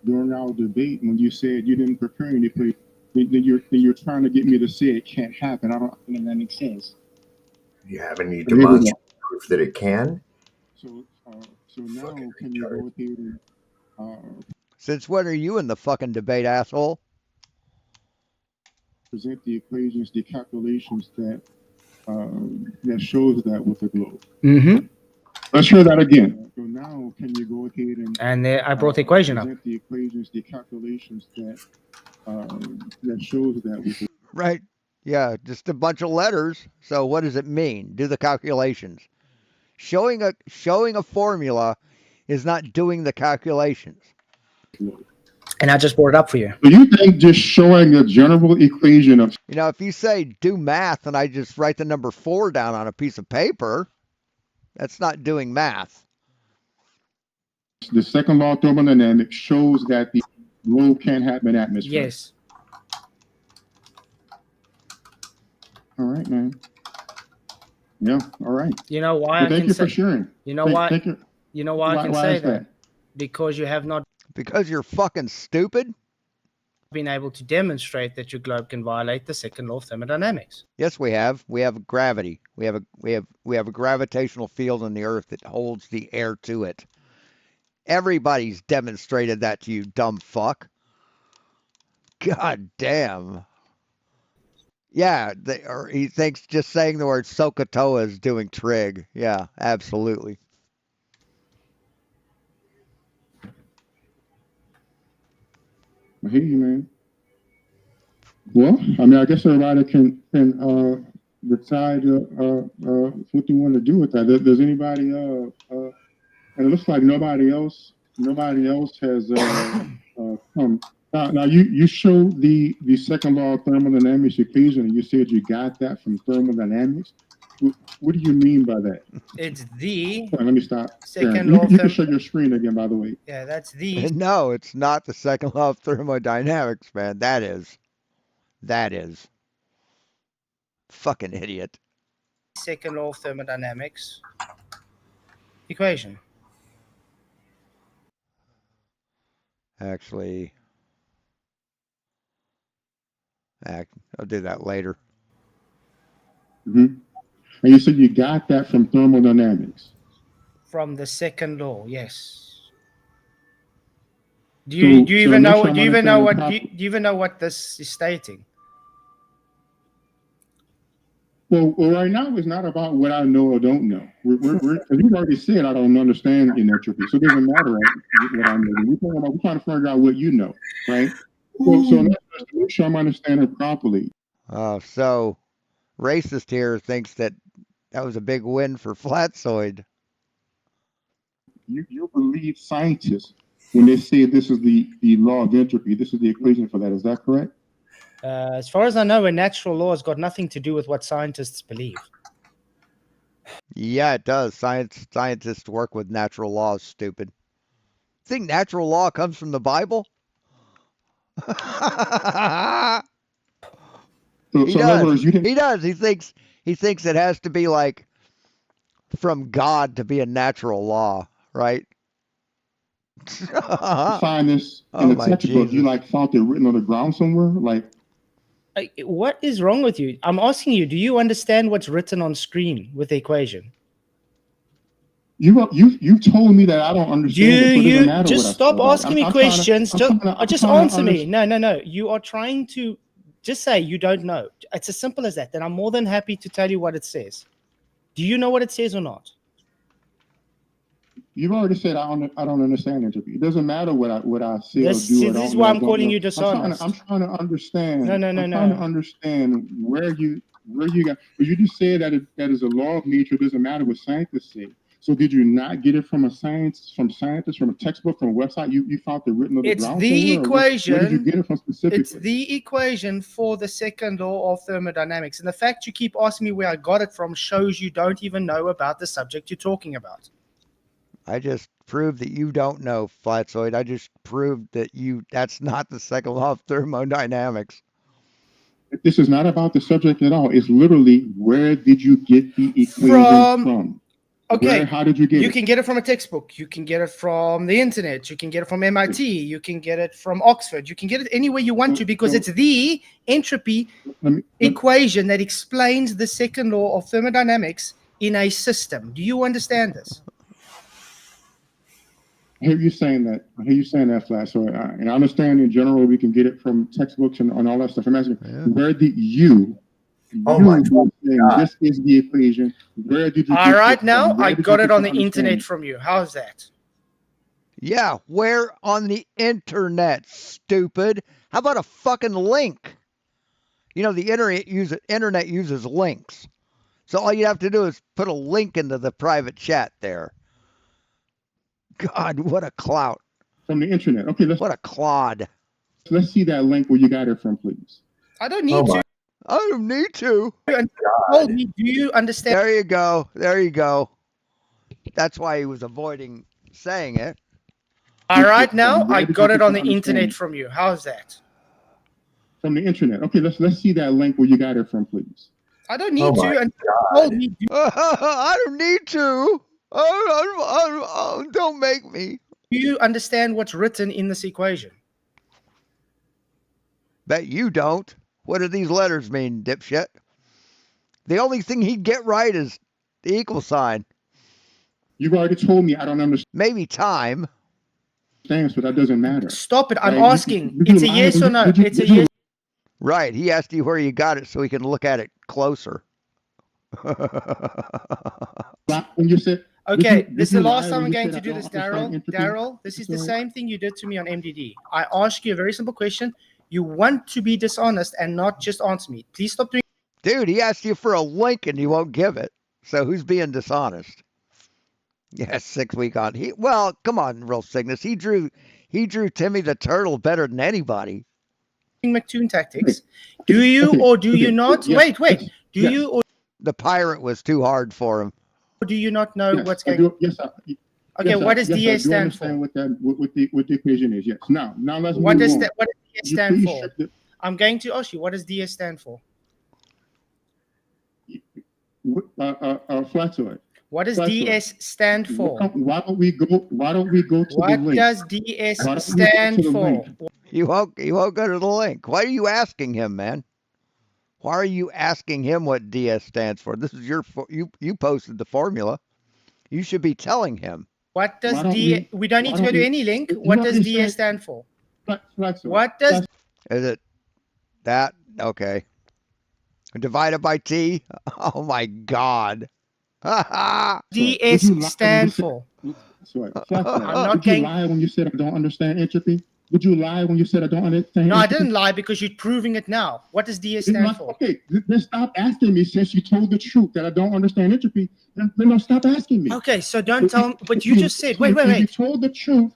Speaker 21: during our debate, when you said you didn't prepare anything, then you're trying to get me to say it can't happen. I don't think that makes sense.
Speaker 3: You have any demonstrative proof that it can?
Speaker 21: So now can you go ahead and
Speaker 1: Since when are you in the fucking debate, asshole?
Speaker 21: present the equations, the calculations that shows that with the globe.
Speaker 18: Mm-hmm.
Speaker 21: Let's hear that again. So now can you go ahead
Speaker 18: and I brought the equation up.
Speaker 21: Present the equations, the calculations that shows that with the
Speaker 1: Right. Yeah, just a bunch of letters. So what does it mean? Do the calculations. Showing a formula is not doing the calculations.
Speaker 18: And I just brought it up for you.
Speaker 21: Do you think just showing a general equation of
Speaker 1: if you say do math and I just write the number 4 down on a piece of paper, that's not doing math.
Speaker 21: The second law of thermodynamics shows that the globe can't have an atmosphere.
Speaker 18: Yes.
Speaker 21: All right, man. Yeah, all right.
Speaker 18: You know why
Speaker 21: well, thank you for sharing.
Speaker 18: You know why? You know why I can say that? Because you have not.
Speaker 1: Because you're fucking stupid?
Speaker 18: Been able to demonstrate that your globe can violate the second law of thermodynamics.
Speaker 1: Yes, we have. We have gravity. We have a gravitational field on the earth that holds the air to it. Everybody's demonstrated that to you, dumb fuck. God damn. Yeah, he thinks just saying the word SOHCAHTOA is doing trig. Yeah, absolutely.
Speaker 21: I hear you, man. Well, I mean, I guess everybody can decide what they want to do with that. Does anybody? And it looks like nobody else has come. Now you showed the second law of thermodynamics equation, and you said you got that from thermodynamics. What do you mean by that?
Speaker 18: It's the.
Speaker 21: Let me stop.
Speaker 18: Second
Speaker 21: law.
Speaker 18: law.
Speaker 21: You can show your screen again, by the way.
Speaker 18: Yeah, that's the.
Speaker 1: No, it's not the second law of thermodynamics, man. That is. Fucking idiot.
Speaker 18: Second law of thermodynamics equation.
Speaker 1: Actually, I'll do that later.
Speaker 21: And you said you got that from thermodynamics.
Speaker 18: From the second law, yes. Do you even know what this is stating?
Speaker 21: Well, right now it's not about what I know or don't know. You've already said I don't understand in entropy, so it doesn't matter what I know. We're trying to figure out what you know, right? So let's make sure I'm understanding properly.
Speaker 1: So racist here thinks that was a big win for FKATZOID.
Speaker 21: You believe scientists when they say this is the law of entropy, this is the equation for that. Is that correct?
Speaker 18: As far as I know, a natural law has got nothing to do with what scientists believe.
Speaker 1: Yeah, it does. Scientists work with natural laws, stupid. Think natural law comes from the Bible? He does. He does. He thinks it has to be like from God to be a natural law, right?
Speaker 21: Find this in the textbook. You found it written on the ground somewhere,
Speaker 18: What is wrong with you? I'm asking you, do you understand what's written on screen with the equation?
Speaker 21: You told me that I don't understand.
Speaker 18: You just stop asking me questions. Just answer me. No. You are trying to just say you don't know. It's as simple as that. Then I'm more than happy to tell you what it says. Do you know what it says or not?
Speaker 21: You've already said I don't understand entropy. It doesn't matter what I say or do.
Speaker 18: This is why I'm calling you dishonest.
Speaker 21: I'm trying to understand.
Speaker 18: No.
Speaker 21: I'm trying to understand where you got. But you just said that is a law of nature. It doesn't matter what scientists say. So did you not get it from scientist, from a textbook, from a website? You found it written on the ground?
Speaker 18: It's the equation.
Speaker 21: Where did you get it from specifically?
Speaker 18: It's the equation for the second law of thermodynamics. And the fact you keep asking me where I got it from shows you don't even know about the subject you're talking about.
Speaker 1: I just proved that you don't know, FKATZOID. I just proved that that's not the second law of thermodynamics.
Speaker 21: This is not about the subject at all. It's literally, where did you get the equation from?
Speaker 18: Okay.
Speaker 21: How did you get it?
Speaker 18: You can get it from a textbook. You can get it from the internet. You can get it from MIT. You can get it from Oxford. You can get it anywhere you want to, because it's the entropy equation that explains the second law of thermodynamics in a system. Do you understand this?
Speaker 21: I hear you saying that, Flash. So, and I understand in general we can get it from textbooks and all that stuff. I'm asking, where did you? Oh my God! This is the equation. Where did you?
Speaker 18: All right, now I got it on the internet from you. How's that?
Speaker 1: Yeah, where on the internet, stupid? How about a fucking link? You know, the internet uses links. So all you have to do is put a link into the private chat there. God, what a clout.
Speaker 21: From the internet. Okay,
Speaker 1: what a clod.
Speaker 21: Let's see that link where you got it from, please.
Speaker 18: I don't need to.
Speaker 1: I don't need to.
Speaker 18: Told me, do you understand?
Speaker 1: There you go. There you go. That's why he was avoiding saying it.
Speaker 18: All right, now I got it on the internet from you. How's that?
Speaker 21: From the internet. Okay, let's see that link where you got it from, please.
Speaker 18: I don't need to. Told me,
Speaker 1: I don't need to. Don't make me.
Speaker 18: Do you understand what's written in this equation?
Speaker 1: Bet you don't. What do these letters mean, dipshit? The only thing he'd get right is the equal sign.
Speaker 21: You've already told me I don't understand.
Speaker 1: Maybe time.
Speaker 21: But that doesn't matter.
Speaker 18: Stop it. I'm asking. It's a yes or no. It's a yes.
Speaker 1: Right. He asked you where you got it so he can look at it closer.
Speaker 21: When you said,
Speaker 18: okay, this is the last time I'm going to do this, Daryl. Daryl, this is the same thing you did to me on MDD. I ask you a very simple question. You want to be dishonest and not just answer me. Please stop doing.
Speaker 1: Dude, he asked you for a link and you won't give it. So who's being dishonest? Yeah, 6 week on. Well, come on, Real Cygnus. He drew Timmy the Turtle better than anybody.
Speaker 18: McToon tactics. Do you or do you not? Wait. Do you or
Speaker 1: the pirate was too hard for him?
Speaker 18: Do you not know what's going on?
Speaker 21: Yes,
Speaker 18: okay, what does DS stand for?
Speaker 21: What the equation is? Yes. Now let's.
Speaker 18: What does DS stand for? I'm going to ask you. What does DS stand for?
Speaker 21: FKATZOID.
Speaker 18: What does DS stand for?
Speaker 21: Why don't we go to the link?
Speaker 18: What does DS stand for?
Speaker 1: You won't go to the link. Why are you asking him, man? Why are you asking him what DS stands for? This is you posted the formula. You should be telling him.
Speaker 18: What does we don't need to go to any link. What does DS stand for? What does
Speaker 1: Is it that? Okay. Divided by T? Oh my God.
Speaker 18: DS stand for? I'm not
Speaker 21: Did you lie when you said I don't understand entropy? Did you lie when you said I don't understand?
Speaker 18: No, I didn't lie because you're proving it now. What does DS stand for?
Speaker 21: Okay, then stop asking me since you told the truth that I don't understand entropy. Then no, stop asking me.
Speaker 18: Okay, so don't tell me. But you just said, wait.
Speaker 21: If you told the truth,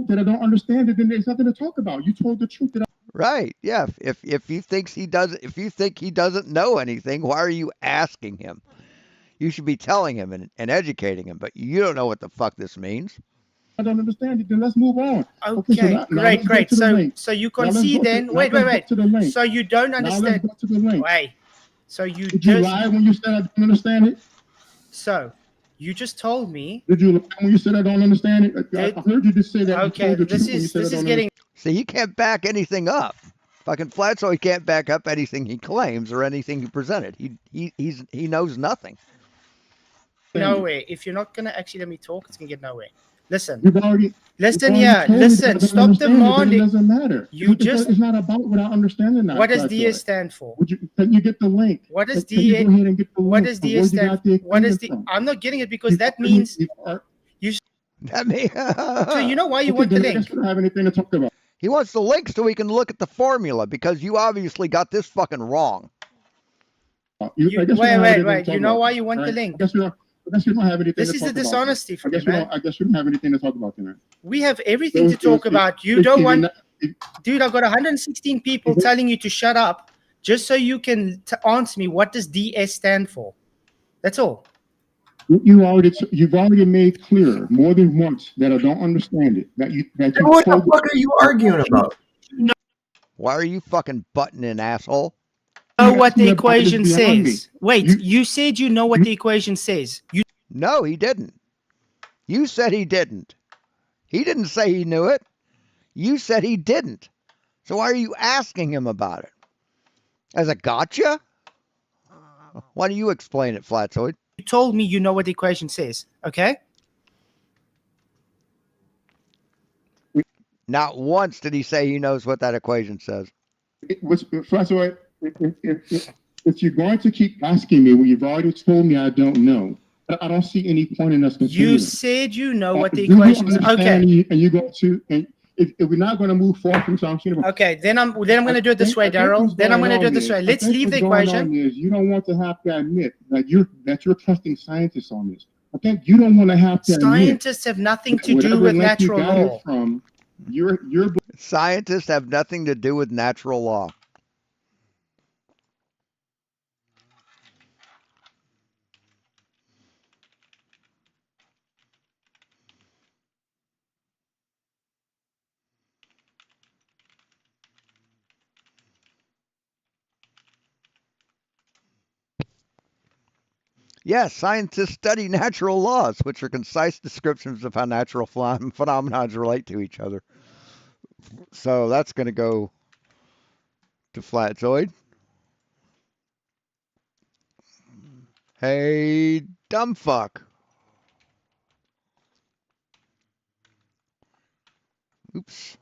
Speaker 21: that I don't understand it, then there's nothing to talk about. You told the truth that.
Speaker 1: Right. Yeah. If you think he doesn't know anything, why are you asking him? You should be telling him and educating him, but you don't know what the fuck this means.
Speaker 21: I don't understand it, then let's move on.
Speaker 18: Okay,
Speaker 21: so
Speaker 18: great. So you concede then. Wait. So you don't understand.
Speaker 21: Now let's go to the link.
Speaker 18: Wait. So you
Speaker 21: Did you lie when you said I don't understand it?
Speaker 18: So you just told me.
Speaker 21: Did you lie when you said I don't understand it? I heard you just say that.
Speaker 18: Okay, this is getting.
Speaker 1: See, he can't back anything up. Fucking Flatzoid can't back up anything he claims or anything he presented. He knows nothing.
Speaker 18: Nowhere. If you're not gonna actually let me talk, it's gonna get nowhere. Listen.
Speaker 21: Listen.
Speaker 18: Stop demanding.
Speaker 21: It doesn't matter. It's not about what I understand or not.
Speaker 18: What does DS stand for?
Speaker 21: Can you get the link?
Speaker 18: What does DS? What does DS stand for? What is the? I'm not getting it because that means you.
Speaker 1: That means.
Speaker 18: So you know why you want the link?
Speaker 21: I don't have anything to talk about.
Speaker 1: He wants the link so he can look at the formula because you obviously got this fucking wrong.
Speaker 18: Wait. You know why you want the link?
Speaker 21: I guess we don't have anything.
Speaker 18: This is the dishonesty from you, man.
Speaker 21: I guess we don't have anything to talk about tonight.
Speaker 18: We have everything to talk about. You don't want, dude. I've got 116 people telling you to shut up just so you can answer me. What does DS stand for? That's all.
Speaker 21: You've already made clear more than once that I don't understand it.
Speaker 3: What the fuck are you arguing about?
Speaker 1: Why are you fucking butting in, asshole?
Speaker 18: Know what the equation says. Wait, you said you know what the equation says.
Speaker 1: No, he didn't. You said he didn't. He didn't say he knew it. You said he didn't. So why are you asking him about it? As a gotcha? Why don't you explain it, Flatzoid?
Speaker 18: You told me you know what the equation says, okay?
Speaker 1: Not once did he say he knows what that equation says.
Speaker 21: Flatzoid, if you're going to keep asking me when you've already told me I don't know, I don't see any point in us continuing.
Speaker 18: You said you know what the equation is. Okay.
Speaker 21: And you go to, and if we're not going to move forward from something.
Speaker 18: Okay, then I'm going to do it this way, Daryl. Then I'm going to do it this way. Let's leave the equation.
Speaker 21: You don't want to have to admit that you're trusting scientists on this. I think you don't want to have to admit.
Speaker 18: Scientists have nothing to do with natural law.
Speaker 1: Scientists have nothing to do with natural law. Yes, scientists study natural laws, which are concise descriptions of how natural phenomena relate to each other. So that's going to go to Flatzoid. Hey, dumb fuck. Oops.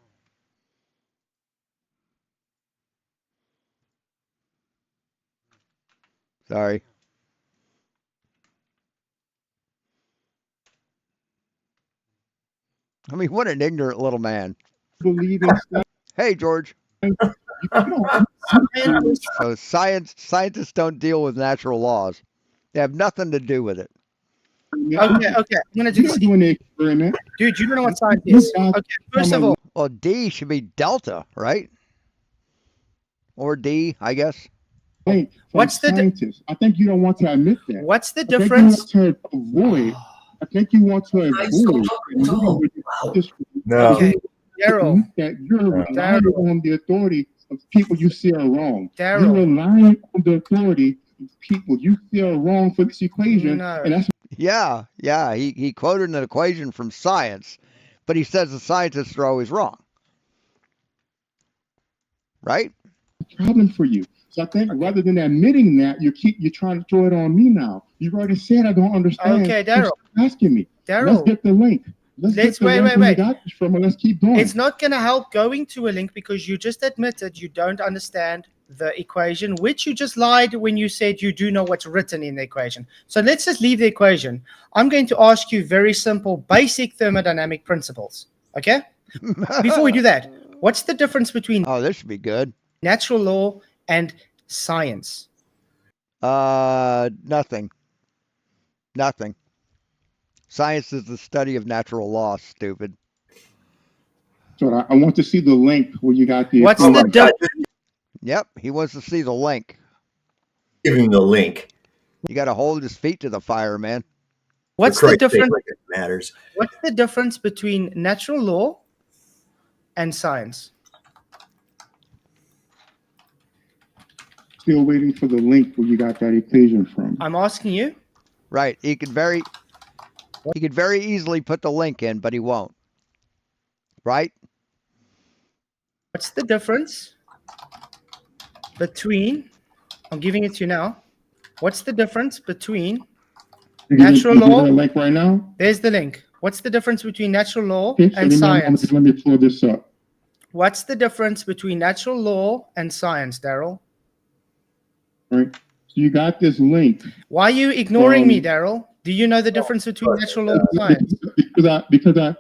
Speaker 1: Sorry. I mean, what an ignorant little man. Hey, George. So scientists don't deal with natural laws. They have nothing to do with it.
Speaker 18: Okay. I'm gonna do experiment. Dude, you don't know what science is. Okay, first of all.
Speaker 1: Well, D should be delta, right? Or D, I guess.
Speaker 21: Hey, what's the scientist? I think you don't want to admit that.
Speaker 18: What's the difference?
Speaker 21: I think you want to avoid.
Speaker 3: No.
Speaker 18: Okay. Daryl.
Speaker 21: That you're relying on the authority of people you see are wrong.
Speaker 18: Daryl.
Speaker 21: You're relying on the authority of people you see are wrong for this equation.
Speaker 18: No.
Speaker 21: And that's
Speaker 1: Yeah. He quoted an equation from science, but he says the scientists are always wrong. Right?
Speaker 21: a problem for you. So I think rather than admitting that, you're trying to throw it on me now. You've already said I don't understand.
Speaker 18: Okay, Daryl.
Speaker 21: Stop asking me. Let's
Speaker 18: Daryl.
Speaker 21: get the link. Let's get the link where you got this from, and let's keep going.
Speaker 18: It's not going to help going to a link because you just admitted you don't understand the equation, which you just lied when you said you do know what's written in the equation. So let's just leave the equation. I'm going to ask you very simple, basic thermodynamic principles. Okay? Before we do that, what's the difference between
Speaker 1: this should be good.
Speaker 18: Natural law and science?
Speaker 1: Nothing. Nothing. Science is the study of natural law, stupid.
Speaker 21: So I want to see the link where you got the.
Speaker 18: What's the difference?
Speaker 1: Yep, he wants to see the link.
Speaker 3: Give him the link.
Speaker 1: You got to hold his feet to the fire, man.
Speaker 18: What's the difference?
Speaker 3: Like it matters.
Speaker 18: What's the difference between natural law and science?
Speaker 21: Still waiting for the link where you got that equation from.
Speaker 18: I'm asking you.
Speaker 1: Right. He could very easily put the link in, but he won't. Right?
Speaker 18: What's the difference between, I'm giving it to you now. What's the difference between natural law?
Speaker 21: The link right now?
Speaker 18: There's the link. What's the difference between natural law
Speaker 21: Okay, so
Speaker 18: and science?
Speaker 21: Let me pull this up.
Speaker 18: What's the difference between natural law and science, Daryl?
Speaker 21: Right. So you got this link.
Speaker 18: Why are you ignoring me, Daryl? Do you know the difference between natural law and science?
Speaker 21: Because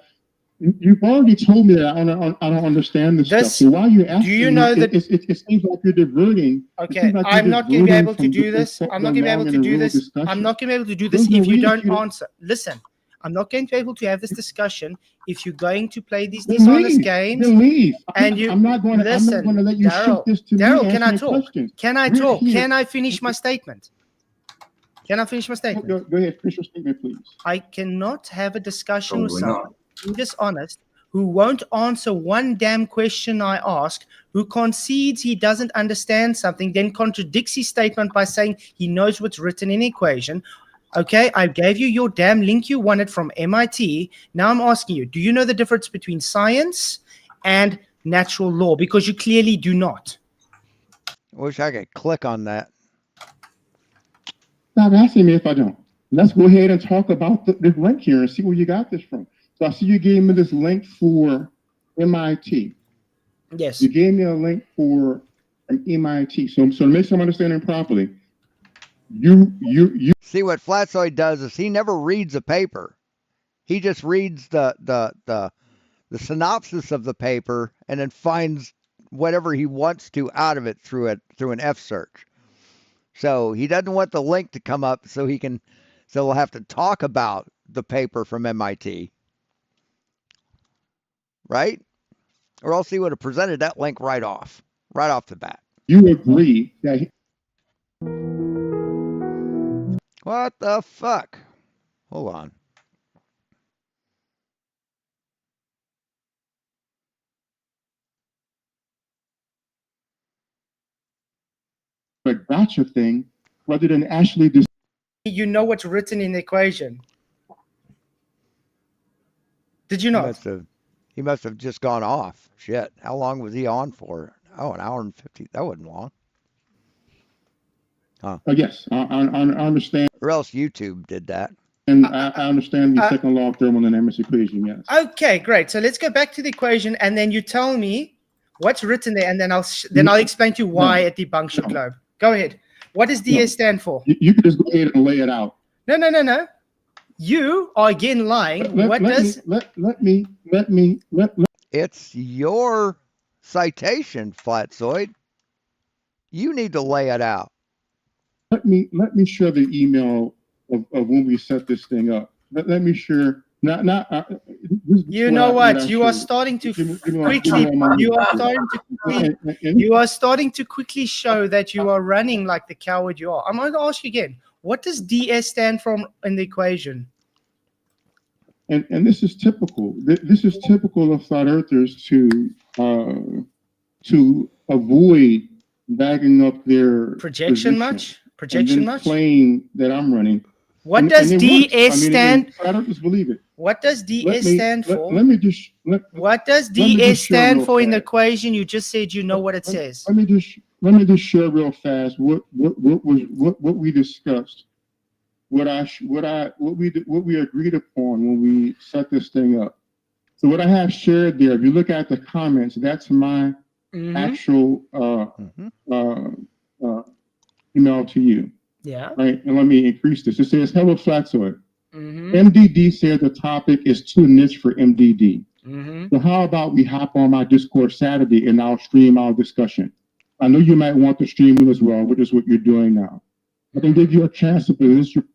Speaker 21: you've already told me that I don't understand this stuff. So why are you asking?
Speaker 18: Do you know that
Speaker 21: it seems like you're diverting?
Speaker 18: Okay, I'm not going to be able to do this. I'm not going to be able to do this. I'm not going to be able to do this if you don't answer. Listen, I'm not going to be able to have this discussion if you're going to play these dishonest games.
Speaker 21: Then leave.
Speaker 18: And you
Speaker 21: I'm not going to let you shoot this to me.
Speaker 18: Daryl, can I talk?
Speaker 21: Questions.
Speaker 18: Can I talk? Can I finish my statement? Can I finish my statement?
Speaker 21: Go ahead, finish your statement, please.
Speaker 18: I cannot have a discussion with someone who's dishonest, who won't answer one damn question I ask, who concedes he doesn't understand something, then contradicts his statement by saying he knows what's written in the equation. Okay, I gave you your damn link you wanted from MIT. Now I'm asking you, do you know the difference between science and natural law? Because you clearly do not.
Speaker 1: I wish I could click on that.
Speaker 21: Stop asking me if I don't. Let's go ahead and talk about this link here and see where you got this from. So I see you gave me this link for MIT.
Speaker 18: Yes.
Speaker 21: You gave me a link for an MIT. So to make sure I'm understanding properly, you
Speaker 1: see what FKATZOID does is he never reads a paper. He just reads the synopsis of the paper and then finds whatever he wants to out of it through an F search. So he doesn't want the link to come up so we'll have to talk about the paper from MIT. Right? Or else he would have presented that link right off the bat.
Speaker 21: You agree that
Speaker 1: What the fuck? Hold on.
Speaker 21: a gotcha thing rather than actually
Speaker 18: you know what's written in the equation. Did you not?
Speaker 1: He must have just gone off. Shit. How long was he on for? Oh, an hour and 50. That wasn't long. Huh.
Speaker 21: Yes, I understand.
Speaker 1: Or else YouTube did that.
Speaker 21: And I understand the second law of thermodynamics equation, yes.
Speaker 18: Okay, great. So let's go back to the equation, and then you tell me what's written there, and then I'll explain to you why it debunks your globe. Go ahead. What does DS stand for?
Speaker 21: You can just go ahead and lay it out.
Speaker 18: No. You are again lying.
Speaker 21: Let me.
Speaker 1: It's your citation, FKATZOID. You need to lay it out.
Speaker 21: Let me share the email of when we set this thing up. Let me share.
Speaker 18: You know what? You are starting to quickly. You are starting to quickly show that you are running like the coward you are. I'm going to ask you again. What does DS stand for in the equation?
Speaker 21: And this is typical. This is typical of flat earthers to avoid bagging up their
Speaker 18: projection much. Projection much.
Speaker 21: Claim that I'm running.
Speaker 18: What does DS stand?
Speaker 21: I don't just believe it.
Speaker 18: What does DS stand for?
Speaker 21: Let me just.
Speaker 18: What does DS stand for in the equation? You just said you know what it says.
Speaker 21: Let me just let me just share real fast what we discussed, what we agreed upon when we set this thing up. So what I have shared there, if you look at the comments, that's my actual email to you.
Speaker 18: Yeah.
Speaker 21: Right, and let me increase this. It says, "Hello, FKATZOID.
Speaker 18: Mm-hmm.
Speaker 21: MDD said the topic is too niche for MDD.
Speaker 18: Mm-hmm.
Speaker 21: So how about we hop on my Discord Saturday and I'll stream our discussion? I know you might want to stream it as well, which is what you're doing now. I can give you a chance to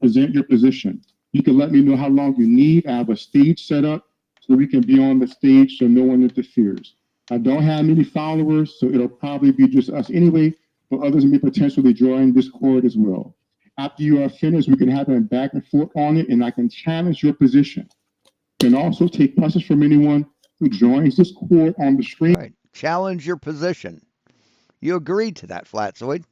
Speaker 21: present your position. You can let me know how long you need. I have a stage set up so we can be on the stage so no one interferes. I don't have many followers, so it'll probably be just us anyway, but others may potentially join Discord as well. After you are finished, we can have a back and forth on it, and I can challenge your position. You can also take questions from anyone who joins this court on the stream.
Speaker 1: Right. Challenge your position. You agreed to that, FKATZOID.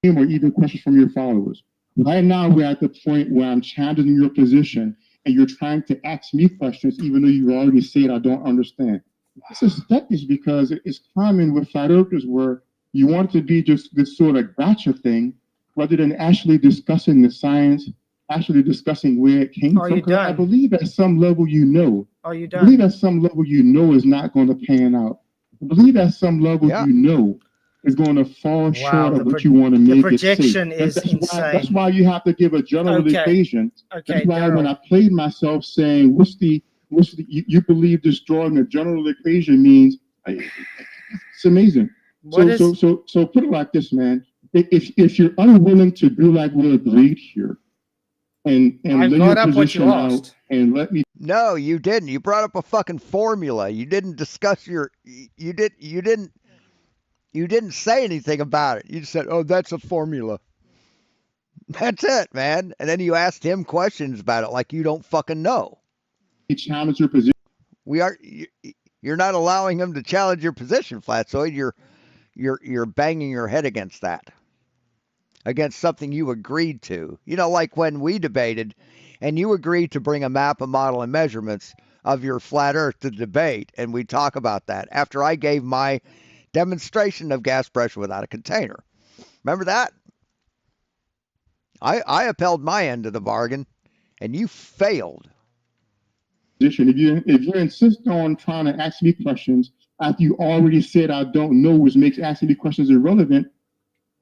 Speaker 21: Or even questions from your followers. Right now, we're at the point where I'm challenging your position, and you're trying to ask me questions, even though you already said I don't understand. I suspect it's because it's common with flat earthers where you want it to be just this sort of gotcha thing, rather than actually discussing the science, actually discussing where it came
Speaker 18: Are
Speaker 21: from.
Speaker 18: you
Speaker 21: 'Cause I
Speaker 18: done?
Speaker 21: believe at some level you know.
Speaker 18: Are you
Speaker 21: I believe
Speaker 18: done?
Speaker 21: at some level you know is not going to pan out. I believe at some level you know is going to fall short of what you want to
Speaker 18: The
Speaker 21: make it safe.
Speaker 18: projection is
Speaker 21: That's
Speaker 18: insane.
Speaker 21: why you have to give a general
Speaker 18: Okay.
Speaker 21: equation.
Speaker 18: Okay,
Speaker 21: That's why when
Speaker 18: Daryl.
Speaker 21: I played myself saying, you believe destroying a general equation means, it's amazing. So put it like this, man. If you're unwilling to do like we agreed here, and
Speaker 18: I
Speaker 21: lay
Speaker 18: brought
Speaker 21: your
Speaker 18: up what you
Speaker 21: position out
Speaker 18: asked.
Speaker 21: and let me.
Speaker 1: No, you didn't. You brought up a fucking formula. You didn't discuss you didn't say anything about it. You just said, "Oh, that's a formula." That's it, man. And then you asked him questions about it like you don't fucking know.
Speaker 21: Challenge your position.
Speaker 1: You're not allowing him to challenge your position, FKATZOID. You're banging your head against that. Against something you agreed to. You know, like when we debated and you agreed to bring a map, a model, and measurements of your flat earth to debate, and we talk about that after I gave my demonstration of gas pressure without a container. Remember that? I upheld my end of the bargain, and you failed.
Speaker 21: If you insist on trying to ask me questions after you already said I don't know, which makes asking me questions irrelevant,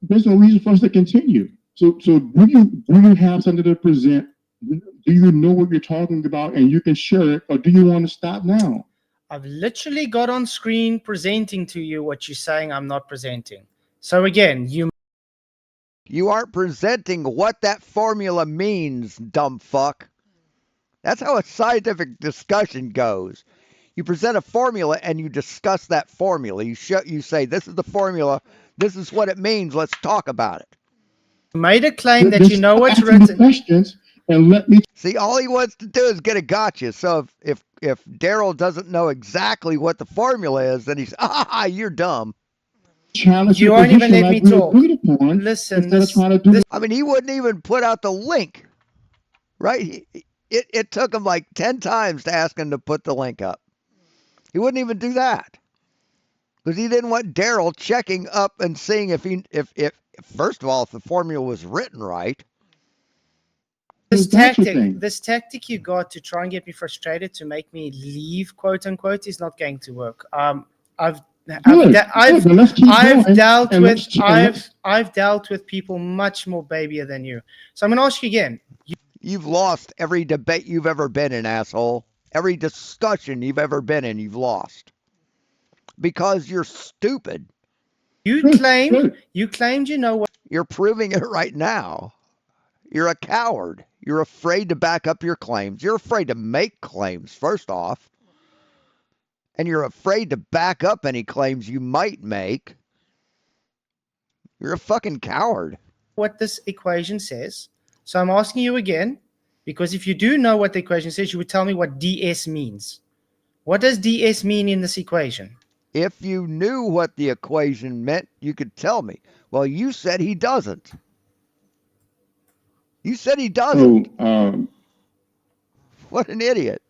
Speaker 21: there's no reason for us to continue. So do you have something to present? Do you know what you're talking about and you can share it, or do you want to stop now?
Speaker 18: I've literally got on screen presenting to you what you're saying I'm not presenting. So again,
Speaker 1: You aren't presenting what that formula means, dumb fuck. That's how a scientific discussion goes. You present a formula and you discuss that formula. You say, this is the formula. This is what it means. Let's talk about it.
Speaker 18: made a claim that you know what's written.
Speaker 21: Questions and let me
Speaker 1: see. All he wants to do is get a gotcha. So if Daryl doesn't know exactly what the formula is, then he's you're dumb.
Speaker 21: Challenge
Speaker 18: you won't even let me talk.
Speaker 21: Listen,
Speaker 1: I mean, he wouldn't even put out the link. Right? It took him like 10 times to ask him to put the link up. He wouldn't even do that. Because he didn't want Daryl checking up and seeing if first of all, if the formula was written right.
Speaker 18: This tactic you got to try and get me frustrated to make me leave, quote unquote, is not going to work. I've dealt with people much more babyier than you. So I'm going to ask you again.
Speaker 1: You've lost every debate you've ever been in, asshole. Every discussion you've ever been in, you've lost. Because you're stupid.
Speaker 18: You claimed you know what.
Speaker 1: You're proving it right now. You're a coward. You're afraid to back up your claims. You're afraid to make claims, first off. And you're afraid to back up any claims you might make. You're a fucking coward.
Speaker 18: What this equation says. So I'm asking you again, because if you do know what the equation says, you would tell me what ds means. What does ds mean in this equation?
Speaker 1: If you knew what the equation meant, you could tell me. Well, you said he doesn't. You said he doesn't. What an idiot.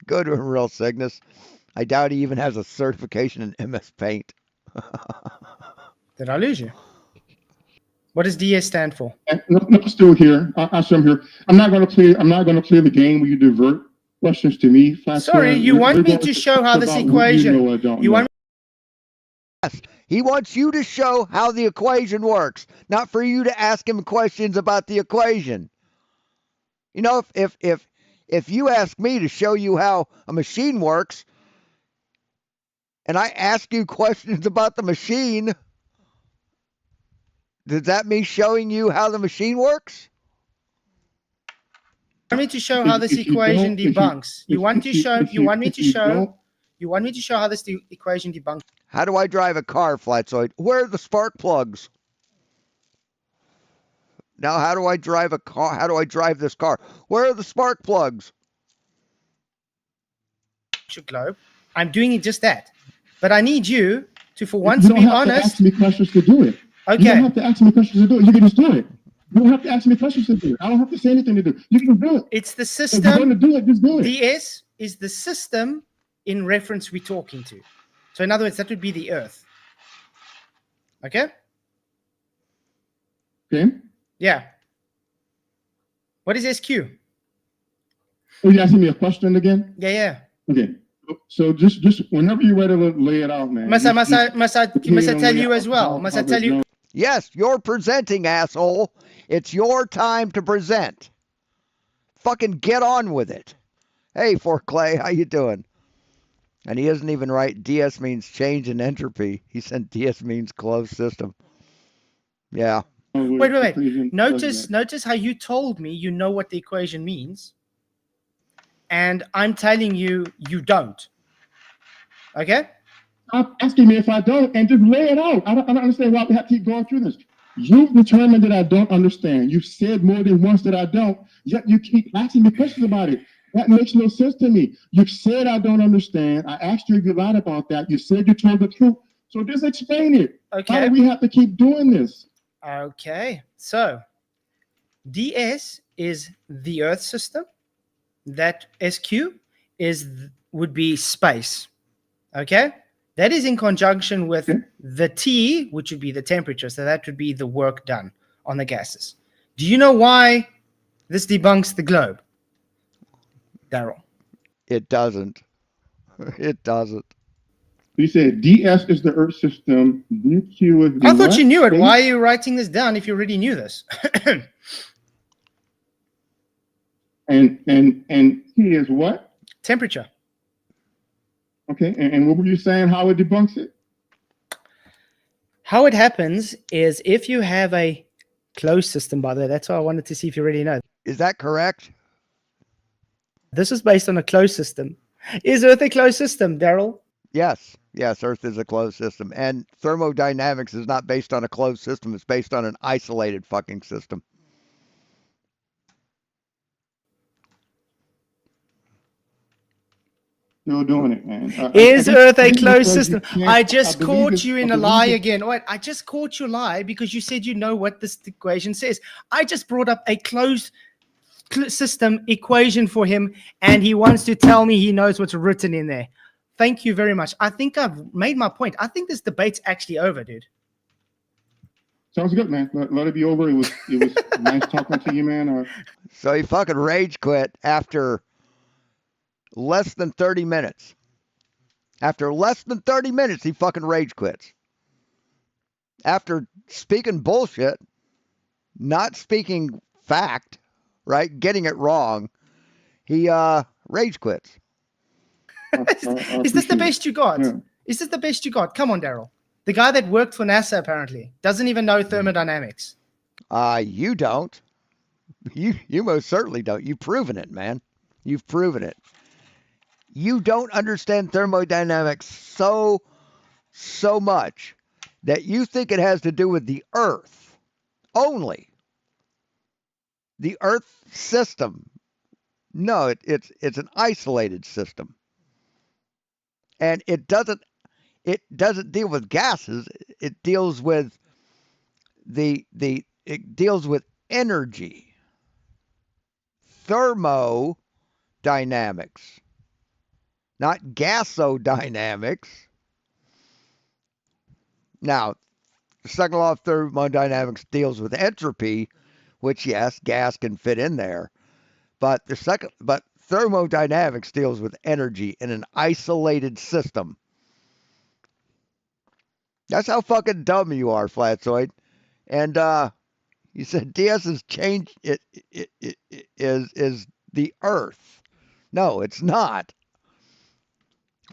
Speaker 1: Go to him, real Cygnus. I doubt he even has a certification in MS Paint.
Speaker 18: Did I lose you? What does DS stand for?
Speaker 21: No, still here. I'm here. I'm not going to play. I'm not going to play the game where you divert questions to me.
Speaker 18: Sorry, you want me to show how this equation? You want
Speaker 1: Yes, he wants you to show how the equation works, not for you to ask him questions about the equation. You know, if you ask me to show you how a machine works, and I ask you questions about the machine, does that mean showing you how the machine works?
Speaker 18: want me to show how this equation debunks? You want me to show how this equation debunks?
Speaker 1: How do I drive a car, FKATZOID? Where are the spark plugs? Now, how do I drive a car? How do I drive this car? Where are the spark plugs?
Speaker 18: Globe. I'm doing just that. But I need you to, for once, be honest.
Speaker 21: You don't have to ask me questions to do it.
Speaker 18: Okay.
Speaker 21: You don't have to ask me questions to do it. You can just do it. You don't have to ask me questions to do it. I don't have to say anything to do it. You can do it.
Speaker 18: It's the system.
Speaker 21: If you're going to do it, just do it.
Speaker 18: DS is the system in reference we're talking to. So in other words, that would be the Earth. Okay?
Speaker 21: Okay.
Speaker 18: Yeah. What is SQ?
Speaker 21: Are you asking me a question again?
Speaker 18: Yeah.
Speaker 21: Okay. So just whenever you're ready to lay it out, man.
Speaker 18: Must I tell you as well? Must I tell you?
Speaker 1: Yes, you're presenting, asshole. It's your time to present. Fucking get on with it. Hey, Fort Clay, how you doing? And he isn't even right. DS means change in entropy. He said DS means closed system. Yeah.
Speaker 18: Wait. Notice how you told me you know what the equation means. And I'm telling you, you don't. Okay?
Speaker 21: Stop asking me if I don't and just lay it out. I don't understand why we have to keep going through this. You've determined that I don't understand. You've said more than once that I don't, yet you keep asking me questions about it. That makes no sense to me. You've said I don't understand. I asked you if you lied about that. You said you told the truth. So just explain it.
Speaker 18: Okay.
Speaker 21: Why do we have to keep doing this?
Speaker 18: Okay. So DS is the Earth system. That SQ would be space. Okay? That is in conjunction with the T, which would be the temperature. So that would be the work done on the gases. Do you know why this debunks the globe, Daryl?
Speaker 1: It doesn't. It doesn't.
Speaker 21: You said DS is the Earth system. DQ is the
Speaker 18: I thought
Speaker 21: what?
Speaker 18: you knew it. Why are you writing this down if you already knew this?
Speaker 21: And T is what?
Speaker 18: Temperature.
Speaker 21: Okay, and what were you saying, how it debunks it?
Speaker 18: How it happens is if you have a closed system, by the way, that's why I wanted to see if you already know.
Speaker 1: Is that correct?
Speaker 18: This is based on a closed system. Is Earth a closed system, Daryl?
Speaker 1: Yes. Yes, Earth is a closed system. And thermodynamics is not based on a closed system. It's based on an isolated fucking system.
Speaker 21: Still doing it, man.
Speaker 18: Is Earth a closed system? I just caught you in a lie again. Wait, I just caught you lie because you said you know what this equation says. I just brought up a closed system equation for him, and he wants to tell me he knows what's written in there. Thank you very much. I think I've made my point. I think this debate's actually over, dude.
Speaker 21: Sounds good, man. Let it be over. It was nice talking to you, man.
Speaker 1: So he fucking rage quit after less than 30 minutes. After less than 30 minutes, he fucking rage quits. After speaking bullshit, not speaking fact, right? Getting it wrong, he rage quits.
Speaker 18: Is this the best you got? Yeah. Is this the best you got? Come on, Daryl. The guy that worked for NASA apparently doesn't even know thermodynamics.
Speaker 1: You don't. You most certainly don't. You've proven it, man. You've proven it. You don't understand thermodynamics so much that you think it has to do with the Earth only. The Earth system. No, it's an isolated system. And it doesn't deal with gases. It deals with it deals with energy. Thermodynamics. not gasodynamics. Now, the second law of thermodynamics deals with entropy, which yes, gas can fit in there. But thermodynamics deals with energy in an isolated system. That's how fucking dumb you are, Flatzoid. And you said DS's change is the Earth. No, it's not.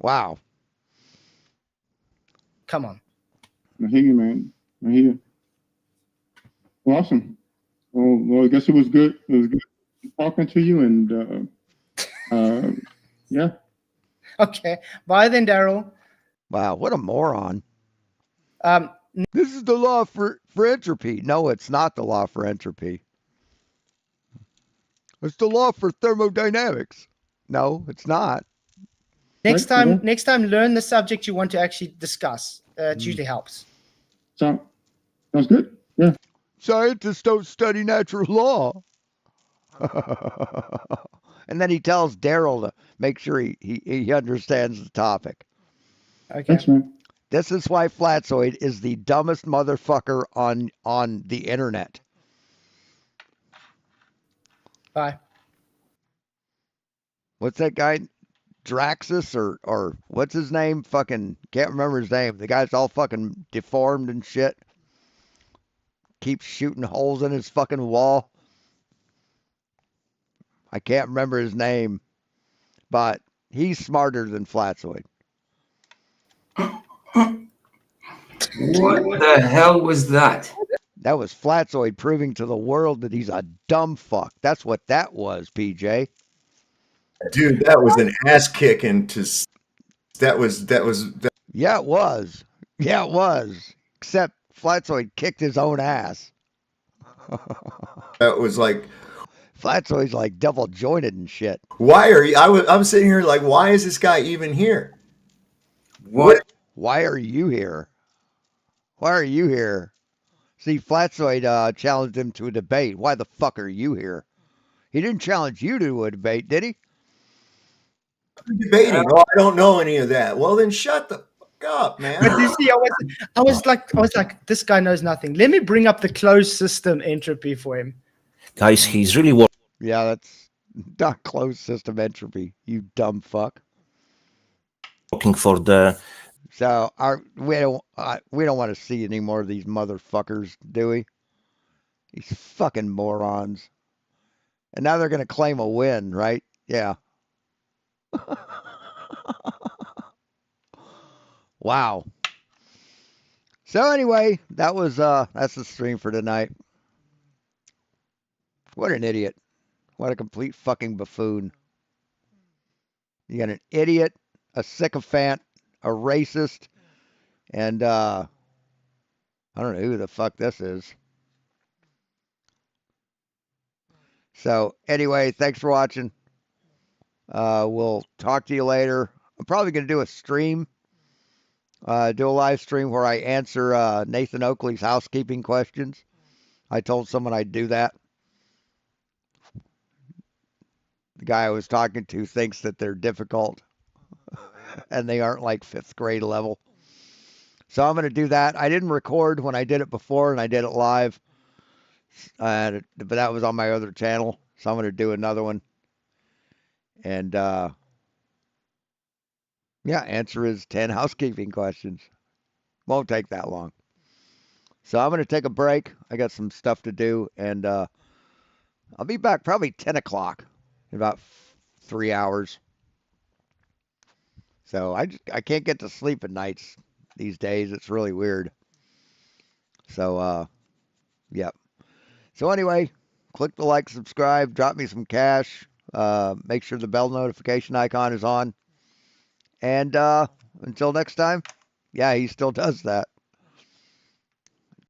Speaker 1: Wow.
Speaker 18: Come on.
Speaker 21: I hear you, man. I hear you. Well, awesome. Well, I guess it was good. It was good talking to you, and yeah.
Speaker 18: Okay. Bye then, Daryl.
Speaker 1: Wow, what a moron.
Speaker 18: Um,
Speaker 1: This is the law for entropy. No, it's not the law for entropy. It's the law for thermodynamics. No, it's not.
Speaker 18: next time, learn the subject you want to actually discuss. It usually helps.
Speaker 21: Sounds good. Yeah.
Speaker 1: Scientists don't study natural law. And then he tells Daryl to make sure he understands the topic.
Speaker 18: Okay.
Speaker 21: Thanks, man.
Speaker 1: This is why Flatzoid is the dumbest motherfucker on the internet.
Speaker 18: Bye.
Speaker 1: What's that guy? Draxus or what's his name? Fucking can't remember his name. The guy's all fucking deformed and shit. Keeps shooting holes in his fucking wall. I can't remember his name, but he's smarter than Flatzoid.
Speaker 20: What the hell was that?
Speaker 1: That was Flatzoid proving to the world that he's a dumb fuck. That's what that was, PJ.
Speaker 3: Dude, that was an ass kicking to. That was.
Speaker 1: Yeah, it was. Yeah, it was. Except Flatzoid kicked his own ass.
Speaker 3: That was like.
Speaker 1: Flatzoid's like double jointed and shit.
Speaker 3: Why are you? I'm sitting here like, why is this guy even here?
Speaker 20: What?
Speaker 1: Why are you here? Why are you here? See, Flatzoid challenged him to a debate. Why the fuck are you here? He didn't challenge you to a debate, did he?
Speaker 3: Debating. Oh, I don't know any of that. Well, then shut the fuck up, man.
Speaker 18: But you see, I was like, this guy knows nothing. Let me bring up the closed system entropy for him.
Speaker 2: Guys, he's really
Speaker 1: Yeah, that's not closed system entropy, you dumb fuck.
Speaker 2: working for the.
Speaker 1: So we don't want to see any more of these motherfuckers, do we? These fucking morons. And now they're gonna claim a win, right? Yeah. Wow. So anyway, that's the stream for tonight. What an idiot. What a complete fucking buffoon. You got an idiot, a sycophant, a racist, and I don't know who the fuck this is. So anyway, thanks for watching. We'll talk to you later. I'm probably going to do a stream, do a live stream where I answer Nathan Oakley's housekeeping questions. I told someone I'd do that. The guy I was talking to thinks that they're difficult and they aren't like 5th grade level. So I'm going to do that. I didn't record when I did it before and I did it live, but that was on my other channel. So I'm going to do another one. And yeah, answer his 10 housekeeping questions. Won't take that long. So I'm going to take a break. I got some stuff to do, and I'll be back probably 10 o'clock in about 3 hours. So I can't get to sleep at nights these days. It's really weird. So, yep. So anyway, click the like, subscribe, drop me some cash. Make sure the bell notification icon is on. And until next time, yeah, he still does that.